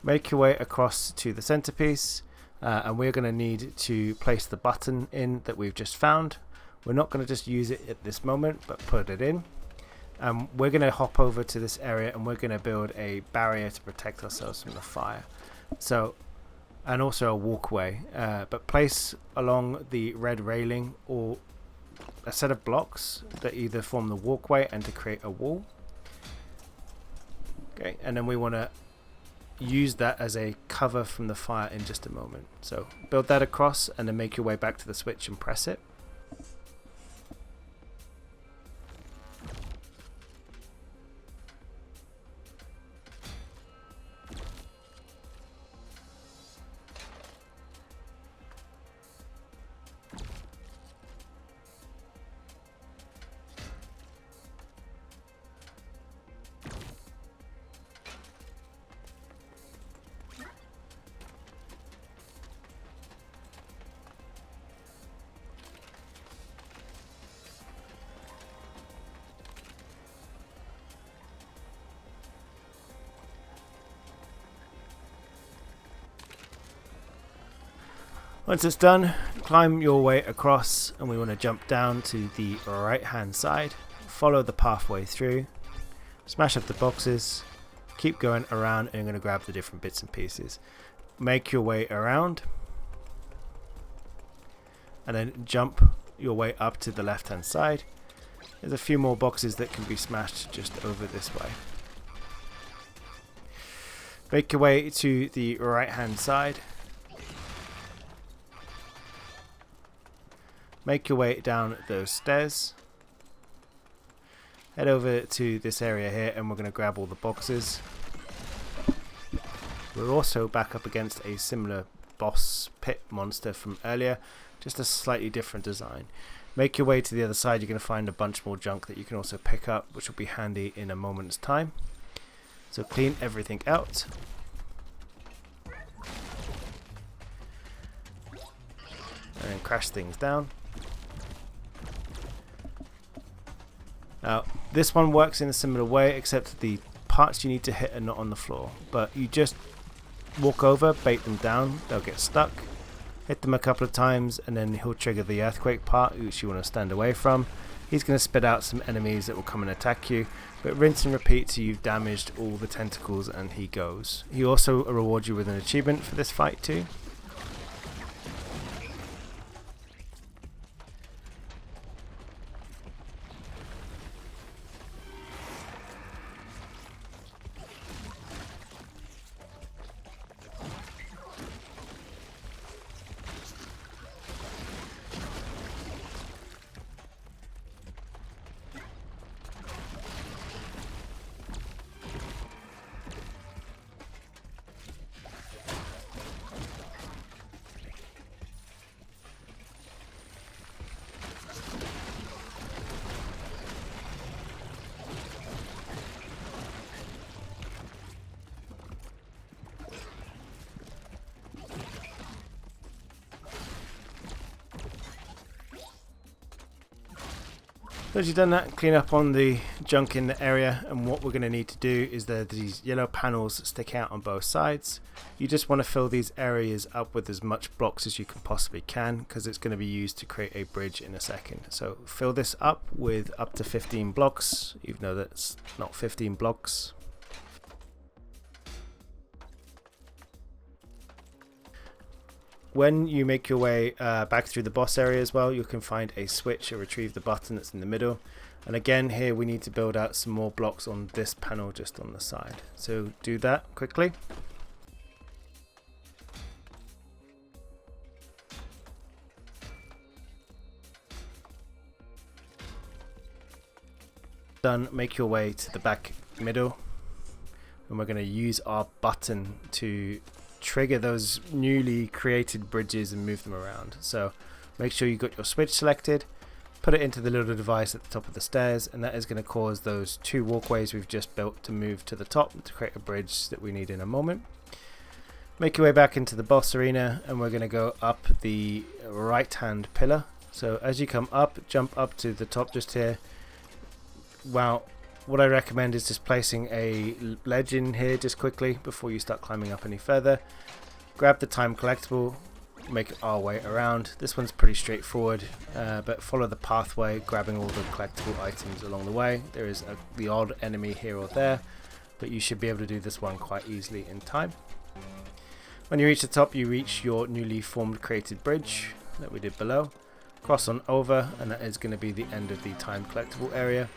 Make your way across to the centerpiece, and we're going to need to place the button in that we've just found. We're not going to just use it at this moment, but put it in. We're going to hop over to this area and we're going to build a barrier to protect ourselves from the fire. So, and also a walkway, but place along the red railing or a set of blocks that either form the walkway and to create a wall. Okay, and then we want to use that as a cover from the fire in just a moment. So build that across and then make your way back to the switch and press it. Once it's done, climb your way across, and we want to jump down to the right hand side, follow the pathway through, smash up the boxes, keep going around, and you're going to grab the different bits and pieces. Make your way around and then jump your way up to the left hand side. There's a few more boxes that can be smashed just over this way. Make your way to the right hand side. Make your way down those stairs. Head over to this area here and we're going to grab all the boxes. We're also back up against a similar boss pit monster from earlier, just a slightly different design. Make your way to the other side, you're going to find a bunch more junk that you can also pick up, which will be handy in a moment's time. So clean everything out. And then crash things down. Now, this one works in a similar way, except the parts you need to hit are not on the floor. But you just walk over, bait them down, they'll get stuck. Hit them a couple of times, and then he'll trigger the earthquake part, which you want to stand away from. He's going to spit out some enemies that will come and attack you. But rinse and repeat till you've damaged all the tentacles and he goes. He also rewards you with an achievement for this fight too. Once you've done that, clean up on the junk in the area, and what we're going to need to do is these yellow panels that stick out on both sides. You just want to fill these areas up with as much blocks as you can possibly can, because it's going to be used to create a bridge in a second. So fill this up with up to 15 blocks, even though that's not 15 blocks. When you make your way back through the boss area as well, you can find a switch or retrieve the button that's in the middle. And again, here we need to build out some more blocks on this panel just on the side. So do that quickly. Done, make your way to the back middle. And we're going to use our button to trigger those newly created bridges and move them around. So make sure you got your switch selected, put it into the little device at the top of the stairs, and that is going to cause those two walkways we've just built to move to the top to create a bridge that we need in a moment. Make your way back into the boss arena, and we're going to go up the right hand pillar. So as you come up, jump up to the top just here. Well, what I recommend is just placing a ledge in here just quickly before you start climbing up any further. Grab the time collectible, make our way around. This one's pretty straightforward, but follow the pathway, grabbing all the collectible items along the way. There is the odd enemy here or there, but you should be able to do this one quite easily in time. When you reach the top, you reach your newly formed created bridge that we did below. Cross on over, and that is going to be the end of the time collectible area.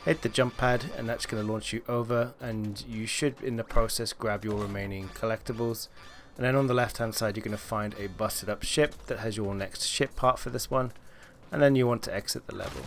Hit the jump pad, and that's going to launch you over, and you should in the process grab your remaining collectibles. And then on the left hand side you're going to find a busted up ship that has your next ship part for this one, and then you want to exit the level.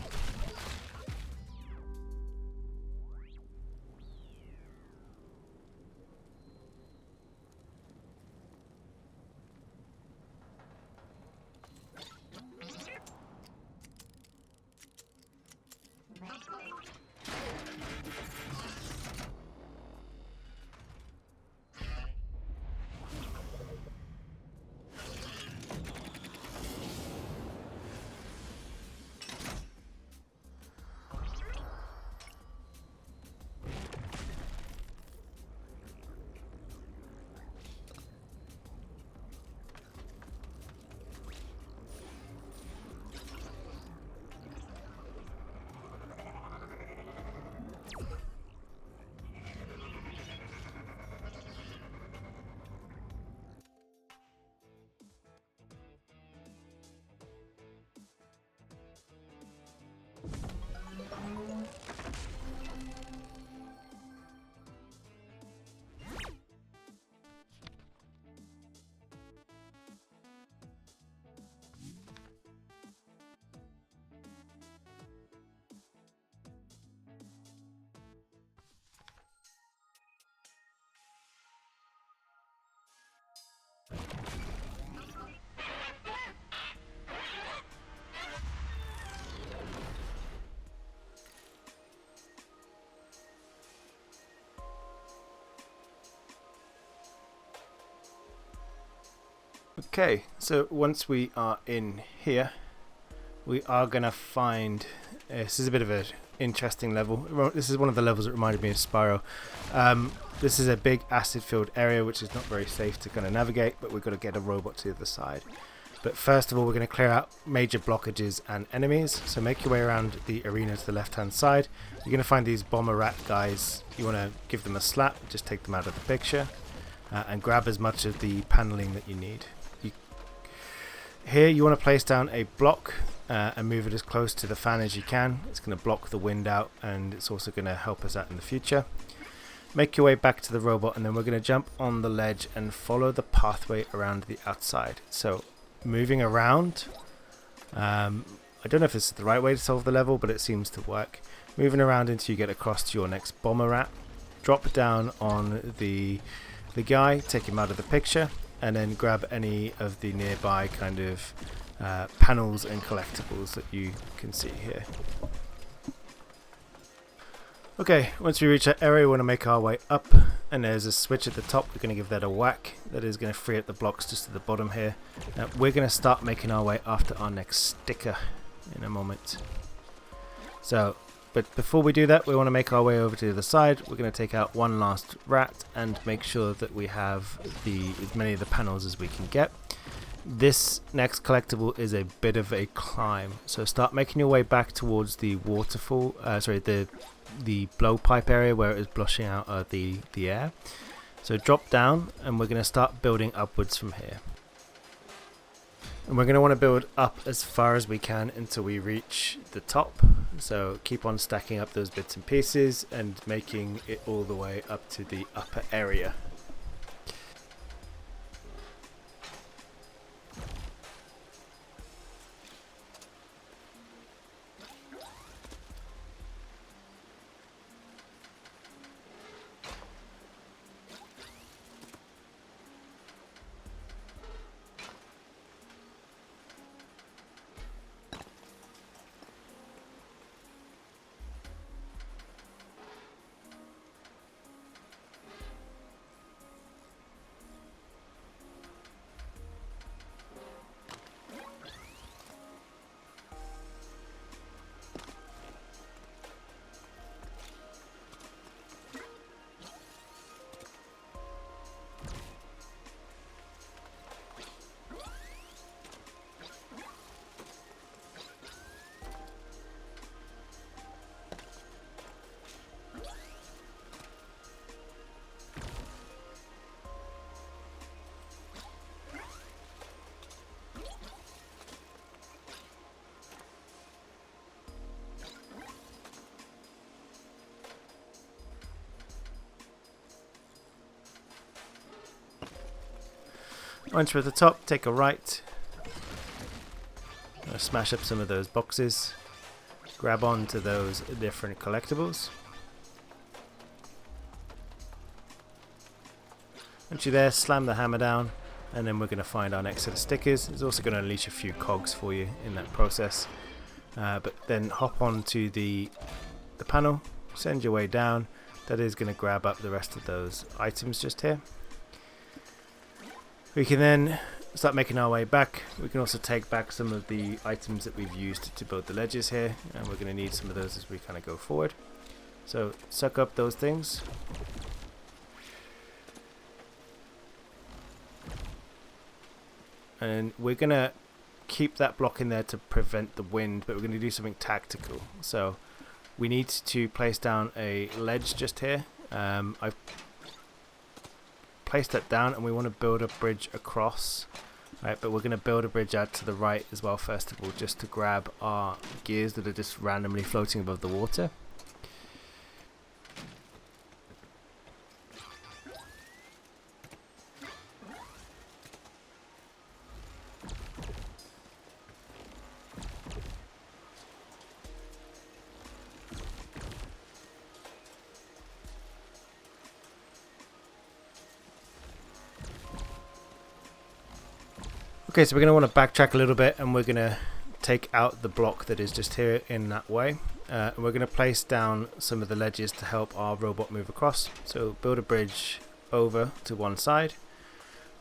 Okay, so once we are in here, we are going to find, this is a bit of an interesting level. This is one of the levels that reminded me of Spyro. This is a big acid filled area which is not very safe to kind of navigate, but we've got to get a robot to the other side. But first of all, we're going to clear out major blockages and enemies. So make your way around the arena to the left hand side. You're going to find these bomber rat guys. You want to give them a slap, just take them out of the picture, and grab as much of the paneling that you need. Here you want to place down a block and move it as close to the fan as you can. It's going to block the wind out, and it's also going to help us out in the future. Make your way back to the robot, and then we're going to jump on the ledge and follow the pathway around the outside. So moving around, I don't know if this is the right way to solve the level, but it seems to work. Moving around until you get across to your next bomber rat. Drop down on the guy, take him out of the picture, and then grab any of the nearby kind of panels and collectibles that you can see here. Okay, once we reach that area, we want to make our way up, and there's a switch at the top. We're going to give that a whack. That is going to free up the blocks just at the bottom here. Now we're going to start making our way after our next sticker in a moment. So, but before we do that, we want to make our way over to the other side. We're going to take out one last rat and make sure that we have as many of the panels as we can get. This next collectible is a bit of a climb, so start making your way back towards the waterfall, the blowpipe area where it is blushing out the air. So drop down and we're going to start building upwards from here. And we're going to want to build up as far as we can until we reach the top. So keep on stacking up those bits and pieces and making it all the way up to the upper area. Once we're at the top, take a right, smash up some of those boxes, grab onto those different collectibles. Once you're there, slam the hammer down, and then we're going to find our next set of stickers. It's also going to unleash a few cogs for you in that process. But then hop onto the panel, send your way down. That is going to grab up the rest of those items just here. We can then start making our way back. We can also take back some of the items that we've used to build the ledges here, and we're going to need some of those as we kind of go forward. So suck up those things. And we're going to keep that block in there to prevent the wind, but we're going to do something tactical. So we need to place down a ledge just here. I've placed that down and we want to build a bridge across. Right, but we're going to build a bridge out to the right as well first of all, just to grab our gears that are just randomly floating above the water. Okay, so we're going to want to backtrack a little bit and we're going to take out the block that is just here in that way. And we're going to place down some of the ledges to help our robot move across. So build a bridge over to one side.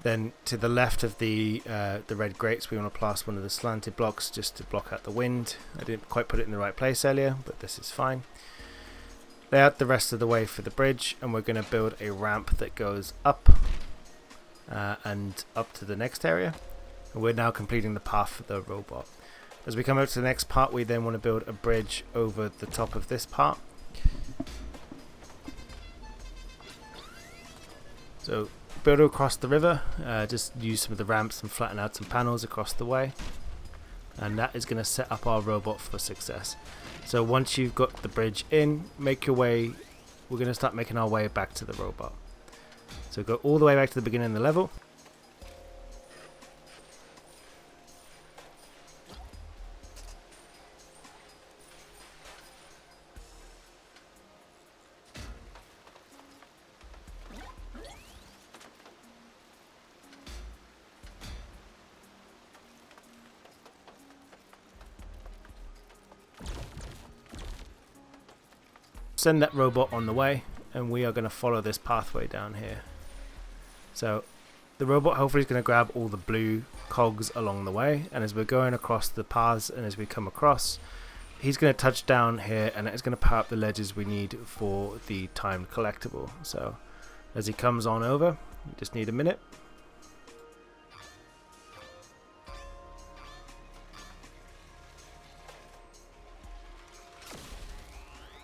Then to the left of the red grates, we want to place one of the slanted blocks just to block out the wind. I didn't quite put it in the right place earlier, but this is fine. Lay out the rest of the way for the bridge, and we're going to build a ramp that goes up and up to the next area. And we're now completing the path for the robot. As we come out to the next part, we then want to build a bridge over the top of this part. So build across the river, just use some of the ramps and flatten out some panels across the way. And that is going to set up our robot for success. So once you've got the bridge in, make your way, we're going to start making our way back to the robot. So go all the way back to the beginning of the level. Send that robot on the way, and we are going to follow this pathway down here. So the robot hopefully is going to grab all the blue cogs along the way, and as we're going across the paths and as we come across, he's going to touch down here, and it's going to power up the ledges we need for the timed collectible. So as he comes on over, you just need a minute.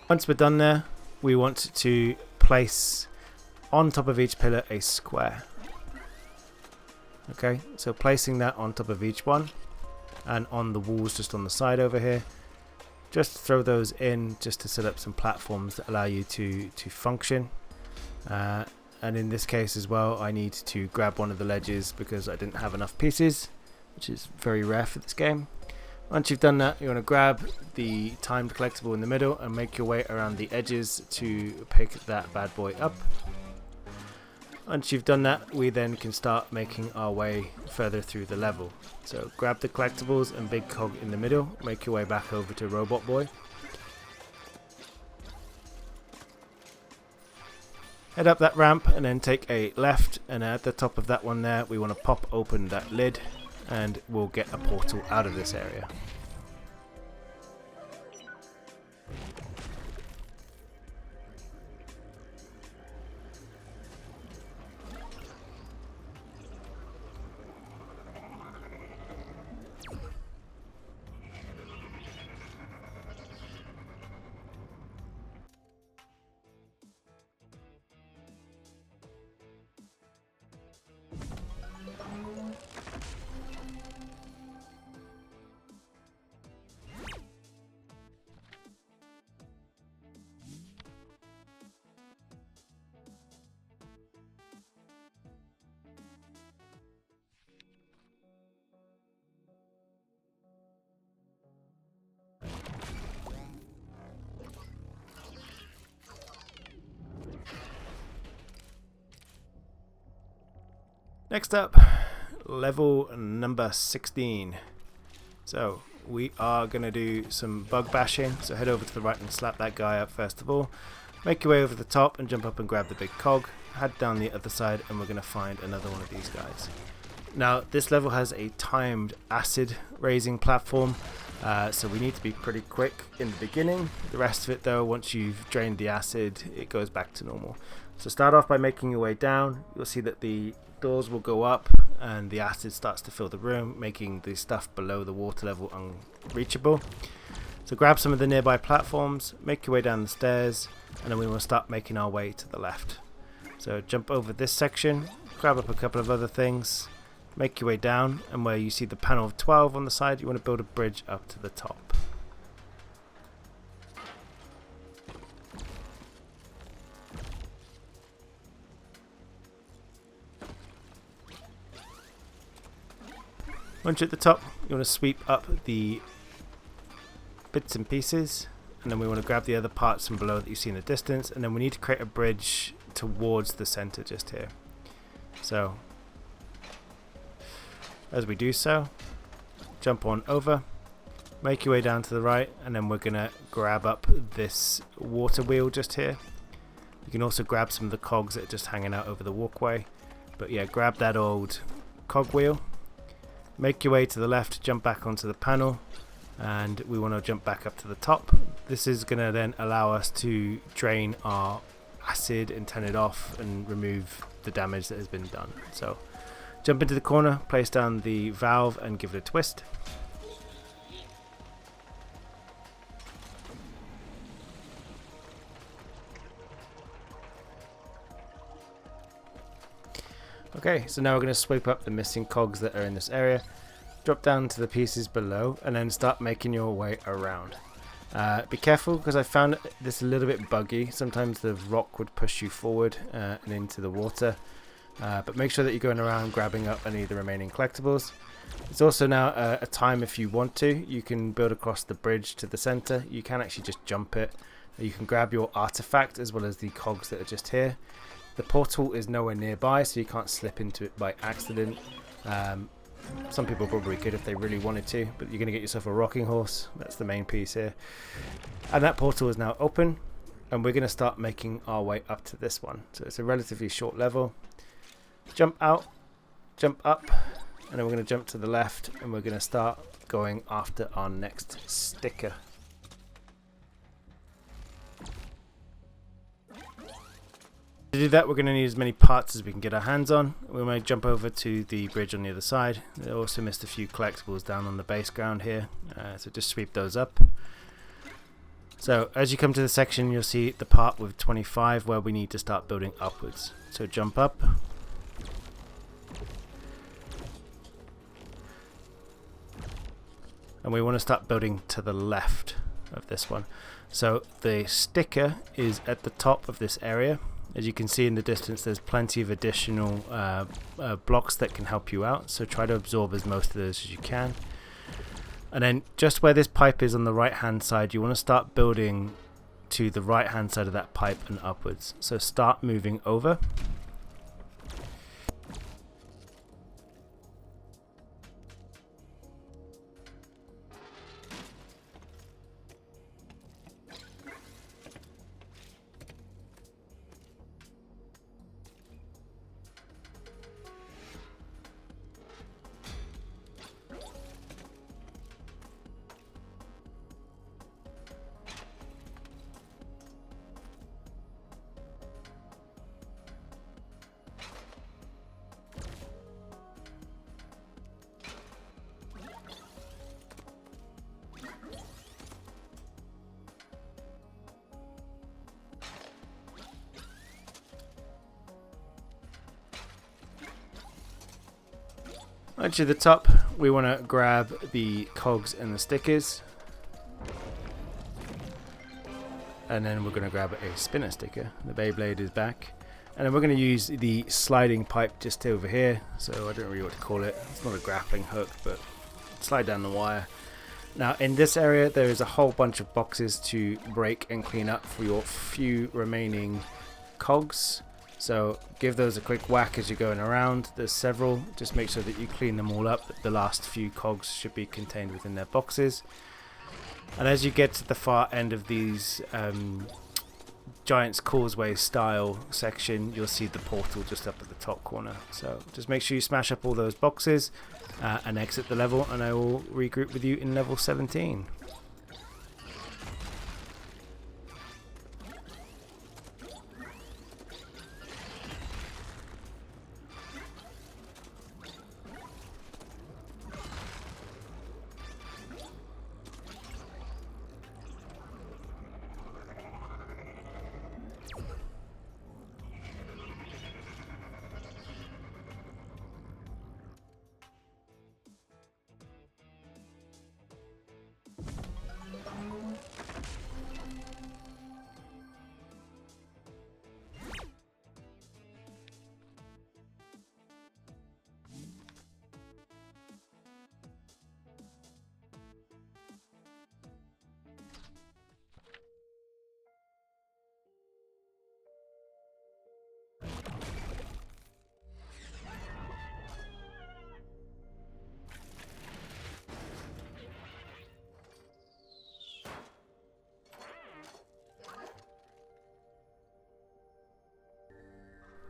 Once we're done there, we want to place on top of each pillar a square. Okay, so placing that on top of each one, and on the walls just on the side over here, just throw those in just to set up some platforms that allow you to function. And in this case as well, I need to grab one of the ledges because I didn't have enough pieces, which is very rare for this game. Once you've done that, you want to grab the timed collectible in the middle and make your way around the edges to pick that bad boy up. Once you've done that, we then can start making our way further through the level. So grab the collectibles and big cog in the middle, make your way back over to Robot Boy. Head up that ramp and then take a left, and at the top of that one there, we want to pop open that lid and we'll get a portal out of this area. Next up, level number 16. So we are going to do some bug bashing. So head over to the right and slap that guy up first of all. Make your way over the top and jump up and grab the big cog. Head down the other side and we're going to find another one of these guys. Now this level has a timed acid raising platform. So we need to be pretty quick in the beginning. The rest of it though, once you've drained the acid, it goes back to normal. So start off by making your way down. You'll see that the doors will go up and the acid starts to fill the room, making the stuff below the water level unreachable. So grab some of the nearby platforms, make your way down the stairs, and then we will start making our way to the left. So jump over this section, grab up a couple of other things, make your way down, and where you see the panel of 12 on the side, you want to build a bridge up to the top. Once you're at the top, you want to sweep up the bits and pieces, and then we want to grab the other parts from below that you see in the distance, and then we need to create a bridge towards the center just here. So as we do so, jump on over, make your way down to the right, and then we're going to grab up this water wheel just here. You can also grab some of the cogs that are just hanging out over the walkway, but yeah, grab that old cog wheel. Make your way to the left, jump back onto the panel, and we want to jump back up to the top. This is going to then allow us to drain our acid and turn it off and remove the damage that has been done. So jump into the corner, place down the valve and give it a twist. Okay, so now we're going to sweep up the missing cogs that are in this area, drop down to the pieces below, and then start making your way around. Be careful, because I found this a little bit buggy. Sometimes the rock would push you forward and into the water, but make sure that you're going around grabbing up any of the remaining collectibles. It's also now a time if you want to. You can build across the bridge to the center. You can actually just jump it. You can grab your artifact as well as the cogs that are just here. The portal is nowhere nearby, so you can't slip into it by accident. Some people probably could if they really wanted to, but you're going to get yourself a rocking horse. That's the main piece here. And that portal is now open, and we're going to start making our way up to this one. So it's a relatively short level. Jump out, jump up, and then we're going to jump to the left, and we're going to start going after our next sticker. To do that, we're going to need as many parts as we can get our hands on. We might jump over to the bridge on the other side. I also missed a few collectibles down on the base ground here, so just sweep those up. So as you come to the section, you'll see the part with 25 where we need to start building upwards. So jump up. And we want to start building to the left of this one. So the sticker is at the top of this area. As you can see in the distance, there's plenty of additional blocks that can help you out, so try to absorb as most of those as you can. And then just where this pipe is on the right hand side, you want to start building to the right hand side of that pipe and upwards. So start moving over. Onto the top, we want to grab the cogs and the stickers, and then we're going to grab a spinner sticker. The Beyblade is back, and then we're going to use the sliding pipe just over here. So I don't really know what to call it. It's not a grappling hook, but slide down the wire. Now in this area there is a whole bunch of boxes to break and clean up for your few remaining cogs. So give those a quick whack as you're going around. There's several. Just make sure that you clean them all up. The last few cogs should be contained within their boxes. And as you get to the far end of these Giant's Causeway style section, you'll see the portal just up at the top corner. So just make sure you smash up all those boxes and exit the level, and I will regroup with you in level 17.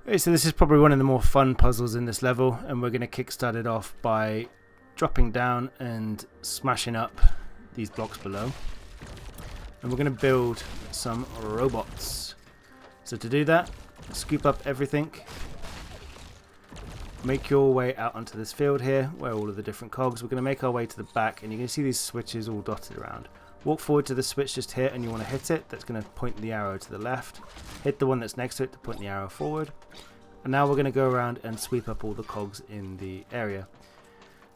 Okay, so this is probably one of the more fun puzzles in this level, and we're going to kickstart it off by dropping down and smashing up these blocks below. And we're going to build some robots. So to do that, scoop up everything, make your way out onto this field here where all of the different cogs. We're going to make our way to the back, and you can see these switches all dotted around. Walk forward to the switch just here, and you want to hit it. That's going to point the arrow to the left. Hit the one that's next to it to point the arrow forward. And now we're going to go around and sweep up all the cogs in the area.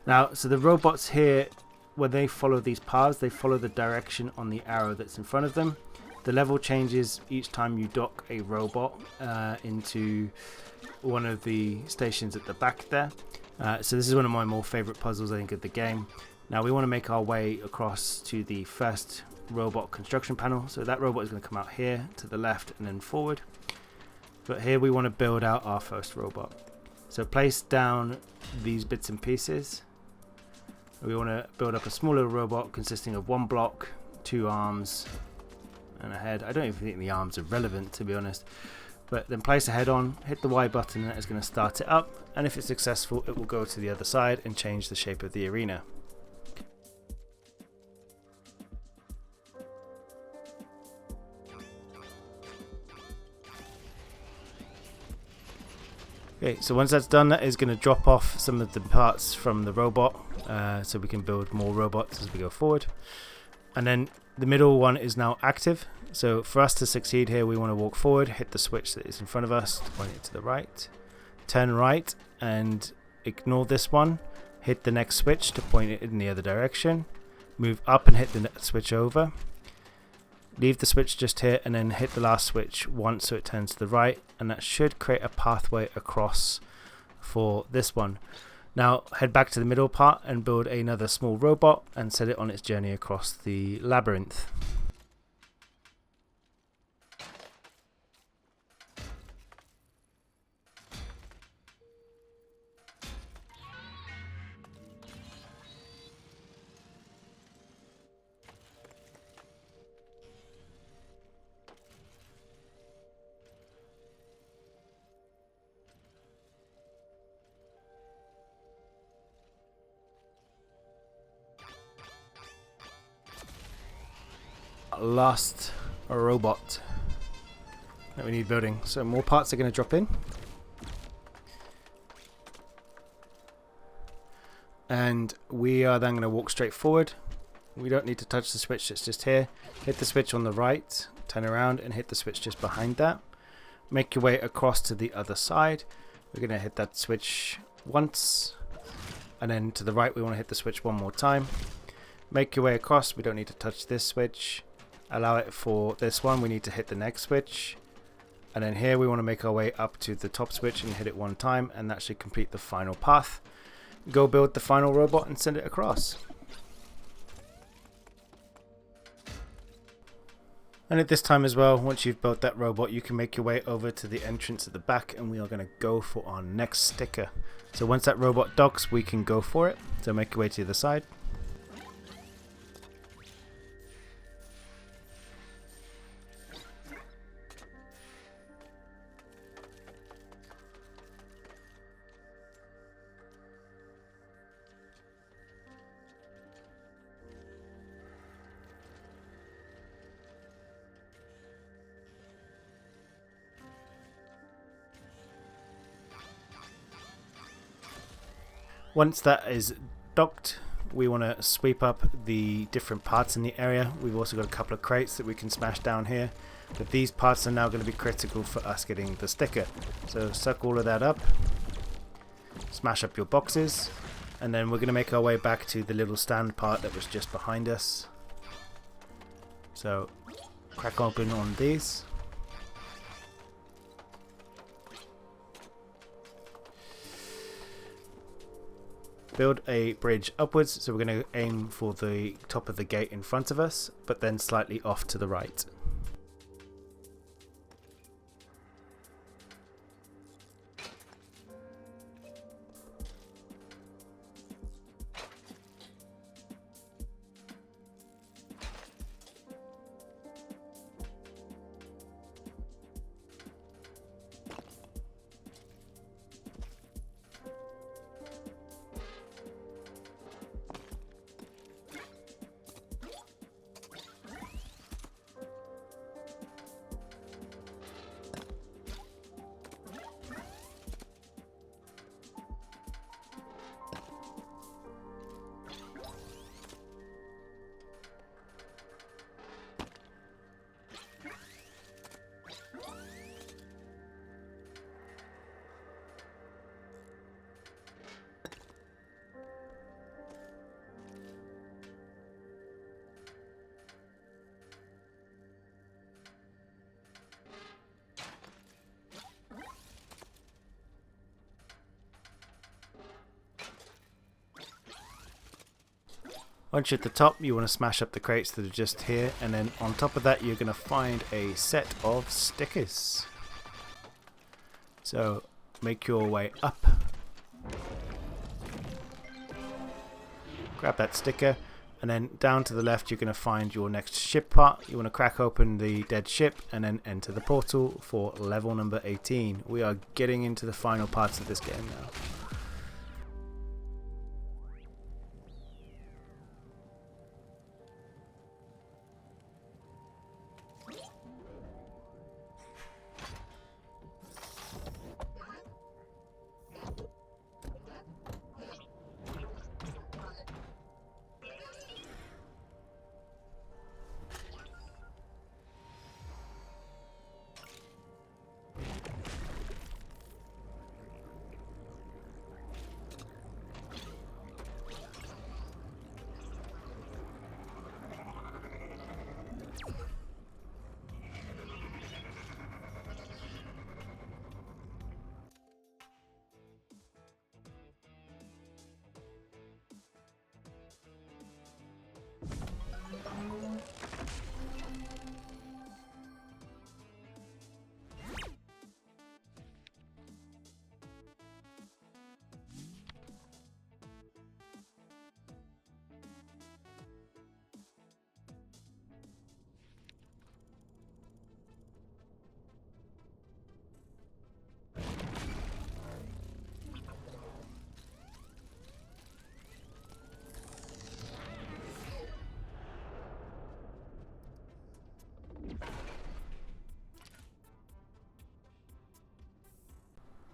Now, so the robots here, when they follow these paths, they follow the direction on the arrow that's in front of them. The level changes each time you dock a robot into one of the stations at the back there. So this is one of my more favorite puzzles, I think, of the game. Now we want to make our way across to the first robot construction panel. So that robot is going to come out here to the left and then forward. But here we want to build out our first robot. So place down these bits and pieces. We want to build up a smaller robot consisting of one block, 2 arms, and a head. I don't even think the arms are relevant, to be honest. But then place a head on, hit the Y button, and that is going to start it up. And if it's successful, it will go to the other side and change the shape of the arena. Okay, so once that's done, that is going to drop off some of the parts from the robot, so we can build more robots as we go forward. And then the middle one is now active, so for us to succeed here we want to walk forward, hit the switch that is in front of us to point it to the right, turn right and ignore this one, hit the next switch to point it in the other direction, move up and hit the switch over, leave the switch just here and then hit the last switch once so it turns to the right, and that should create a pathway across for this one. Now head back to the middle part and build another small robot and set it on its journey across the labyrinth. Last robot that we need building, so more parts are going to drop in, and we are then going to walk straight forward. We don't need to touch the switch that's just here. Hit the switch on the right, turn around and hit the switch just behind that. Make your way across to the other side. We're going to hit that switch once, and then to the right we want to hit the switch one more time. Make your way across. We don't need to touch this switch. Allow it for this one. We need to hit the next switch, and then here we want to make our way up to the top switch and hit it one time, and that should complete the final path. Go build the final robot and send it across. And at this time as well, once you've built that robot, you can make your way over to the entrance at the back, and we are going to go for our next sticker. So once that robot docks, we can go for it. So make your way to the other side. Once that is docked, we want to sweep up the different parts in the area. We've also got a couple of crates that we can smash down here, but these parts are now going to be critical for us getting the sticker. So suck all of that up, smash up your boxes, and then we're going to make our way back to the little stand part that was just behind us. So crack open on these. Build a bridge upwards, so we're going to aim for the top of the gate in front of us, but then slightly off to the right. Once you're at the top, you want to smash up the crates that are just here, and then on top of that you're going to find a set of stickers. So make your way up, grab that sticker, and then down to the left you're going to find your next ship part. You want to crack open the dead ship and then enter the portal for level number 18. We are getting into the final parts of this game now.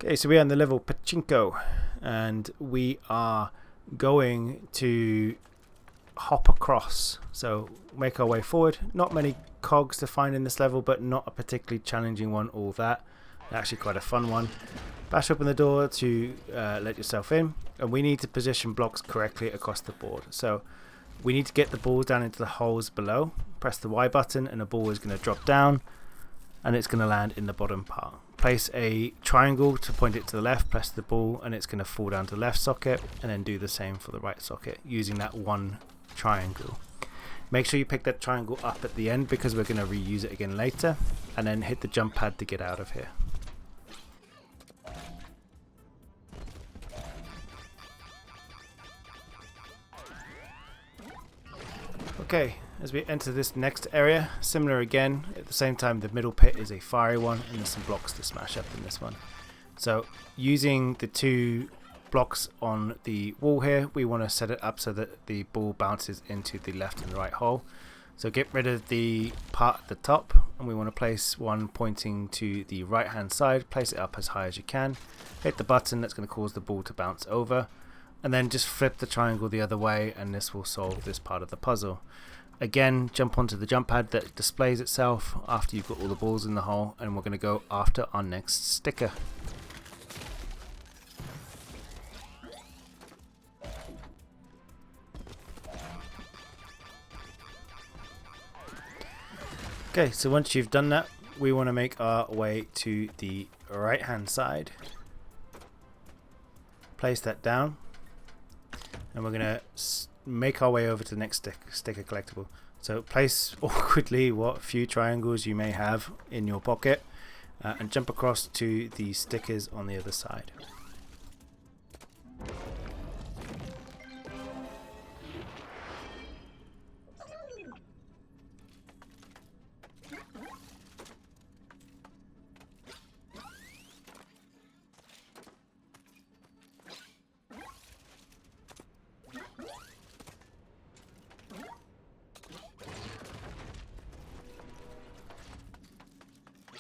Okay, so we're on the level Pachinko, and we are going to hop across. So make our way forward. Not many cogs to find in this level, but not a particularly challenging one, all that. Actually quite a fun one. Bash open the door to let yourself in, and we need to position blocks correctly across the board. So we need to get the balls down into the holes below. Press the Y button and the ball is going to drop down and it's going to land in the bottom part. Place a triangle to point it to the left, press the ball and it's going to fall down to the left socket, and then do the same for the right socket using that one triangle. Make sure you pick that triangle up at the end because we're going to reuse it again later, and then hit the jump pad to get out of here. Okay, as we enter this next area, similar again, at the same time the middle pit is a fiery one and there's some blocks to smash up in this one. So using the two blocks on the wall here, we want to set it up so that the ball bounces into the left and right hole. So get rid of the part at the top, and we want to place one pointing to the right hand side, place it up as high as you can, hit the button that's going to cause the ball to bounce over, and then just flip the triangle the other way and this will solve this part of the puzzle. Again, jump onto the jump pad that displays itself after you've got all the balls in the hole, and we're going to go after our next sticker. Okay, so once you've done that, we want to make our way to the right hand side. Place that down, and we're going to make our way over to the next sticker collectible. So place awkwardly what few triangles you may have in your pocket, and jump across to the stickers on the other side.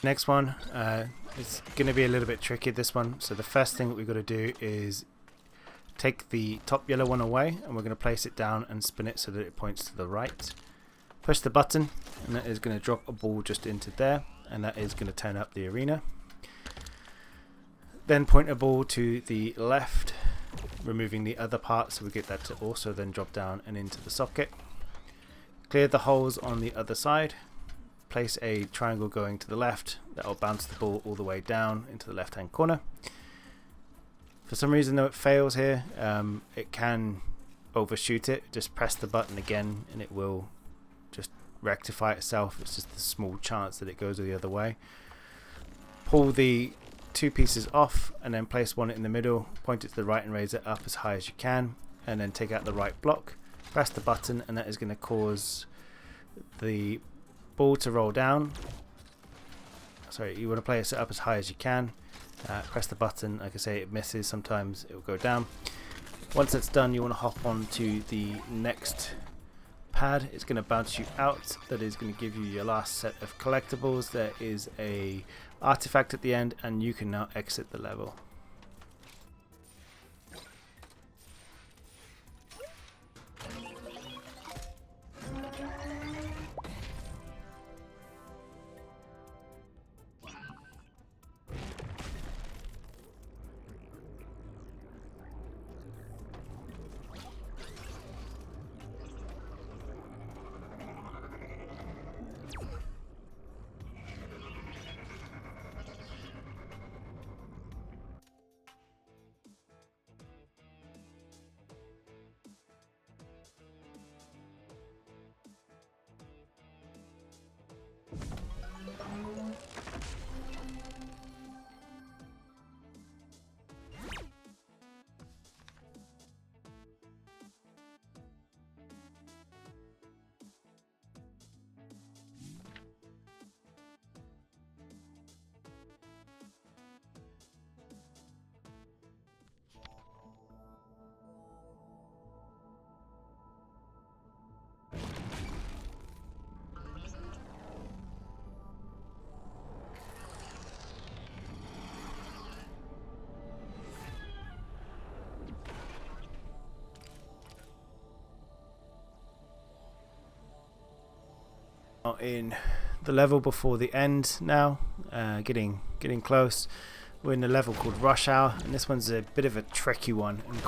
Next one, it's going to be a little bit tricky, this one. So the first thing that we've got to do is take the top yellow one away, and we're going to place it down and spin it so that it points to the right. Push the button and that is going to drop a ball just into there, and that is going to turn up the arena. Then point a ball to the left, removing the other part so we get that to also then drop down and into the socket. Clear the holes on the other side. Place a triangle going to the left that will bounce the ball all the way down into the left hand corner. For some reason though it fails here, it can overshoot it. Just press the button again and it will just rectify itself. It's just a small chance that it goes the other way. Pull the two pieces off and then place one in the middle, point it to the right and raise it up as high as you can, and then take out the right block, press the button, and that is going to cause the ball to roll down. Sorry, you want to place it up as high as you can. Press the button. Like I say, it misses. Sometimes it will go down. Once that's done, you want to hop on to the next pad. It's going to bounce you out. That is going to give you your last set of collectibles. There is a artifact at the end, and you can now exit the level. are in the level before the end now, getting close. We're in a level called Rush Hour, and this one's a bit of a tricky one and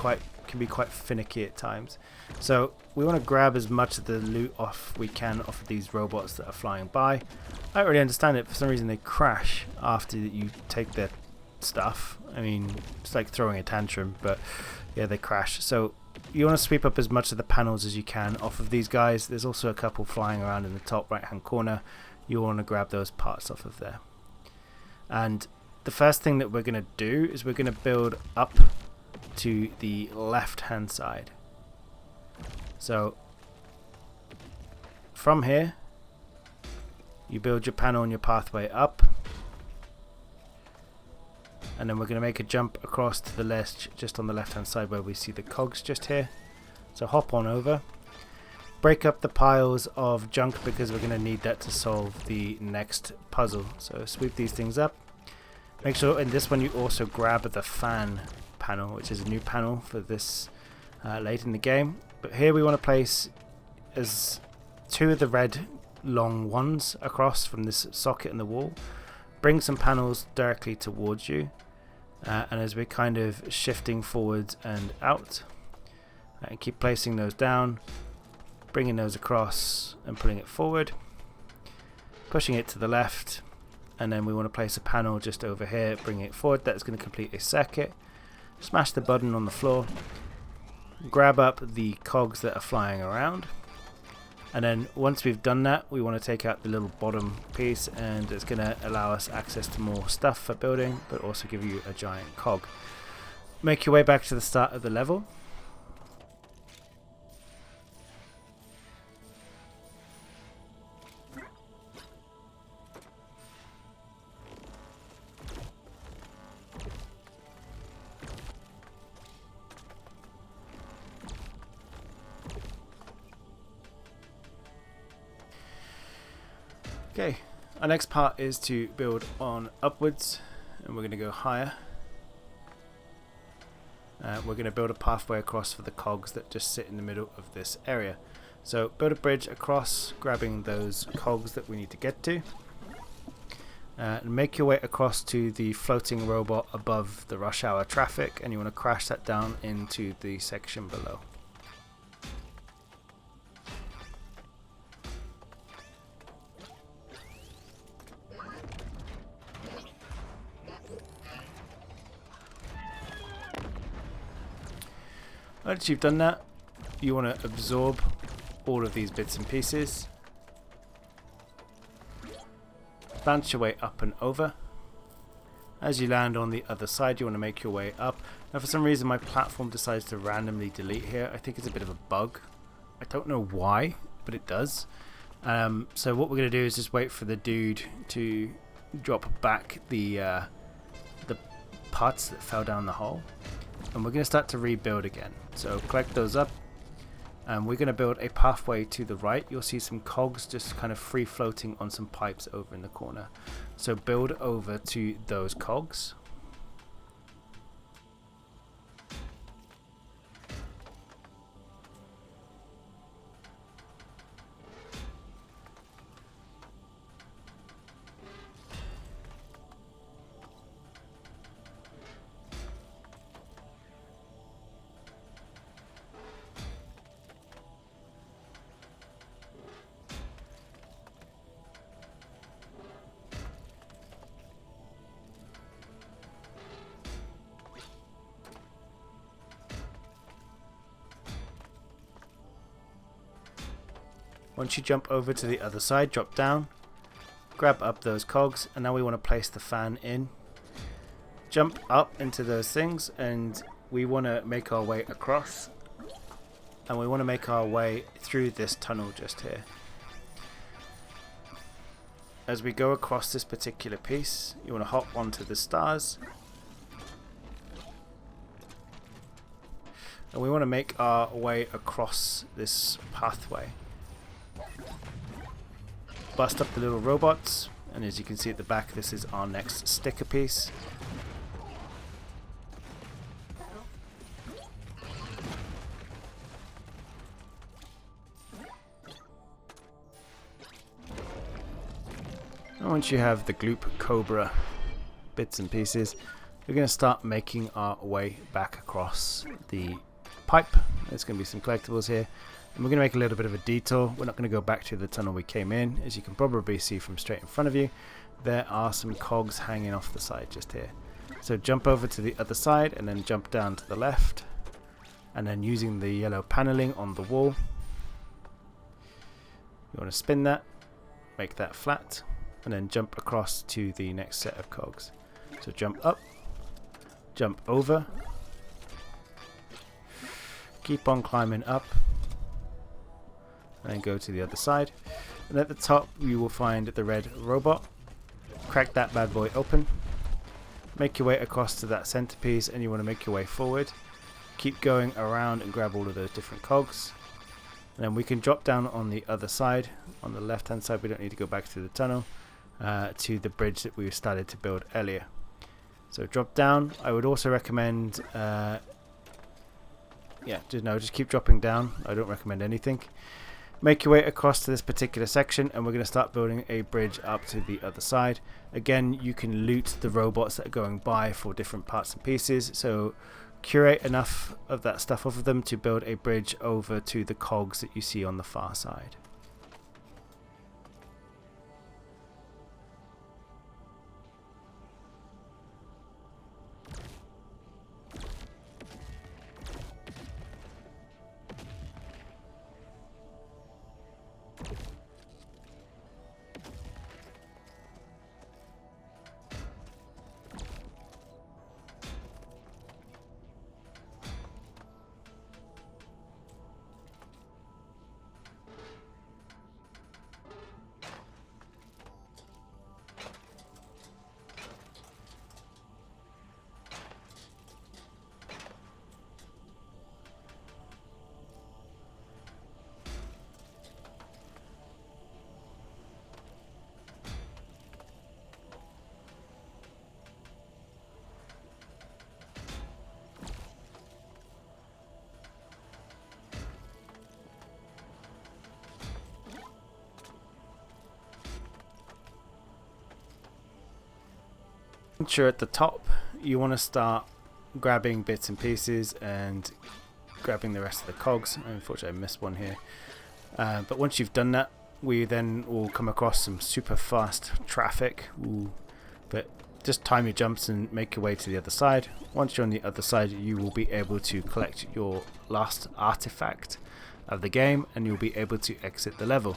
can be quite finicky at times. So we want to grab as much of the loot off we can off of these robots that are flying by. I don't really understand it. For some reason they crash after you take their stuff. I mean, it's like throwing a tantrum, but yeah, they crash. So you want to sweep up as much of the panels as you can off of these guys. There's also a couple flying around in the top right hand corner. You want to grab those parts off of there. And the first thing that we're going to do is we're going to build up to the left hand side. So from here you build your panel and your pathway up, and then we're going to make a jump across to the ledge just on the left hand side where we see the cogs just here. So hop on over, break up the piles of junk because we're going to need that to solve the next puzzle. So sweep these things up. Make sure in this one you also grab the fan panel, which is a new panel for this late in the game. But here we want to place as 2 of the red long ones across from this socket in the wall. Bring some panels directly towards you, and as we're kind of shifting forwards and out, and keep placing those down, bringing those across and putting it forward, pushing it to the left, and then we want to place a panel just over here, bring it forward. That's going to complete a circuit. Smash the button on the floor, grab up the cogs that are flying around, and then once we've done that, we want to take out the little bottom piece, and it's going to allow us access to more stuff for building, but also give you a giant cog. Make your way back to the start of the level. Okay, our next part is to build on upwards, and we're going to go higher. We're going to build a pathway across for the cogs that just sit in the middle of this area. So build a bridge across, grabbing those cogs that we need to get to. And make your way across to the floating robot above the rush hour traffic, and you want to crash that down into the section below. Once you've done that, you want to absorb all of these bits and pieces. Bounce your way up and over. As you land on the other side, you want to make your way up. Now for some reason my platform decides to randomly delete here. I think it's a bit of a bug. I don't know why, but it does. So what we're going to do is just wait for the dude to drop back the parts that fell down the hole. And we're going to start to rebuild again. So collect those up, and we're going to build a pathway to the right. You'll see some cogs just kind of free floating on some pipes over in the corner. So build over to those cogs. Once you jump over to the other side, drop down, grab up those cogs, and now we want to place the fan in. Jump up into those things, and we want to make our way across, and we want to make our way through this tunnel just here. As we go across this particular piece, you want to hop onto the stars, and we want to make our way across this pathway. Bust up the little robots, and as you can see at the back, this is our next sticker piece. And once you have the Gloop Cobra bits and pieces, we're going to start making our way back across the pipe. There's going to be some collectibles here, and we're going to make a little bit of a detour. We're not going to go back to the tunnel we came in. As you can probably see from straight in front of you, there are some cogs hanging off the side just here. So jump over to the other side and then jump down to the left, and then using the yellow paneling on the wall, you want to spin that, make that flat, and then jump across to the next set of cogs. So jump up, jump over, keep on climbing up, and then go to the other side. And at the top you will find the red robot. Crack that bad boy open, make your way across to that centerpiece, and you want to make your way forward. Keep going around and grab all of those different cogs. And then we can drop down on the other side, on the left hand side. We don't need to go back through the tunnel, to the bridge that we started to build earlier. So drop down. I would also recommend, just keep dropping down. I don't recommend anything. Make your way across to this particular section, and we're going to start building a bridge up to the other side. Again, you can loot the robots that are going by for different parts and pieces, so curate enough of that stuff off of them to build a bridge over to the cogs that you see on the far side. Once you're at the top, you want to start grabbing bits and pieces and grabbing the rest of the cogs. Unfortunately I missed one here, but once you've done that, we then will come across some super fast traffic. But just time your jumps and make your way to the other side. Once you're on the other side, you will be able to collect your last artifact of the game, and you'll be able to exit the level.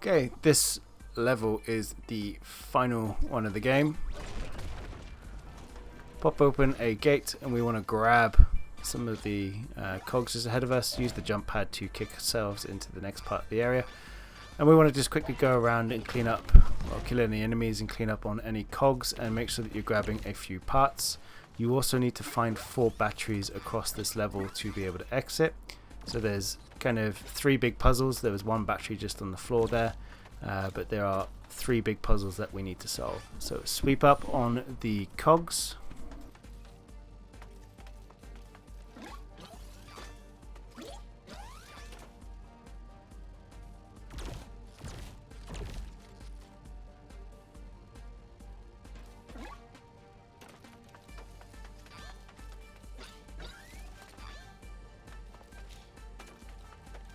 Okay, this level is the final one of the game. Pop open a gate and we want to grab some of the cogs just ahead of us. Use the jump pad to kick ourselves into the next part of the area. And we want to just quickly go around and clean up, or kill any enemies and clean up on any cogs, and make sure that you're grabbing a few parts. You also need to find 4 batteries across this level to be able to exit. So there's kind of 3 big puzzles. There was 1 battery just on the floor there, but there are 3 big puzzles that we need to solve. So sweep up on the cogs.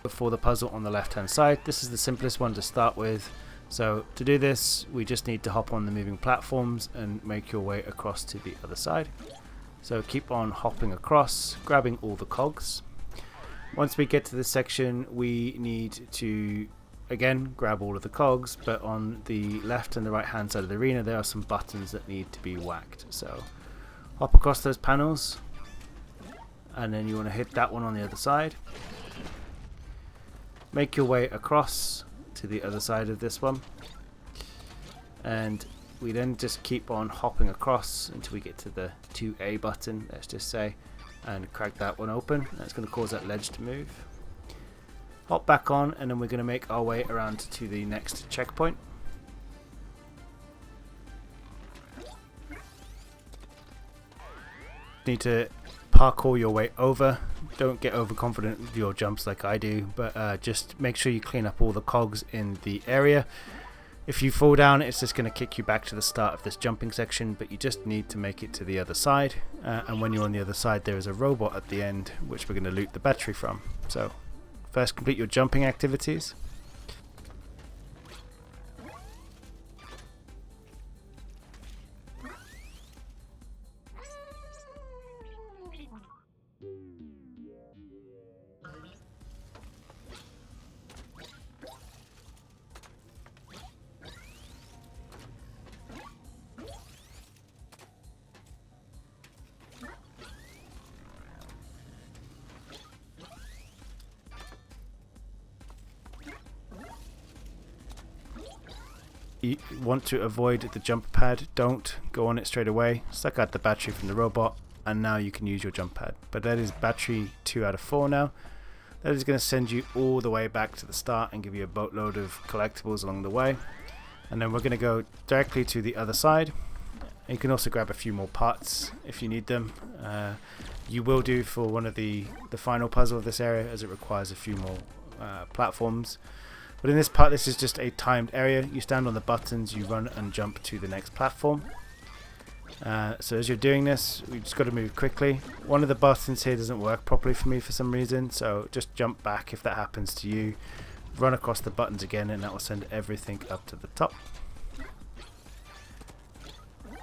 For the puzzle on the left hand side, this is the simplest one to start with. So to do this, we just need to hop on the moving platforms and make your way across to the other side. So keep on hopping across, grabbing all the cogs. Once we get to this section, we need to again grab all of the cogs, but on the left and the right hand side of the arena there are some buttons that need to be whacked. So hop across those panels, and then you want to hit that one on the other side. Make your way across to the other side of this one, and we then just keep on hopping across until we get to the 2A button, let's just say, and crack that one open. That's going to cause that ledge to move. Hop back on, and then we're going to make our way around to the next checkpoint. Need to parkour your way over. Don't get overconfident with your jumps like I do, but just make sure you clean up all the cogs in the area. If you fall down, it's just going to kick you back to the start of this jumping section, but you just need to make it to the other side, and when you're on the other side there is a robot at the end which we're going to loot the battery from. So first complete your jumping activities. You want to avoid the jump pad. Don't go on it straight away. Suck out the battery from the robot, and now you can use your jump pad. But that is battery 2 out of 4 now. That is going to send you all the way back to the start and give you a boatload of collectibles along the way. And then we're going to go directly to the other side. And you can also grab a few more parts if you need them. You will do for one of the final puzzle of this area, as it requires a few more platforms. But in this part, this is just a timed area. You stand on the buttons, you run and jump to the next platform. So as you're doing this, we've just got to move quickly. One of the buttons here doesn't work properly for me for some reason, so just jump back if that happens to you. Run across the buttons again, and that will send everything up to the top. And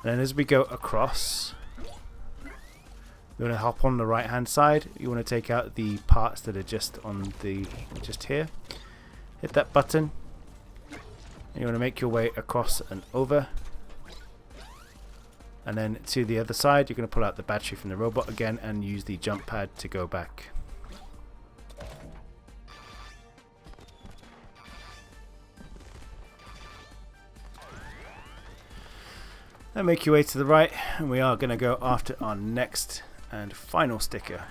then as we go across, you want to hop on the right hand side. You want to take out the parts that are just here. Hit that button, and you want to make your way across and over, and then to the other side you're going to pull out the battery from the robot again and use the jump pad to go back. Then make your way to the right, and we are going to go after our next and final sticker.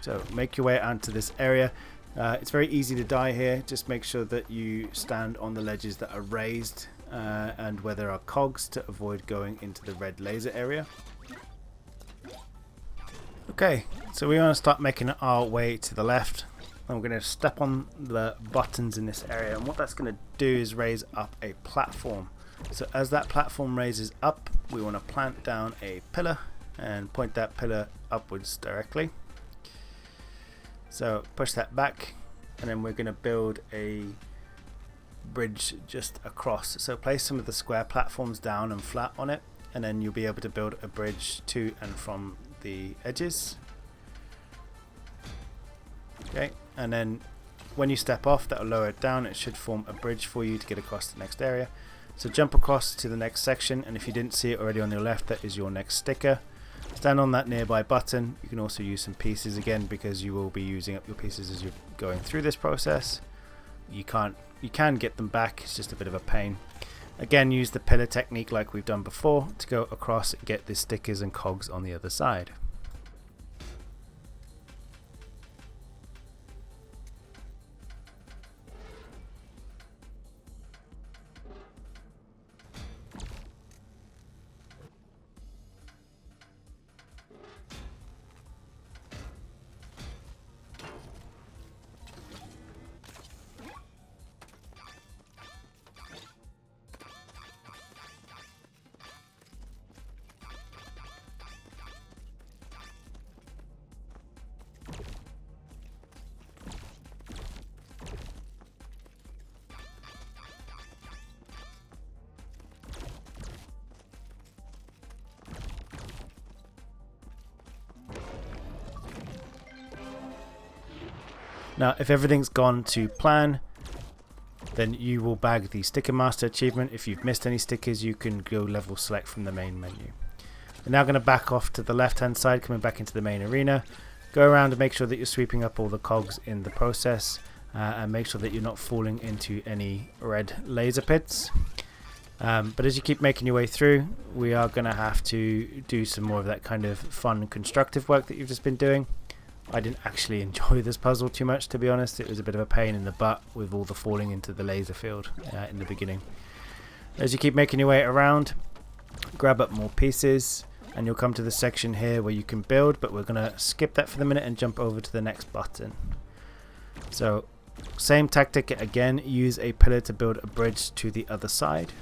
So make your way out to this area. It's very easy to die here. Just make sure that you stand on the ledges that are raised and where there are cogs to avoid going into the red laser area. Okay, so we want to start making our way to the left. I'm going to step on the buttons in this area, and what that's going to do is raise up a platform. So as that platform raises up, we want to plant down a pillar and point that pillar upwards directly. So push that back, and then we're going to build a bridge just across. So place some of the square platforms down and flat on it, and then you'll be able to build a bridge to and from the edges. Okay, and then when you step off, that will lower it down. It should form a bridge for you to get across the next area. So jump across to the next section, and if you didn't see it already on your left, that is your next sticker. Stand on that nearby button. You can also use some pieces again, because you will be using up your pieces as you're going through this process. You can get them back, it's just a bit of a pain. Again, use the pillar technique like we've done before to go across and get the stickers and cogs on the other side. Now, if everything's gone to plan, then you will bag the Sticker Master achievement. If you've missed any stickers, you can go level select from the main menu. We're now going to back off to the left hand side, coming back into the main arena. Go around and make sure that you're sweeping up all the cogs in the process, and make sure that you're not falling into any red laser pits. But as you keep making your way through, we are going to have to do some more of that kind of fun constructive work that you've just been doing. I didn't actually enjoy this puzzle too much, to be honest. It was a bit of a pain in the butt with all the falling into the laser field in the beginning. As you keep making your way around, grab up more pieces and you'll come to the section here where you can build, but we're going to skip that for the minute and jump over to the next button. So same tactic again, use a pillar to build a bridge to the other side.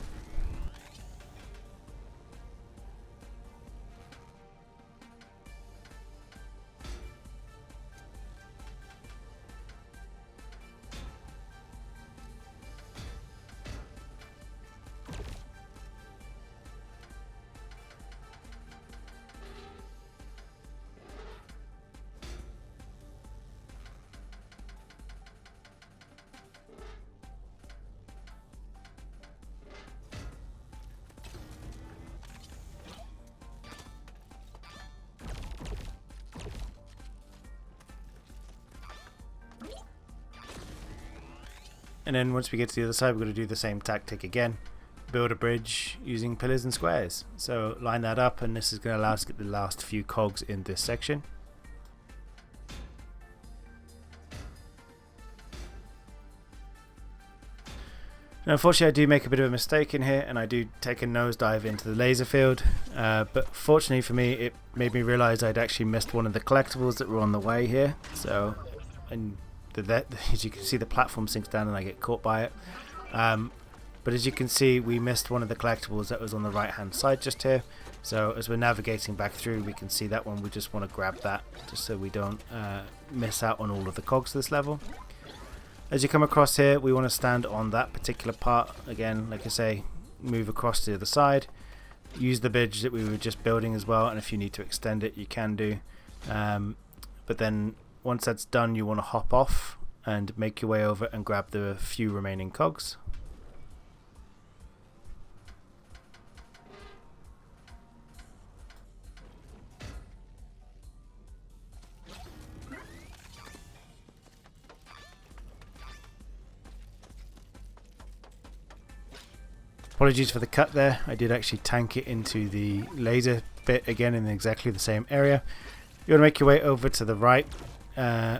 And then once we get to the other side, we're going to do the same tactic again. Build a bridge using pillars and squares. So line that up, and this is going to allow us to get the last few cogs in this section. Now, unfortunately, I do make a bit of a mistake in here, and I do take a nosedive into the laser field. But fortunately for me, it made me realize I'd actually missed one of the collectibles that were on the way here. So, as you can see, the platform sinks down and I get caught by it. But as you can see, we missed one of the collectibles that was on the right hand side just here. So as we're navigating back through, we can see that one. We just want to grab that just so we don't miss out on all of the cogs this level. As you come across here, we want to stand on that particular part. Again, like I say, move across to the other side. Use the bridge that we were just building as well, and if you need to extend it, you can do. But then once that's done, you want to hop off and make your way over and grab the few remaining cogs. Apologies for the cut there. I did actually tank it into the laser bit again in exactly the same area. You want to make your way over to the right.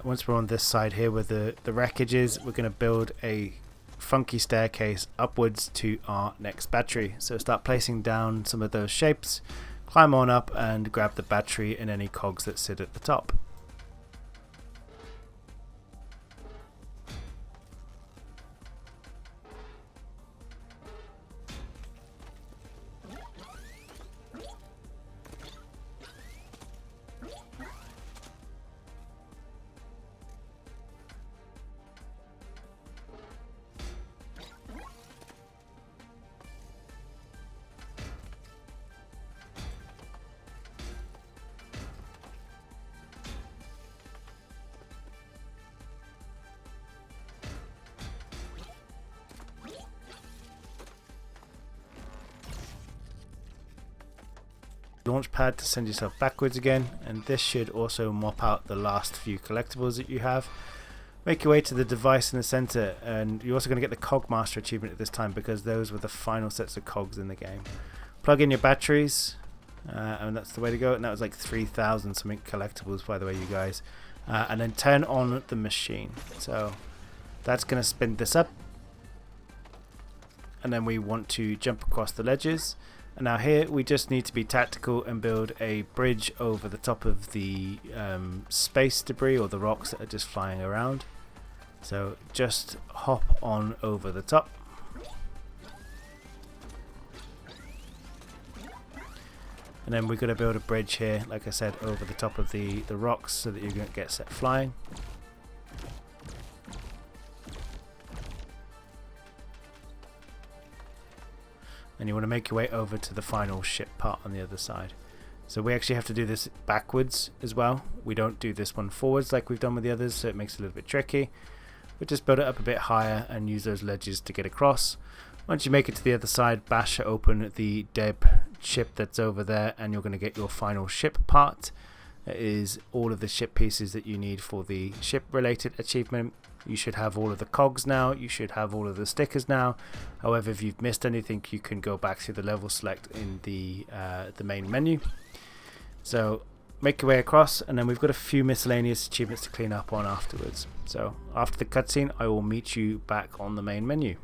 Once we're on this side here where the wreckage is, we're going to build a funky staircase upwards to our next battery. So start placing down some of those shapes, climb on up and grab the battery and any cogs that sit at the top. Launchpad to send yourself backwards again, and this should also mop out the last few collectibles that you have. Make your way to the device in the center, and you're also going to get the Cog Master achievement at this time because those were the final sets of cogs in the game. Plug in your batteries, and that's the way to go. And that was like 3,000 something collectibles, by the way, you guys. And then turn on the machine. So that's going to spin this up, and then we want to jump across the ledges. And now here we just need to be tactical and build a bridge over the top of the space debris or the rocks that are just flying around. So just hop on over the top. And then we're going to build a bridge here, like I said, over the top of the rocks so that you're going to get set flying. And you want to make your way over to the final ship part on the other side. So we actually have to do this backwards as well. We don't do this one forwards like we've done with the others, so it makes it a little bit tricky. We just build it up a bit higher and use those ledges to get across. Once you make it to the other side, bash open the Deb ship that's over there, and you're going to get your final ship part. That is all of the ship pieces that you need for the ship related achievement. You should have all of the cogs now, you should have all of the stickers now. However, if you've missed anything, you can go back to the level select in the main menu. So make your way across, and then we've got a few miscellaneous achievements to clean up on afterwards. So after the cutscene, I will meet you back on the main menu.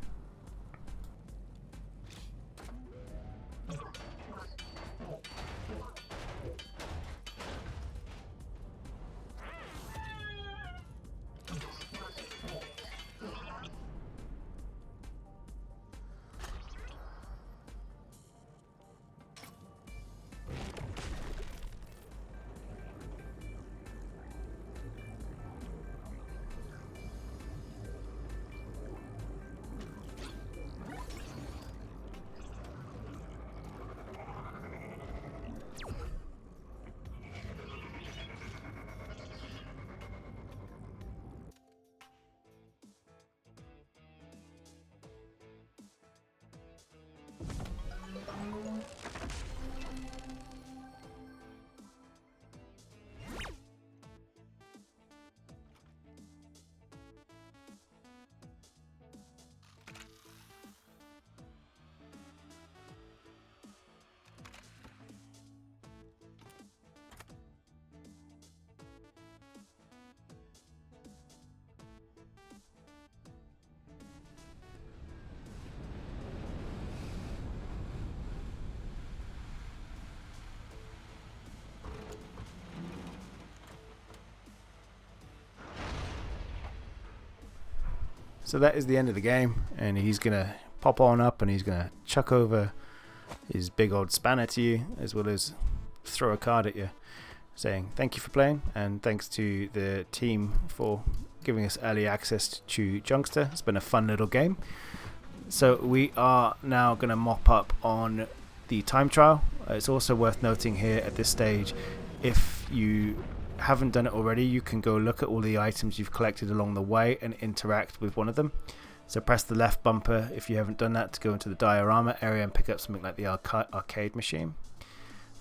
So that is the end of the game, and he's gonna pop on up and he's gonna chuck over his big old spanner to you, as well as throw a card at you saying thank you for playing, and thanks to the team for giving us early access to Junkster. It's been a fun little game. So we are now gonna mop up on the time trial. It's also worth noting here at this stage, if you haven't done it already, you can go look at all the items you've collected along the way and interact with one of them. So press the left bumper if you haven't done that to go into the diorama area and pick up something like the arcade machine.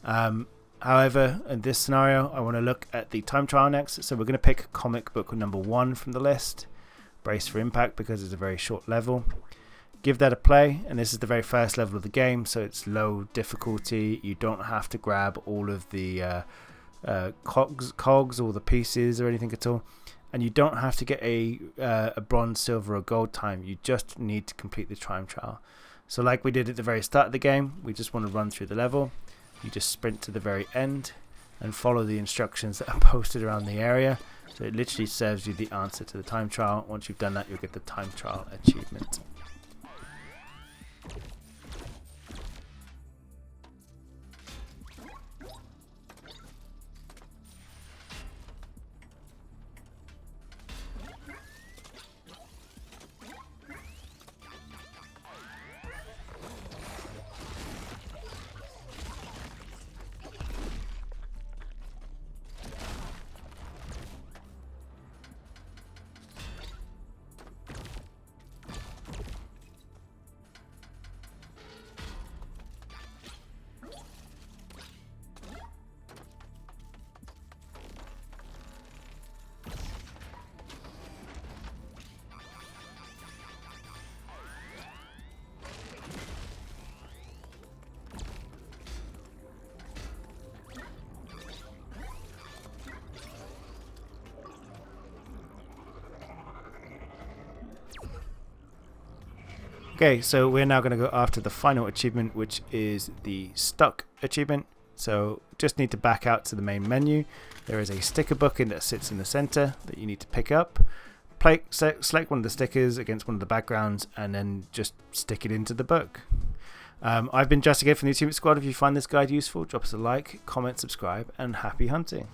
However, in this scenario, I want to look at the time trial next. So we're going to pick comic book number 1 from the list. Brace for impact, because it's a very short level. Give that a play, and this is the very first level of the game, so it's low difficulty. You don't have to grab all of the cogs or the pieces or anything at all, and you don't have to get a bronze, silver or gold time. You just need to complete the time trial. So like we did at the very start of the game, we just want to run through the level. You just sprint to the very end and follow the instructions that are posted around the area. So it literally serves you the answer to the time trial. Once you've done that, you'll get the time trial achievement. Okay, so we're now going to go after the final achievement, which is the Stuck achievement. So just need to back out to the main menu. There is a sticker book that sits in the center that you need to pick up. Select one of the stickers against one of the backgrounds and then just stick it into the book. I've been Just again from the Achievement Squad. If you find this guide useful, drop us a like, comment, subscribe, and happy hunting.